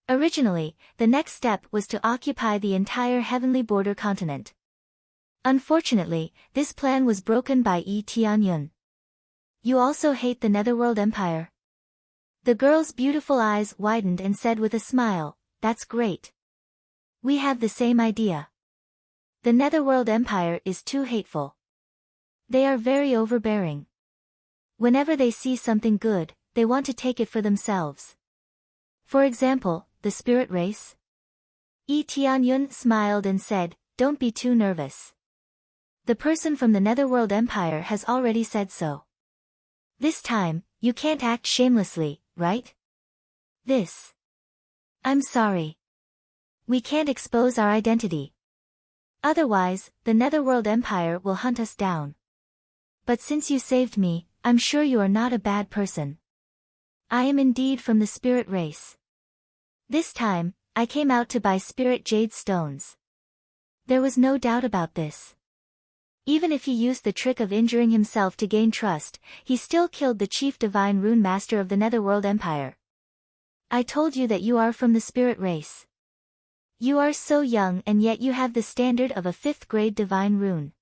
Originally, the next step was to occupy the entire Heavenly Border Continent. Unfortunately, this plan was broken by Yi Tianyun. You also hate the Netherworld Empire? The girl's beautiful eyes widened and said with a smile, "That's great. We have the same idea. The Netherworld Empire is too hateful. They are very overbearing. Whenever they see something good, they want to take it for themselves. For example, the spirit race?" Yi Tianyun smiled and said, "Don't be too nervous. The person from the Netherworld Empire has already said so. This time, you can't act shamelessly, right? I'm sorry. We can't expose our identity. Otherwise, the Netherworld Empire will hunt us down. But since you saved me, I'm sure you are not a bad person. I am indeed from the spirit race. This time, I came out to buy spirit jade stones." There was no doubt about this. Even if he used the trick of injuring himself to gain trust, he still killed the chief divine rune master of the Netherworld Empire. "I told you that you are from the spirit race. You are so young and yet you have the standard of a 5th grade divine rune.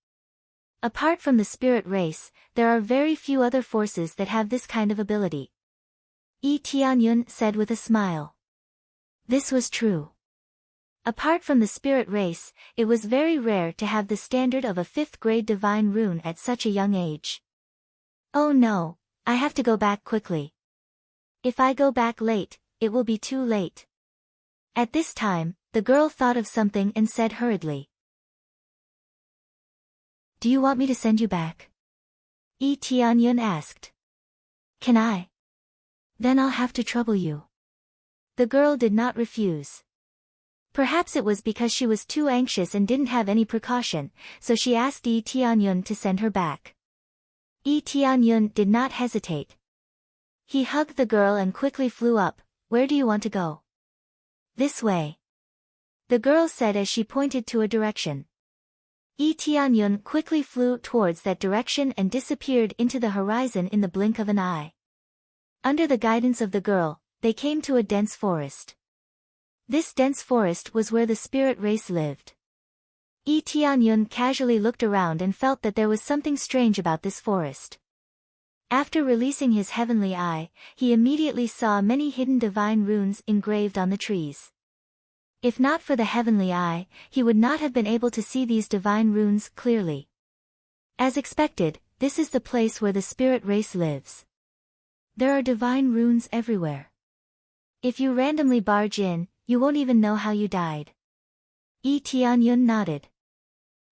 Apart from the spirit race, there are very few other forces that have this kind of ability." Yi Tianyun said with a smile. This was true. Apart from the spirit race, it was very rare to have the standard of a 5th grade divine rune at such a young age. "Oh no, I have to go back quickly. If I go back late, it will be too late." At this time, the girl thought of something and said hurriedly, "Do you want me to send you back?" Yi Tianyun asked. "Can I? Then I'll have to trouble you." The girl did not refuse. Perhaps it was because she was too anxious and didn't have any precaution, so she asked Yi Tianyun to send her back. Yi Tianyun did not hesitate. He hugged the girl and quickly flew up. "Where do you want to go?" "This way," the girl said as she pointed to a direction. Yi Tianyun quickly flew towards that direction and disappeared into the horizon in the blink of an eye. Under the guidance of the girl, they came to a dense forest. This dense forest was where the spirit race lived. Yi Tianyun casually looked around and felt that there was something strange about this forest. After releasing his heavenly eye, he immediately saw many hidden divine runes engraved on the trees. If not for the heavenly eye, he would not have been able to see these divine runes clearly. As expected, this is the place where the spirit race lives. There are divine runes everywhere. If you randomly barge in, you won't even know how you died. Yi Tianyun nodded.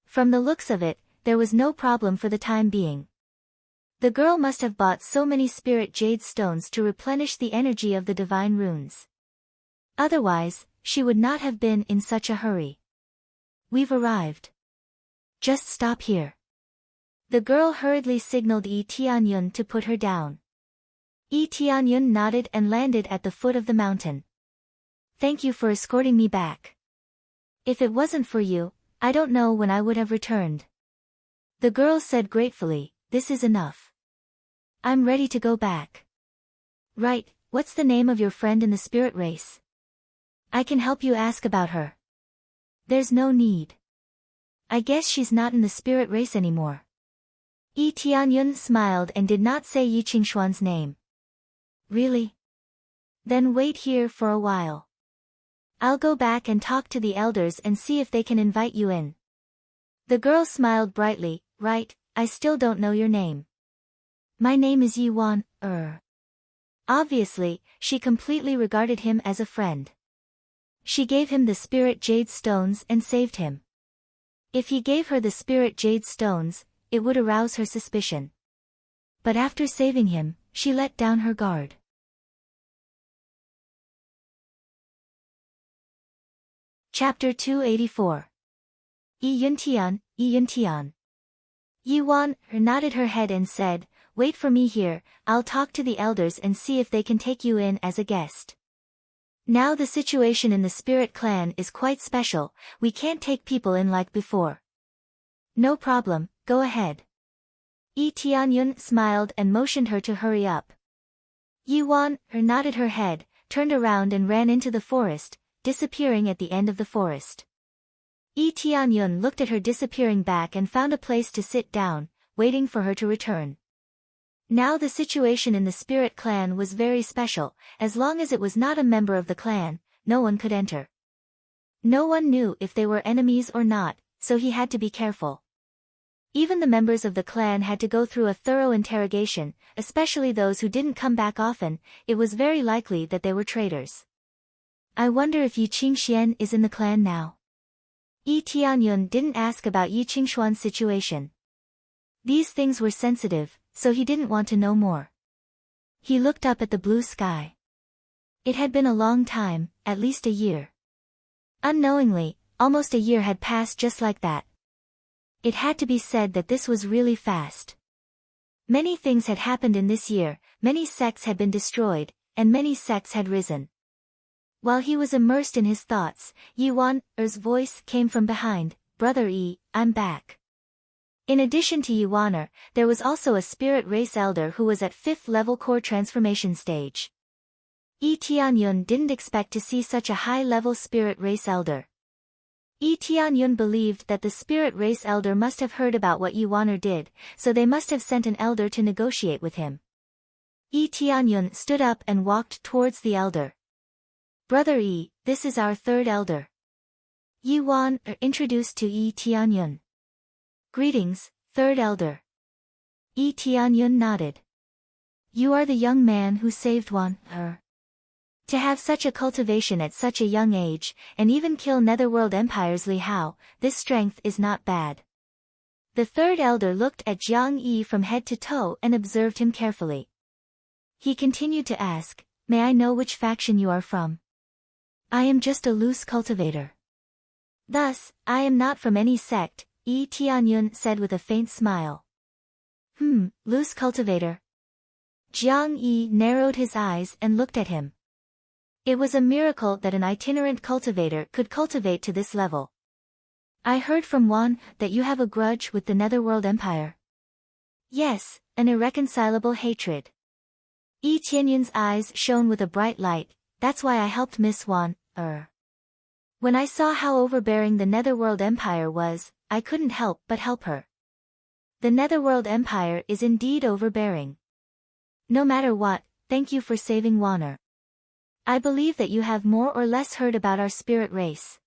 From the looks of it, there was no problem for the time being. The girl must have bought so many spirit jade stones to replenish the energy of the divine runes. Otherwise, she would not have been in such a hurry. "We've arrived. Just stop here." The girl hurriedly signaled Yi Tianyun to put her down. Yi Tianyun nodded and landed at the foot of the mountain. Thank you for escorting me back. If it wasn't for you, I don't know when I would have returned. The girl said gratefully, this is enough. I'm ready to go back. Right, what's the name of your friend in the spirit race? I can help you ask about her. There's no need. I guess she's not in the spirit race anymore. Yi Tianyun smiled and did not say Yi Qingshuan's name. Really? Then wait here for a while. I'll go back and talk to the elders and see if they can invite you in. The girl smiled brightly. Right, I still don't know your name. My name is Yi Wan. Obviously, she completely regarded him as a friend. She gave him the spirit jade stones and saved him. If he gave her the spirit jade stones, it would arouse her suspicion. But after saving him, she let down her guard. Chapter 284. Yi Yuntian. Yi Wan nodded her head and said, wait for me here, I'll talk to the elders and see if they can take you in as a guest. Now the situation in the spirit clan is quite special, we can't take people in like before. No problem, go ahead. Yi Tianyun smiled and motioned her to hurry up. Yi Wan nodded her head, turned around and ran into the forest, disappearing at the end of the forest. Yi Tianyun looked at her disappearing back and found a place to sit down, waiting for her to return. Now the situation in the spirit clan was very special, as long as it was not a member of the clan, no one could enter. No one knew if they were enemies or not, so he had to be careful. Even the members of the clan had to go through a thorough interrogation, especially those who didn't come back often, it was very likely that they were traitors. I wonder if Yi Qingxian is in the clan now. Yi Tianyun didn't ask about Yi Qingshuan's situation. These things were sensitive, so he didn't want to know more. He looked up at the blue sky. It had been a long time, at least a year. Unknowingly, almost a year had passed just like that. It had to be said that this was really fast. Many things had happened in this year, many sects had been destroyed, and many sects had risen. While he was immersed in his thoughts, Yi Wan's voice came from behind, Brother Yi, I'm back. In addition to Yi Wan, there was also a spirit race elder who was at 5th level core transformation stage. Yi Tianyun didn't expect to see such a high-level spirit race elder. Yi Tianyun believed that the spirit race elder must have heard about what Yi Wan did, so they must have sent an elder to negotiate with him. Yi Tianyun stood up and walked towards the elder. Brother Yi, this is our third elder. Yi Wan introduced to Yi Tianyun. Greetings, third elder. Yi Tianyun nodded. You are the young man who saved Wan. To have such a cultivation at such a young age, and even kill Netherworld Empire's Li Hao, this strength is not bad. The third elder looked at Jiang Yi from head to toe and observed him carefully. He continued to ask, may I know which faction you are from? I am just a loose cultivator. Thus, I am not from any sect, Yi Tianyun said with a faint smile. Loose cultivator. Jiang Yi narrowed his eyes and looked at him. It was a miracle that an itinerant cultivator could cultivate to this level. I heard from Wan that you have a grudge with the Netherworld Empire. Yes, an irreconcilable hatred. Yi Tianyun's eyes shone with a bright light, that's why I helped Miss Wan. When I saw how overbearing the Netherworld Empire was, I couldn't help but help her. The Netherworld Empire is indeed overbearing. No matter what, thank you for saving Wan. I believe that you have more or less heard about our spirit race.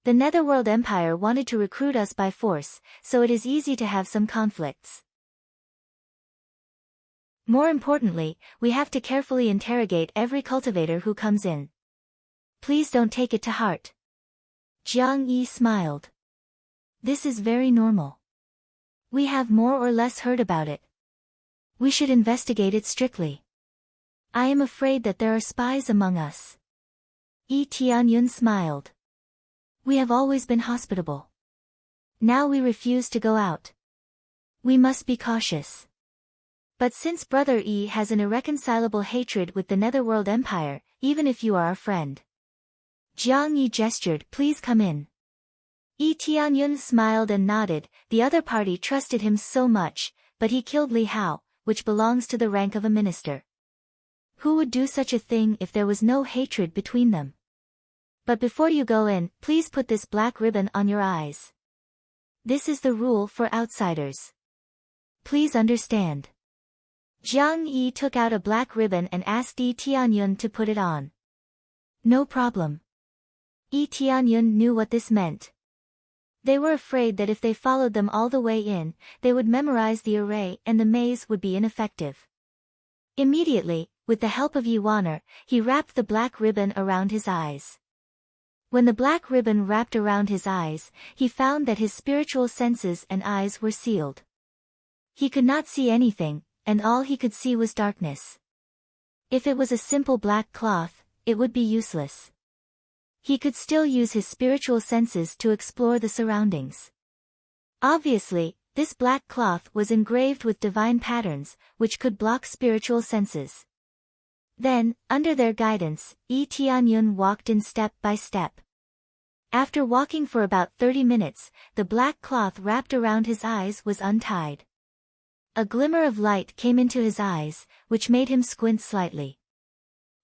The Netherworld Empire wanted to recruit us by force, so it is easy to have some conflicts. More importantly, we have to carefully interrogate every cultivator who comes in. Please don't take it to heart. Jiang Yi smiled. This is very normal. We have more or less heard about it. We should investigate it strictly. I am afraid that there are spies among us. Yi Tianyun smiled. We have always been hospitable. Now we refuse to go out. We must be cautious. But since Brother Yi has an irreconcilable hatred with the Netherworld Empire, even if you are our friend, Jiang Yi gestured, "Please come in." Yi Tianyun smiled and nodded. The other party trusted him so much, but he killed Li Hao, which belongs to the rank of a minister. Who would do such a thing if there was no hatred between them? But before you go in, please put this black ribbon on your eyes. This is the rule for outsiders. Please understand. Jiang Yi took out a black ribbon and asked Yi Tianyun to put it on. No problem. Yi Tianyun knew what this meant. They were afraid that if they followed them all the way in, they would memorize the array and the maze would be ineffective. Immediately, with the help of Yi Waner, he wrapped the black ribbon around his eyes. When the black ribbon wrapped around his eyes, he found that his spiritual senses and eyes were sealed. He could not see anything, and all he could see was darkness. If it was a simple black cloth, it would be useless. He could still use his spiritual senses to explore the surroundings. Obviously, this black cloth was engraved with divine patterns, which could block spiritual senses. Then, under their guidance, Yi Tianyun walked in step by step. After walking for about 30 minutes, the black cloth wrapped around his eyes was untied. A glimmer of light came into his eyes, which made him squint slightly.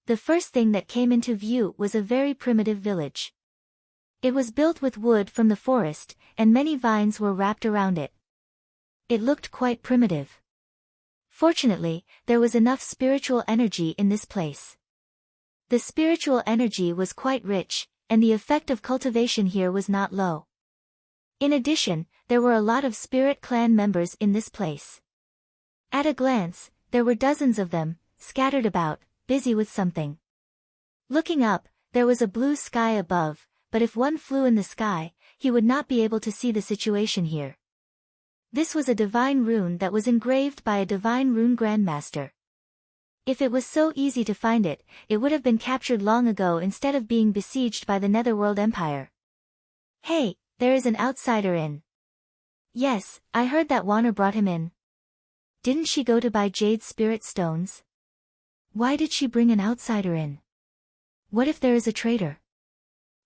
The first thing that came into view was a very primitive village. It was built with wood from the forest, and many vines were wrapped around it. It looked quite primitive. Fortunately, there was enough spiritual energy in this place. The spiritual energy was quite rich, and the effect of cultivation here was not low. In addition, there were a lot of spirit clan members in this place. At a glance, there were dozens of them, scattered about, busy with something. Looking up, there was a blue sky above, but if one flew in the sky, he would not be able to see the situation here. This was a divine rune that was engraved by a divine rune grandmaster. If it was so easy to find it, it would have been captured long ago instead of being besieged by the Netherworld Empire. Hey, there is an outsider in. Yes, I heard that Waner brought him in. Didn't she go to buy jade spirit stones? Why did she bring an outsider in? What if there is a traitor?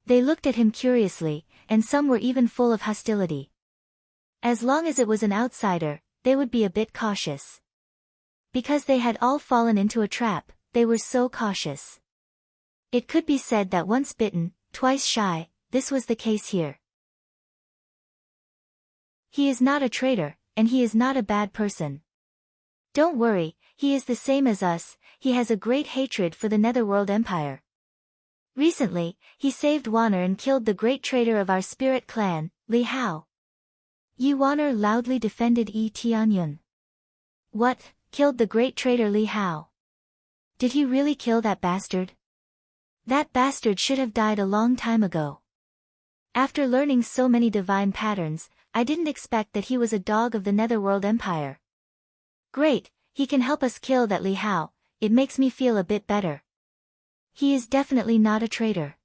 They looked at him curiously, and some were even full of hostility. As long as it was an outsider, they would be a bit cautious. Because they had all fallen into a trap, they were so cautious. It could be said that once bitten, twice shy. This was the case here. He is not a traitor, and he is not a bad person. Don't worry, he is the same as us. He has a great hatred for the Netherworld Empire. Recently, he saved Waner and killed the great traitor of our spirit clan, Li Hao. Yi Waner loudly defended Yi Tianyun. What, killed the great traitor Li Hao? Did he really kill that bastard? That bastard should have died a long time ago. After learning so many divine patterns, I didn't expect that he was a dog of the Netherworld Empire. Great, he can help us kill that Li Hao. It makes me feel a bit better. He is definitely not a traitor.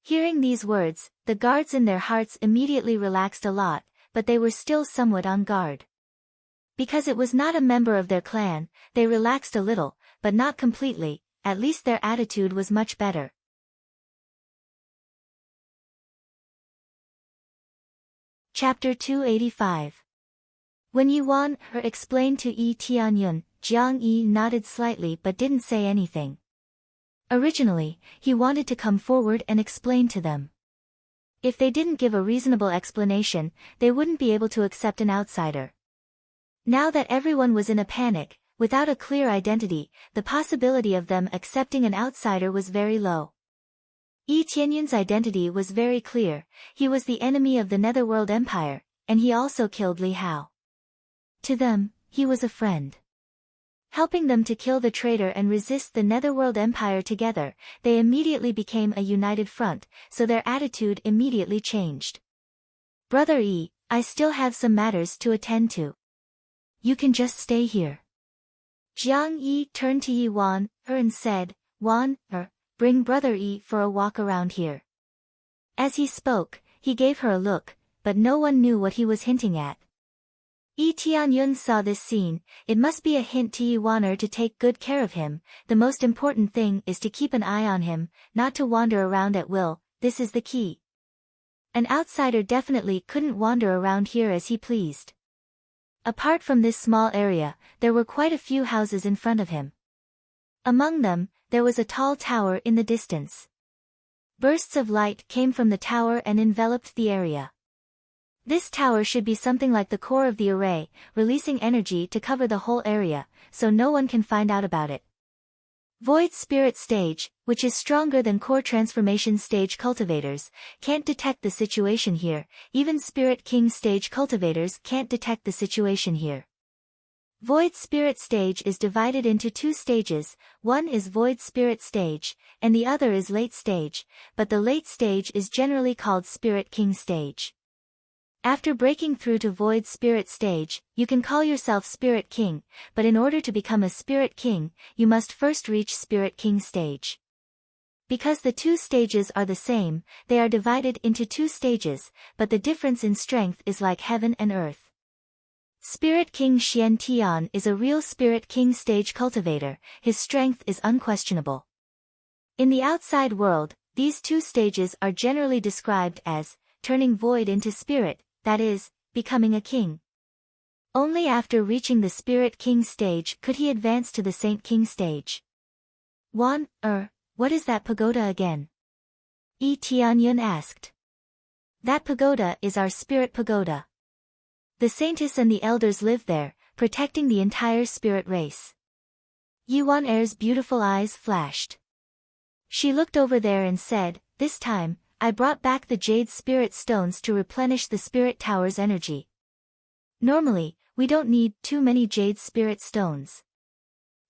Hearing these words, the guards in their hearts immediately relaxed a lot, but they were still somewhat on guard. Because it was not a member of their clan, they relaxed a little, but not completely. At least their attitude was much better. Chapter 285. When Yi Waner explained to Yi Tianyun, Jiang Yi nodded slightly but didn't say anything. Originally, he wanted to come forward and explain to them. If they didn't give a reasonable explanation, they wouldn't be able to accept an outsider. Now that everyone was in a panic, without a clear identity, the possibility of them accepting an outsider was very low. Yi Tianyun's identity was very clear. He was the enemy of the Netherworld Empire, and he also killed Li Hao. To them, he was a friend. Helping them to kill the traitor and resist the Netherworld Empire together, they immediately became a united front, so their attitude immediately changed. Brother Yi, I still have some matters to attend to. You can just stay here. Jiang Yi turned to Yi Waner and said, Waner, bring Brother Yi for a walk around here. As he spoke, he gave her a look, but no one knew what he was hinting at. Yi Tianyun saw this scene. It must be a hint to Yi Waner to take good care of him. The most important thing is to keep an eye on him, not to wander around at will. This is the key. An outsider definitely couldn't wander around here as he pleased. Apart from this small area, there were quite a few houses in front of him. Among them, there was a tall tower in the distance. Bursts of light came from the tower and enveloped the area. This tower should be something like the core of the array, releasing energy to cover the whole area, so no one can find out about it. Void Spirit Stage, which is stronger than Core Transformation Stage cultivators, can't detect the situation here. Even Spirit King Stage cultivators can't detect the situation here. Void Spirit Stage is divided into two stages. One is Void Spirit Stage, and the other is Late Stage, but the Late Stage is generally called Spirit King Stage. After breaking through to Void Spirit Stage, you can call yourself Spirit King, but in order to become a Spirit King, you must first reach Spirit King Stage. Because the two stages are the same, they are divided into two stages, but the difference in strength is like heaven and earth. Spirit King Xian Tian is a real Spirit King Stage cultivator. His strength is unquestionable. In the outside world, these two stages are generally described as turning void into spirit, that is, becoming a king. Only after reaching the Spirit King Stage could he advance to the Saint King Stage. What is that pagoda again? Yi Tianyun asked. That pagoda is our spirit pagoda. The saintess and the elders live there, protecting the entire spirit race. Yi Waner's beautiful eyes flashed. She looked over there and said, "This time, I brought back the jade spirit stones to replenish the spirit tower's energy. Normally, we don't need too many jade spirit stones.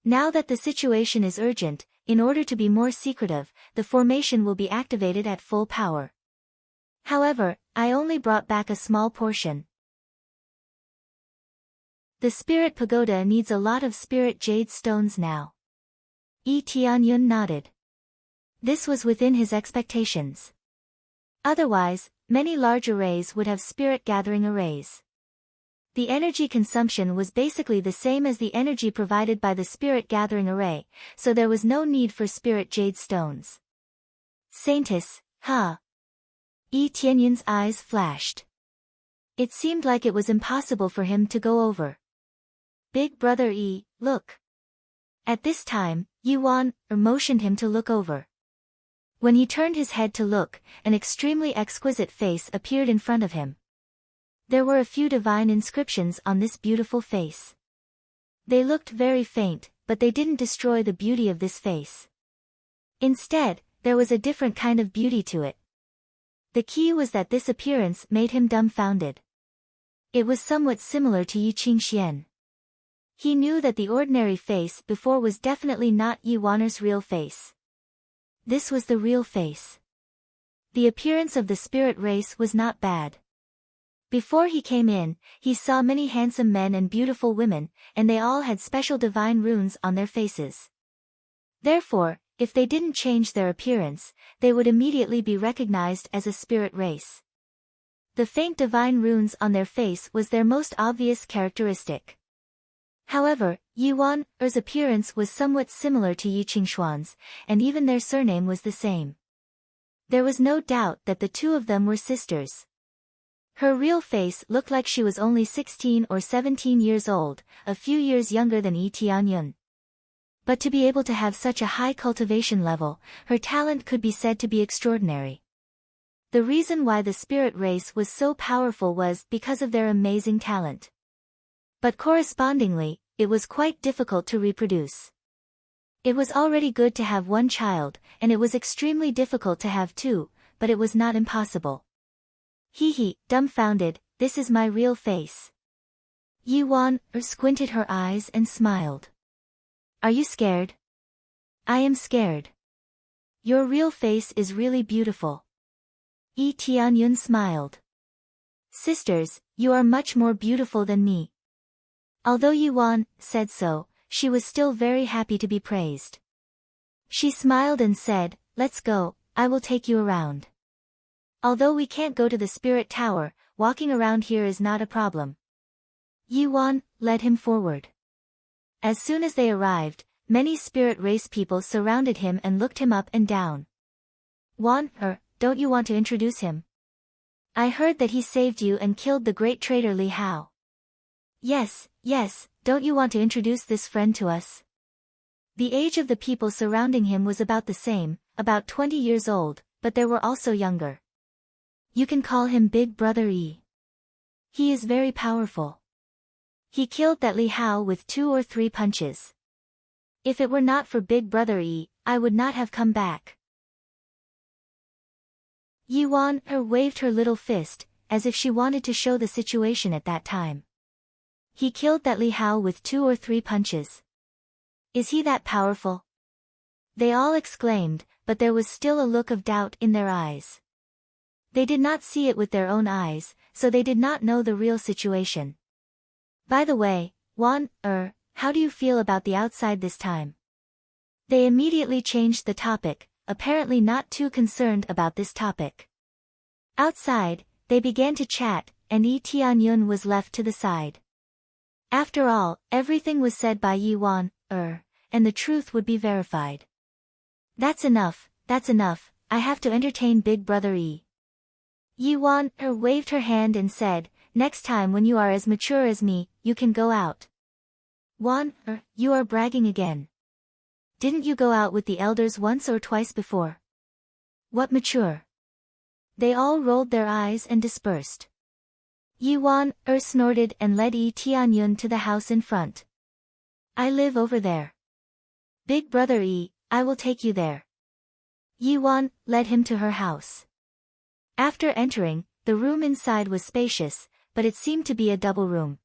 Now that the situation is urgent, in order to be more secretive, the formation will be activated at full power. However, I only brought back a small portion. The spirit pagoda needs a lot of spirit jade stones now." Yi Tianyun nodded. This was within his expectations. Otherwise, many large arrays would have spirit gathering arrays. The energy consumption was basically the same as the energy provided by the spirit gathering array, so there was no need for spirit jade stones. Saintess, huh? Yi Tianyun's eyes flashed. It seemed like it was impossible for him to go over. Big brother Yi, look. At this time, Yi Waner motioned him to look over. When he turned his head to look, an extremely exquisite face appeared in front of him. There were a few divine inscriptions on this beautiful face. They looked very faint, but they didn't destroy the beauty of this face. Instead, there was a different kind of beauty to it. The key was that this appearance made him dumbfounded. It was somewhat similar to Yi Qingxian. He knew that the ordinary face before was definitely not Yi Waner's real face. This was the real face. The appearance of the spirit race was not bad. Before he came in, he saw many handsome men and beautiful women, and they all had special divine runes on their faces. Therefore, if they didn't change their appearance, they would immediately be recognized as a spirit race. The faint divine runes on their face was their most obvious characteristic. However, Yi Waner's appearance was somewhat similar to Yi Qingshuan's, and even their surname was the same. There was no doubt that the two of them were sisters. Her real face looked like she was only 16 or 17 years old, a few years younger than Yi Tianyun. But to be able to have such a high cultivation level, her talent could be said to be extraordinary. The reason why the spirit race was so powerful was because of their amazing talent. But correspondingly, it was quite difficult to reproduce. It was already good to have one child, and it was extremely difficult to have two, but it was not impossible. Dumbfounded, this is my real face. Yi Waner squinted her eyes and smiled. Are you scared? I am scared. Your real face is really beautiful. Yi Tianyun smiled. Sisters, you are much more beautiful than me. Although Yi Waner said so, she was still very happy to be praised. She smiled and said, "Let's go, I will take you around. Although we can't go to the spirit tower, walking around here is not a problem." Yuan led him forward. As soon as they arrived, many spirit race people surrounded him and looked him up and down. Wan, don't you want to introduce him? I heard that he saved you and killed the great traitor Li Hao. Yes, don't you want to introduce this friend to us? The age of the people surrounding him was about the same, about 20 years old, but there were also younger. You can call him Big Brother Yi. He is very powerful. He killed that Li Hao with 2 or 3 punches. If it were not for Big Brother Yi, I would not have come back. Yuan waved her little fist, as if she wanted to show the situation at that time. He killed that Li Hao with 2 or 3 punches. Is he that powerful? They all exclaimed, but there was still a look of doubt in their eyes. They did not see it with their own eyes, so they did not know the real situation. By the way, Wan, how do you feel about the outside this time? They immediately changed the topic, apparently not too concerned about this topic. Outside, they began to chat, and Yi Tianyun was left to the side. After all, everything was said by Yi Wan, and the truth would be verified. That's enough, I have to entertain Big Brother Yi. Yi Wan waved her hand and said, next time when you are as mature as me, you can go out. Wan, you are bragging again. Didn't you go out with the elders once or twice before? What mature? They all rolled their eyes and dispersed. Yi Wan snorted and led Yi Tianyun to the house in front. I live over there. Big Brother Yi, I will take you there. Yi Wan led him to her house. After entering, the room inside was spacious, but it seemed to be a double room.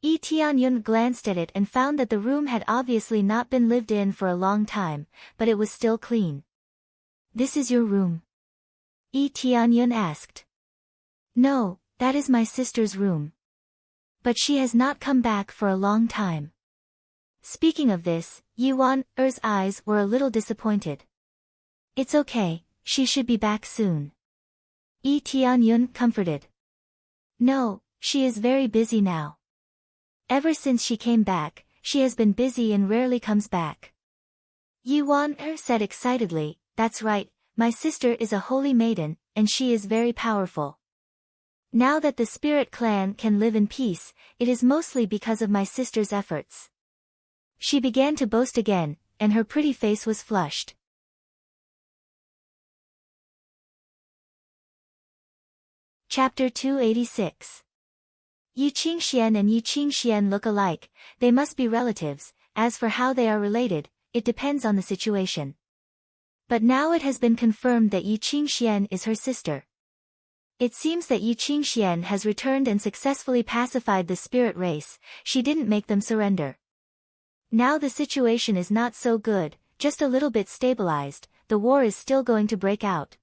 Yi Tianyun glanced at it and found that the room had obviously not been lived in for a long time, but it was still clean. This is your room? Yi Tianyun asked. No, that is my sister's room. But she has not come back for a long time. Speaking of this, Yi Wan's eyes were a little disappointed. It's okay, she should be back soon. Yi Tianyun comforted. No, she is very busy now. Ever since she came back, she has been busy and rarely comes back. Yi Wan said excitedly, that's right, my sister is a holy maiden, and she is very powerful. Now that the spirit clan can live in peace, it is mostly because of my sister's efforts. She began to boast again, and her pretty face was flushed. Chapter 286. Yi Qingxian and Yi Qingxian look alike, they must be relatives. As for how they are related, it depends on the situation. But now it has been confirmed that Yi Qingxian is her sister. It seems that Yi Qingxian has returned and successfully pacified the spirit race, she didn't make them surrender. Now the situation is not so good, just a little bit stabilized, the war is still going to break out.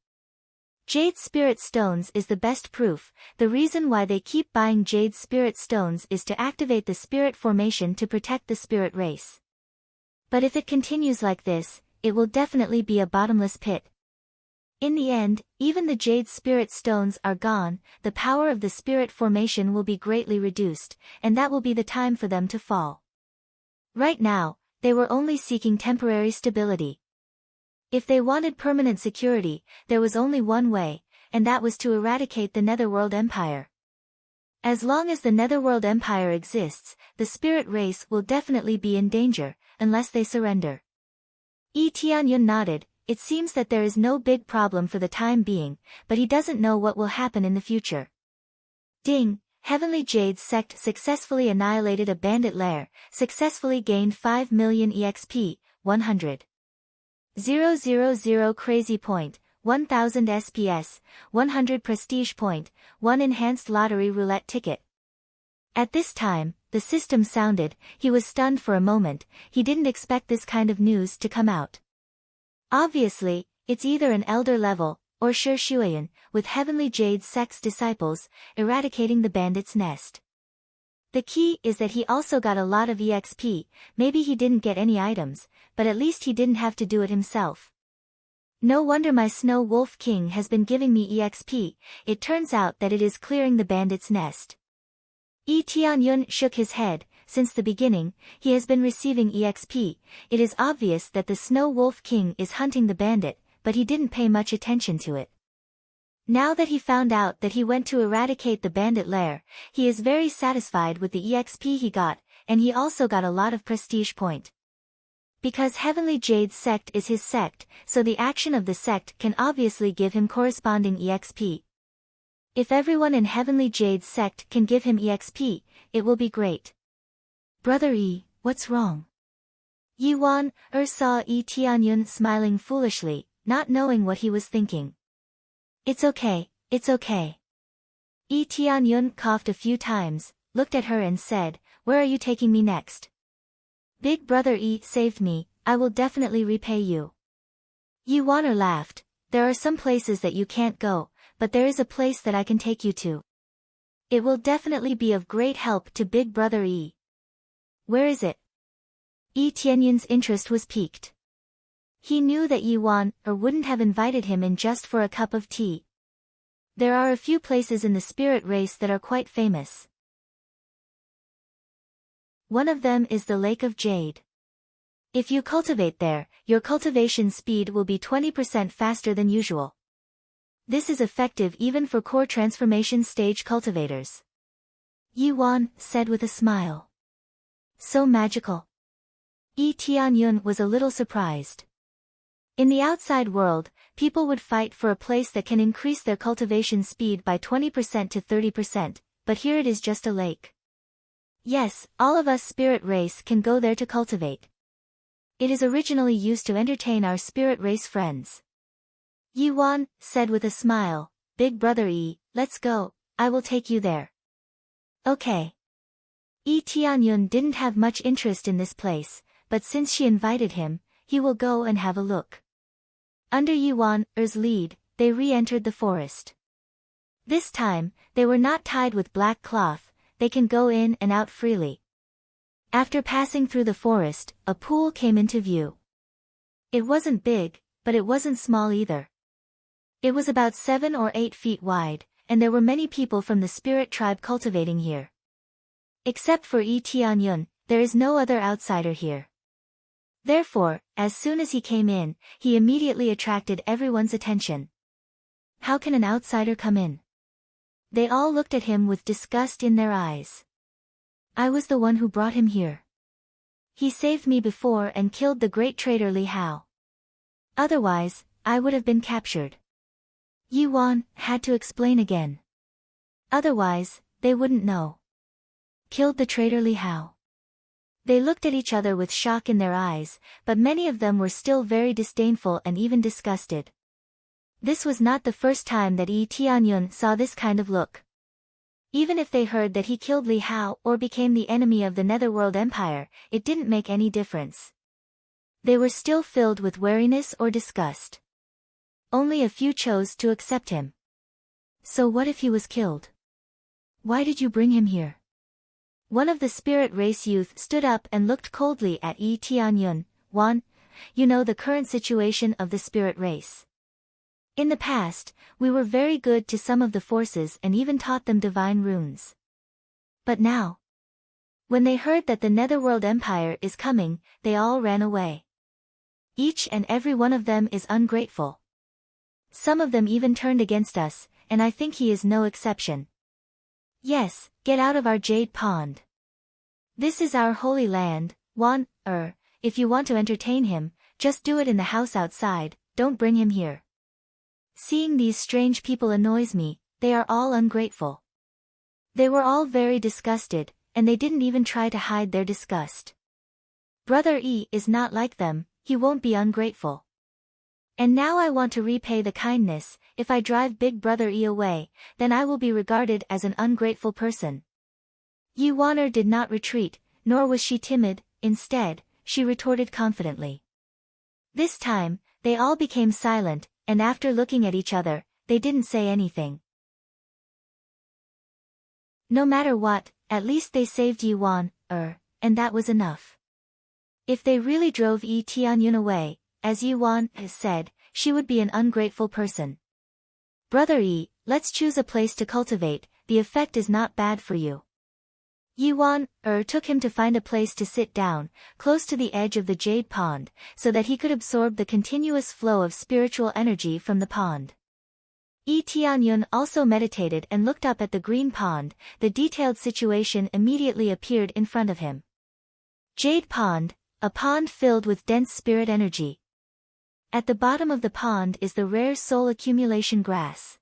Jade Spirit Stones is the best proof. The reason why they keep buying Jade Spirit Stones is to activate the spirit formation to protect the spirit race. But if it continues like this, it will definitely be a bottomless pit. In the end, even the Jade Spirit Stones are gone, the power of the spirit formation will be greatly reduced, and that will be the time for them to fall. Right now, they were only seeking temporary stability. If they wanted permanent security, there was only one way, and that was to eradicate the Netherworld Empire. As long as the Netherworld Empire exists, the spirit race will definitely be in danger, unless they surrender. Yi Tianyun nodded. It seems that there is no big problem for the time being, but he doesn't know what will happen in the future. Ding! Heavenly Jade's sect successfully annihilated a bandit lair, successfully gained 5 million EXP, 100. 000 crazy point, 1000 SPS, 100 prestige point, 1 enhanced lottery roulette ticket. At this time, the system sounded, he was stunned for a moment, he didn't expect this kind of news to come out. Obviously, it's either an elder level, or Shi Shuayan, with Heavenly Jade's sect's disciples, eradicating the bandit's nest. The key is that he also got a lot of EXP, maybe he didn't get any items, but at least he didn't have to do it himself. No wonder my Snow Wolf King has been giving me EXP, it turns out that it is clearing the bandit's nest. Yi Tianyun shook his head. Since the beginning, he has been receiving EXP. It is obvious that the Snow Wolf King is hunting the bandit, but he didn't pay much attention to it. Now that he found out that he went to eradicate the bandit lair, he is very satisfied with the EXP he got, and he also got a lot of prestige point. Because Heavenly Jade's sect is his sect, so the action of the sect can obviously give him corresponding EXP. If everyone in Heavenly Jade's sect can give him EXP, it will be great. Brother Yi, what's wrong? Yi Wan saw Yi Tianyun smiling foolishly, not knowing what he was thinking. It's okay, it's okay. Yi Tianyun coughed a few times, looked at her and said, where are you taking me next? Big brother Yi saved me, I will definitely repay you. Yi Wan laughed, there are some places that you can't go, but there is a place that I can take you to. It will definitely be of great help to Big brother Yi. Where is it? Yi Tianyun's interest was piqued. He knew that Yi Wan wouldn't have invited him in just for a cup of tea. There are a few places in the spirit race that are quite famous. One of them is the Lake of Jade. If you cultivate there, your cultivation speed will be 20% faster than usual. This is effective even for core transformation stage cultivators. Yi Wan said with a smile. So magical. Yi Tianyun was a little surprised. In the outside world, people would fight for a place that can increase their cultivation speed by 20% to 30%, but here it is just a lake. Yes, all of us spirit race can go there to cultivate. It is originally used to entertain our spirit race friends. Yi Wan said with a smile, Big brother Yi, let's go, I will take you there. Okay. Yi Tianyun didn't have much interest in this place, but since she invited him, he will go and have a look. Under Yi Wan's lead, they re-entered the forest. This time, they were not tied with black cloth, they can go in and out freely. After passing through the forest, a pool came into view. It wasn't big, but it wasn't small either. It was about 7 or 8 feet wide, and there were many people from the spirit tribe cultivating here. Except for Yi Tianyun, there is no other outsider here. Therefore, as soon as he came in, he immediately attracted everyone's attention. How can an outsider come in? They all looked at him with disgust in their eyes. I was the one who brought him here. He saved me before and killed the great traitor Li Hao. Otherwise, I would have been captured. Yi Wan had to explain again. Otherwise, they wouldn't know. Killed the traitor Li Hao. They looked at each other with shock in their eyes, but many of them were still very disdainful and even disgusted. This was not the first time that Yi Tianyun saw this kind of look. Even if they heard that he killed Li Hao or became the enemy of the Netherworld Empire, it didn't make any difference. They were still filled with wariness or disgust. Only a few chose to accept him. So what if he was killed? Why did you bring him here? One of the spirit race youth stood up and looked coldly at Yi Tianyun. Wan, you know the current situation of the spirit race. In the past, we were very good to some of the forces and even taught them divine runes. But now, when they heard that the Netherworld Empire is coming, they all ran away. Each and every one of them is ungrateful. Some of them even turned against us, and I think he is no exception. Yes, get out of our jade pond. This is our holy land, Wan, if you want to entertain him, just do it in the house outside, don't bring him here. Seeing these strange people annoys me, they are all ungrateful. They were all very disgusted, and they didn't even try to hide their disgust. Brother Yi is not like them, he won't be ungrateful. And now I want to repay the kindness. If I drive Big brother Yi away, then I will be regarded as an ungrateful person. Yi Waner did not retreat, nor was she timid, instead, she retorted confidently. This time, they all became silent, and after looking at each other, they didn't say anything. No matter what, at least they saved Yi Wan, and that was enough. If they really drove Yi Tianyun away, as Yi Wan has said, she would be an ungrateful person. Brother Yi, let's choose a place to cultivate, the effect is not bad for you. Yuan took him to find a place to sit down, close to the edge of the jade pond, so that he could absorb the continuous flow of spiritual energy from the pond. Tianyun also meditated and looked up at the green pond. The detailed situation immediately appeared in front of him. Jade pond, a pond filled with dense spirit energy. At the bottom of the pond is the rare soul accumulation grass.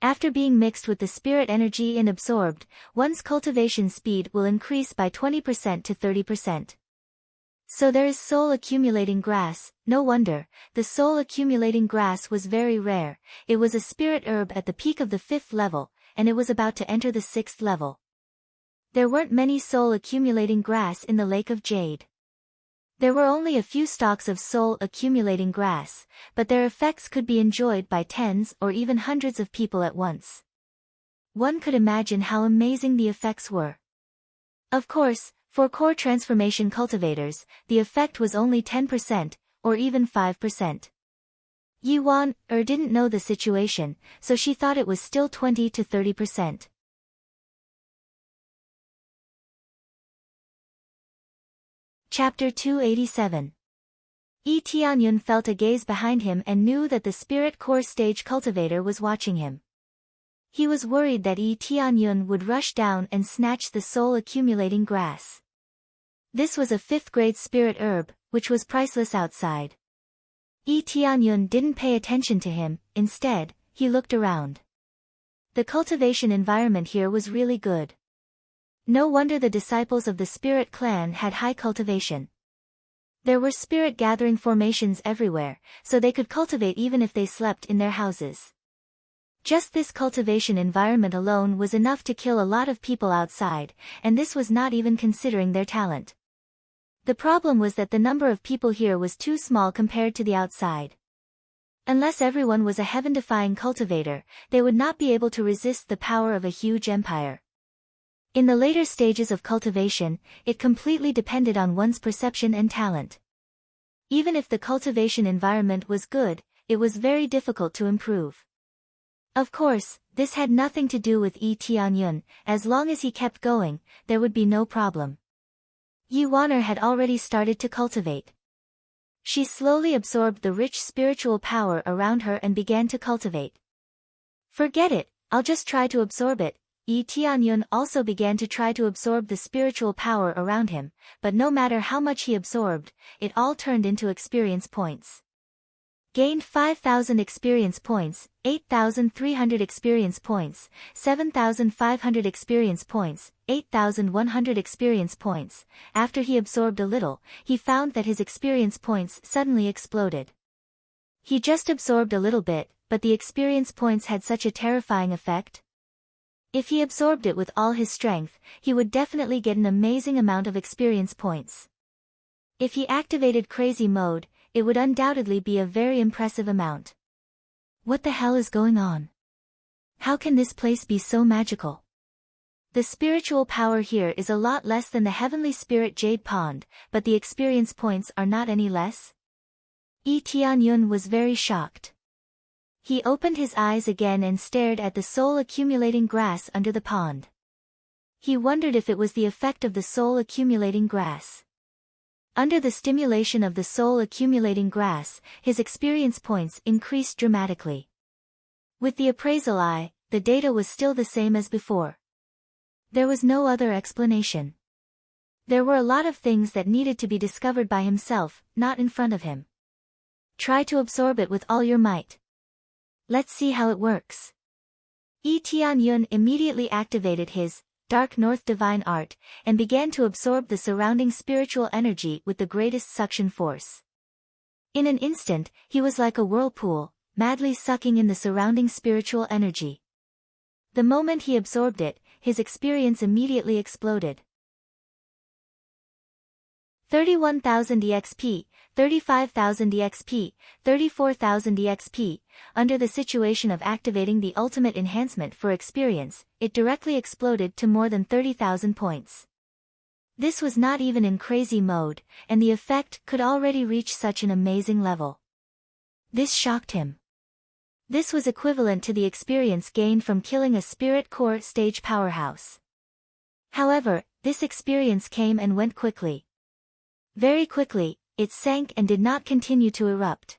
After being mixed with the spirit energy and absorbed, one's cultivation speed will increase by 20% to 30%. So there is soul accumulating grass. No wonder, the soul accumulating grass was very rare. It was a spirit herb at the peak of the 5th level, and it was about to enter the 6th level. There weren't many soul accumulating grass in the Lake of Jade. There were only a few stalks of soul accumulating grass, but their effects could be enjoyed by tens or even hundreds of people at once. One could imagine how amazing the effects were. Of course, for core transformation cultivators, the effect was only 10%, or even 5%. Yuan didn't know the situation, so she thought it was still 20 to 30%. Chapter 287. Tianyun felt a gaze behind him and knew that the spirit core stage cultivator was watching him. He was worried that Tianyun would rush down and snatch the soul accumulating grass. This was a 5th grade spirit herb, which was priceless outside. Tianyun didn't pay attention to him. Instead, he looked around. The cultivation environment here was really good. No wonder the disciples of the spirit clan had high cultivation. There were spirit gathering formations everywhere, so they could cultivate even if they slept in their houses. Just this cultivation environment alone was enough to kill a lot of people outside, and this was not even considering their talent. The problem was that the number of people here was too small compared to the outside. Unless everyone was a heaven-defying cultivator, they would not be able to resist the power of a huge empire. In the later stages of cultivation, it completely depended on one's perception and talent. Even if the cultivation environment was good, it was very difficult to improve. Of course, this had nothing to do with Tianyun. As long as he kept going, there would be no problem. Yuan had already started to cultivate. She slowly absorbed the rich spiritual power around her and began to cultivate. Forget it, I'll just try to absorb it. Tianyun also began to try to absorb the spiritual power around him, but no matter how much he absorbed, it all turned into experience points. Gained 5,000 experience points, 8,300 experience points, 7,500 experience points, 8,100 experience points. After he absorbed a little, he found that his experience points suddenly exploded. He just absorbed a little bit, but the experience points had such a terrifying effect. If he absorbed it with all his strength, he would definitely get an amazing amount of experience points. If he activated crazy mode, it would undoubtedly be a very impressive amount. What the hell is going on? How can this place be so magical? The spiritual power here is a lot less than the heavenly spirit jade pond, but the experience points are not any less? Tianyun was very shocked. He opened his eyes again and stared at the soul accumulating grass under the pond. He wondered if it was the effect of the soul accumulating grass. Under the stimulation of the soul accumulating grass, his experience points increased dramatically. With the appraisal eye, the data was still the same as before. There was no other explanation. There were a lot of things that needed to be discovered by himself, not in front of him. Try to absorb it with all your might. Let's see how it works. Tianyun immediately activated his Dark North Divine Art, and began to absorb the surrounding spiritual energy with the greatest suction force. In an instant, he was like a whirlpool, madly sucking in the surrounding spiritual energy. The moment he absorbed it, his experience immediately exploded. 31,000 EXP, 35,000 EXP, 34,000 EXP. Under the situation of activating the ultimate enhancement for experience, it directly exploded to more than 30,000 points. This was not even in crazy mode, and the effect could already reach such an amazing level. This shocked him. This was equivalent to the experience gained from killing a spirit core stage powerhouse. However, this experience came and went quickly. Very quickly, it sank and did not continue to erupt.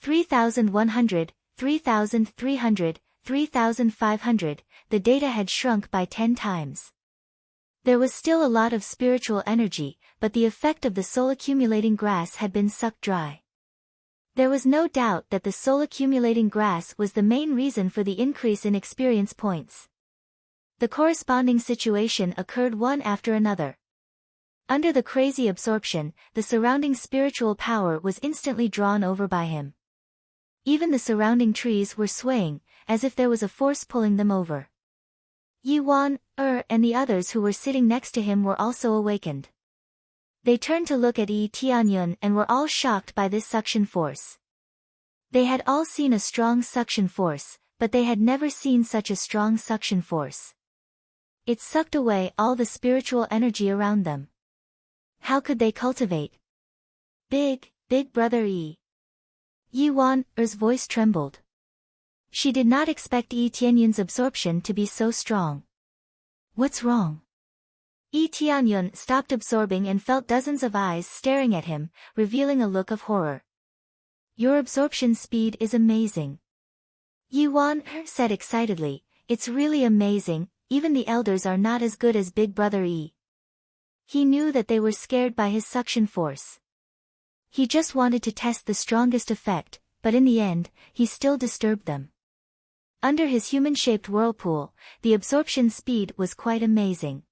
3,100, 3,300, 3,500, the data had shrunk by 10 times. There was still a lot of spiritual energy, but the effect of the soul-accumulating grass had been sucked dry. There was no doubt that the soul-accumulating grass was the main reason for the increase in experience points. The corresponding situation occurred one after another. Under the crazy absorption, the surrounding spiritual power was instantly drawn over by him. Even the surrounding trees were swaying, as if there was a force pulling them over. Yuan, and the others who were sitting next to him were also awakened. They turned to look at Yi Tianyun and were all shocked by this suction force. They had all seen a strong suction force, but they had never seen such a strong suction force. It sucked away all the spiritual energy around them. How could they cultivate? Big brother Yi. Yuan's voice trembled. She did not expect Yi Tianyun's absorption to be so strong. What's wrong? Yi Tianyun stopped absorbing and felt dozens of eyes staring at him, revealing a look of horror. Your absorption speed is amazing. Yuan said excitedly, it's really amazing, even the elders are not as good as big brother Yi. He knew that they were scared by his suction force. He just wanted to test the strongest effect, but in the end, he still disturbed them. Under his human-shaped whirlpool, the absorption speed was quite amazing.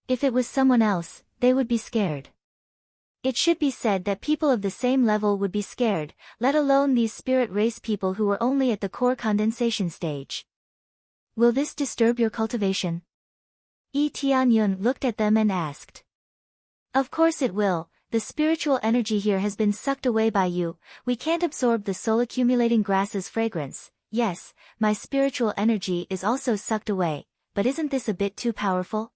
If it was someone else, they would be scared. It should be said that people of the same level would be scared, let alone these spirit race people who were only at the core condensation stage. Will this disturb your cultivation? Yi Tianyun looked at them and asked. Of course it will, the spiritual energy here has been sucked away by you, we can't absorb the soul-accumulating grass's fragrance. Yes, my spiritual energy is also sucked away, but isn't this a bit too powerful?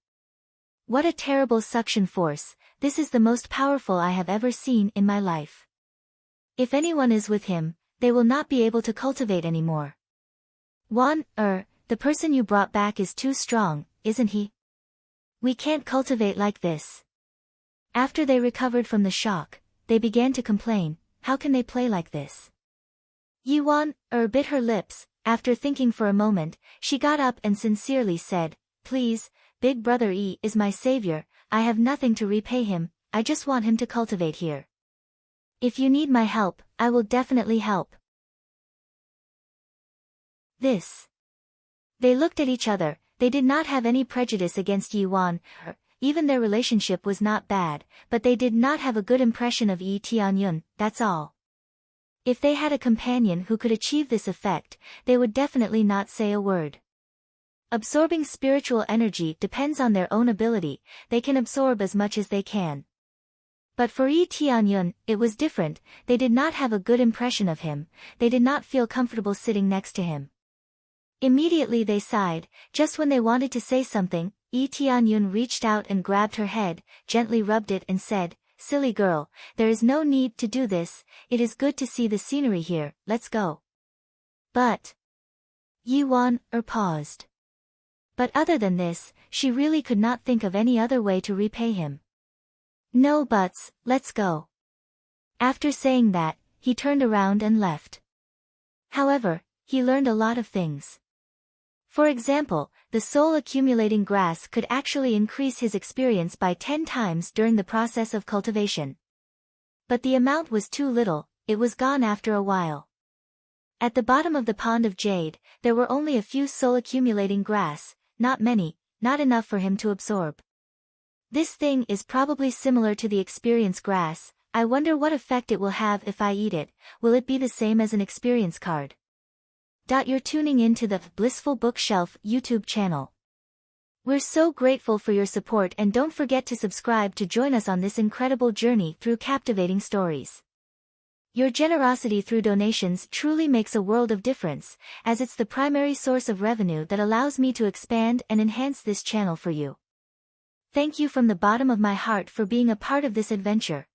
What a terrible suction force, this is the most powerful I have ever seen in my life. If anyone is with him, they will not be able to cultivate anymore. The person you brought back is too strong, isn't he? We can't cultivate like this. After they recovered from the shock, they began to complain, how can they play like this? Yuan bit her lips. After thinking for a moment, she got up and sincerely said, please, big brother Yi is my savior, I have nothing to repay him, I just want him to cultivate here. If you need my help, I will definitely help. They looked at each other, they did not have any prejudice against Yuan, even their relationship was not bad, but they did not have a good impression of Yi Tianyun, that's all. If they had a companion who could achieve this effect, they would definitely not say a word. Absorbing spiritual energy depends on their own ability, they can absorb as much as they can. But for Yi Tianyun, it was different, they did not have a good impression of him, they did not feel comfortable sitting next to him. Immediately they sighed, just when they wanted to say something, Yi Tianyun reached out and grabbed her head, gently rubbed it and said, silly girl, there is no need to do this, it is good to see the scenery here, let's go. But Yuan paused. But other than this, she really could not think of any other way to repay him. No buts, let's go. After saying that, he turned around and left. However, he learned a lot of things. For example, the soul-accumulating grass could actually increase his experience by 10 times during the process of cultivation. But the amount was too little, it was gone after a while. At the bottom of the pond of jade, there were only a few soul-accumulating grass, not many, not enough for him to absorb. This thing is probably similar to the experience grass, I wonder what effect it will have if I eat it, will it be the same as an experience card? You're tuning in to the Blissful Bookshelf YouTube channel. We're so grateful for your support and don't forget to subscribe to join us on this incredible journey through captivating stories. Your generosity through donations truly makes a world of difference, as it's the primary source of revenue that allows me to expand and enhance this channel for you. Thank you from the bottom of my heart for being a part of this adventure.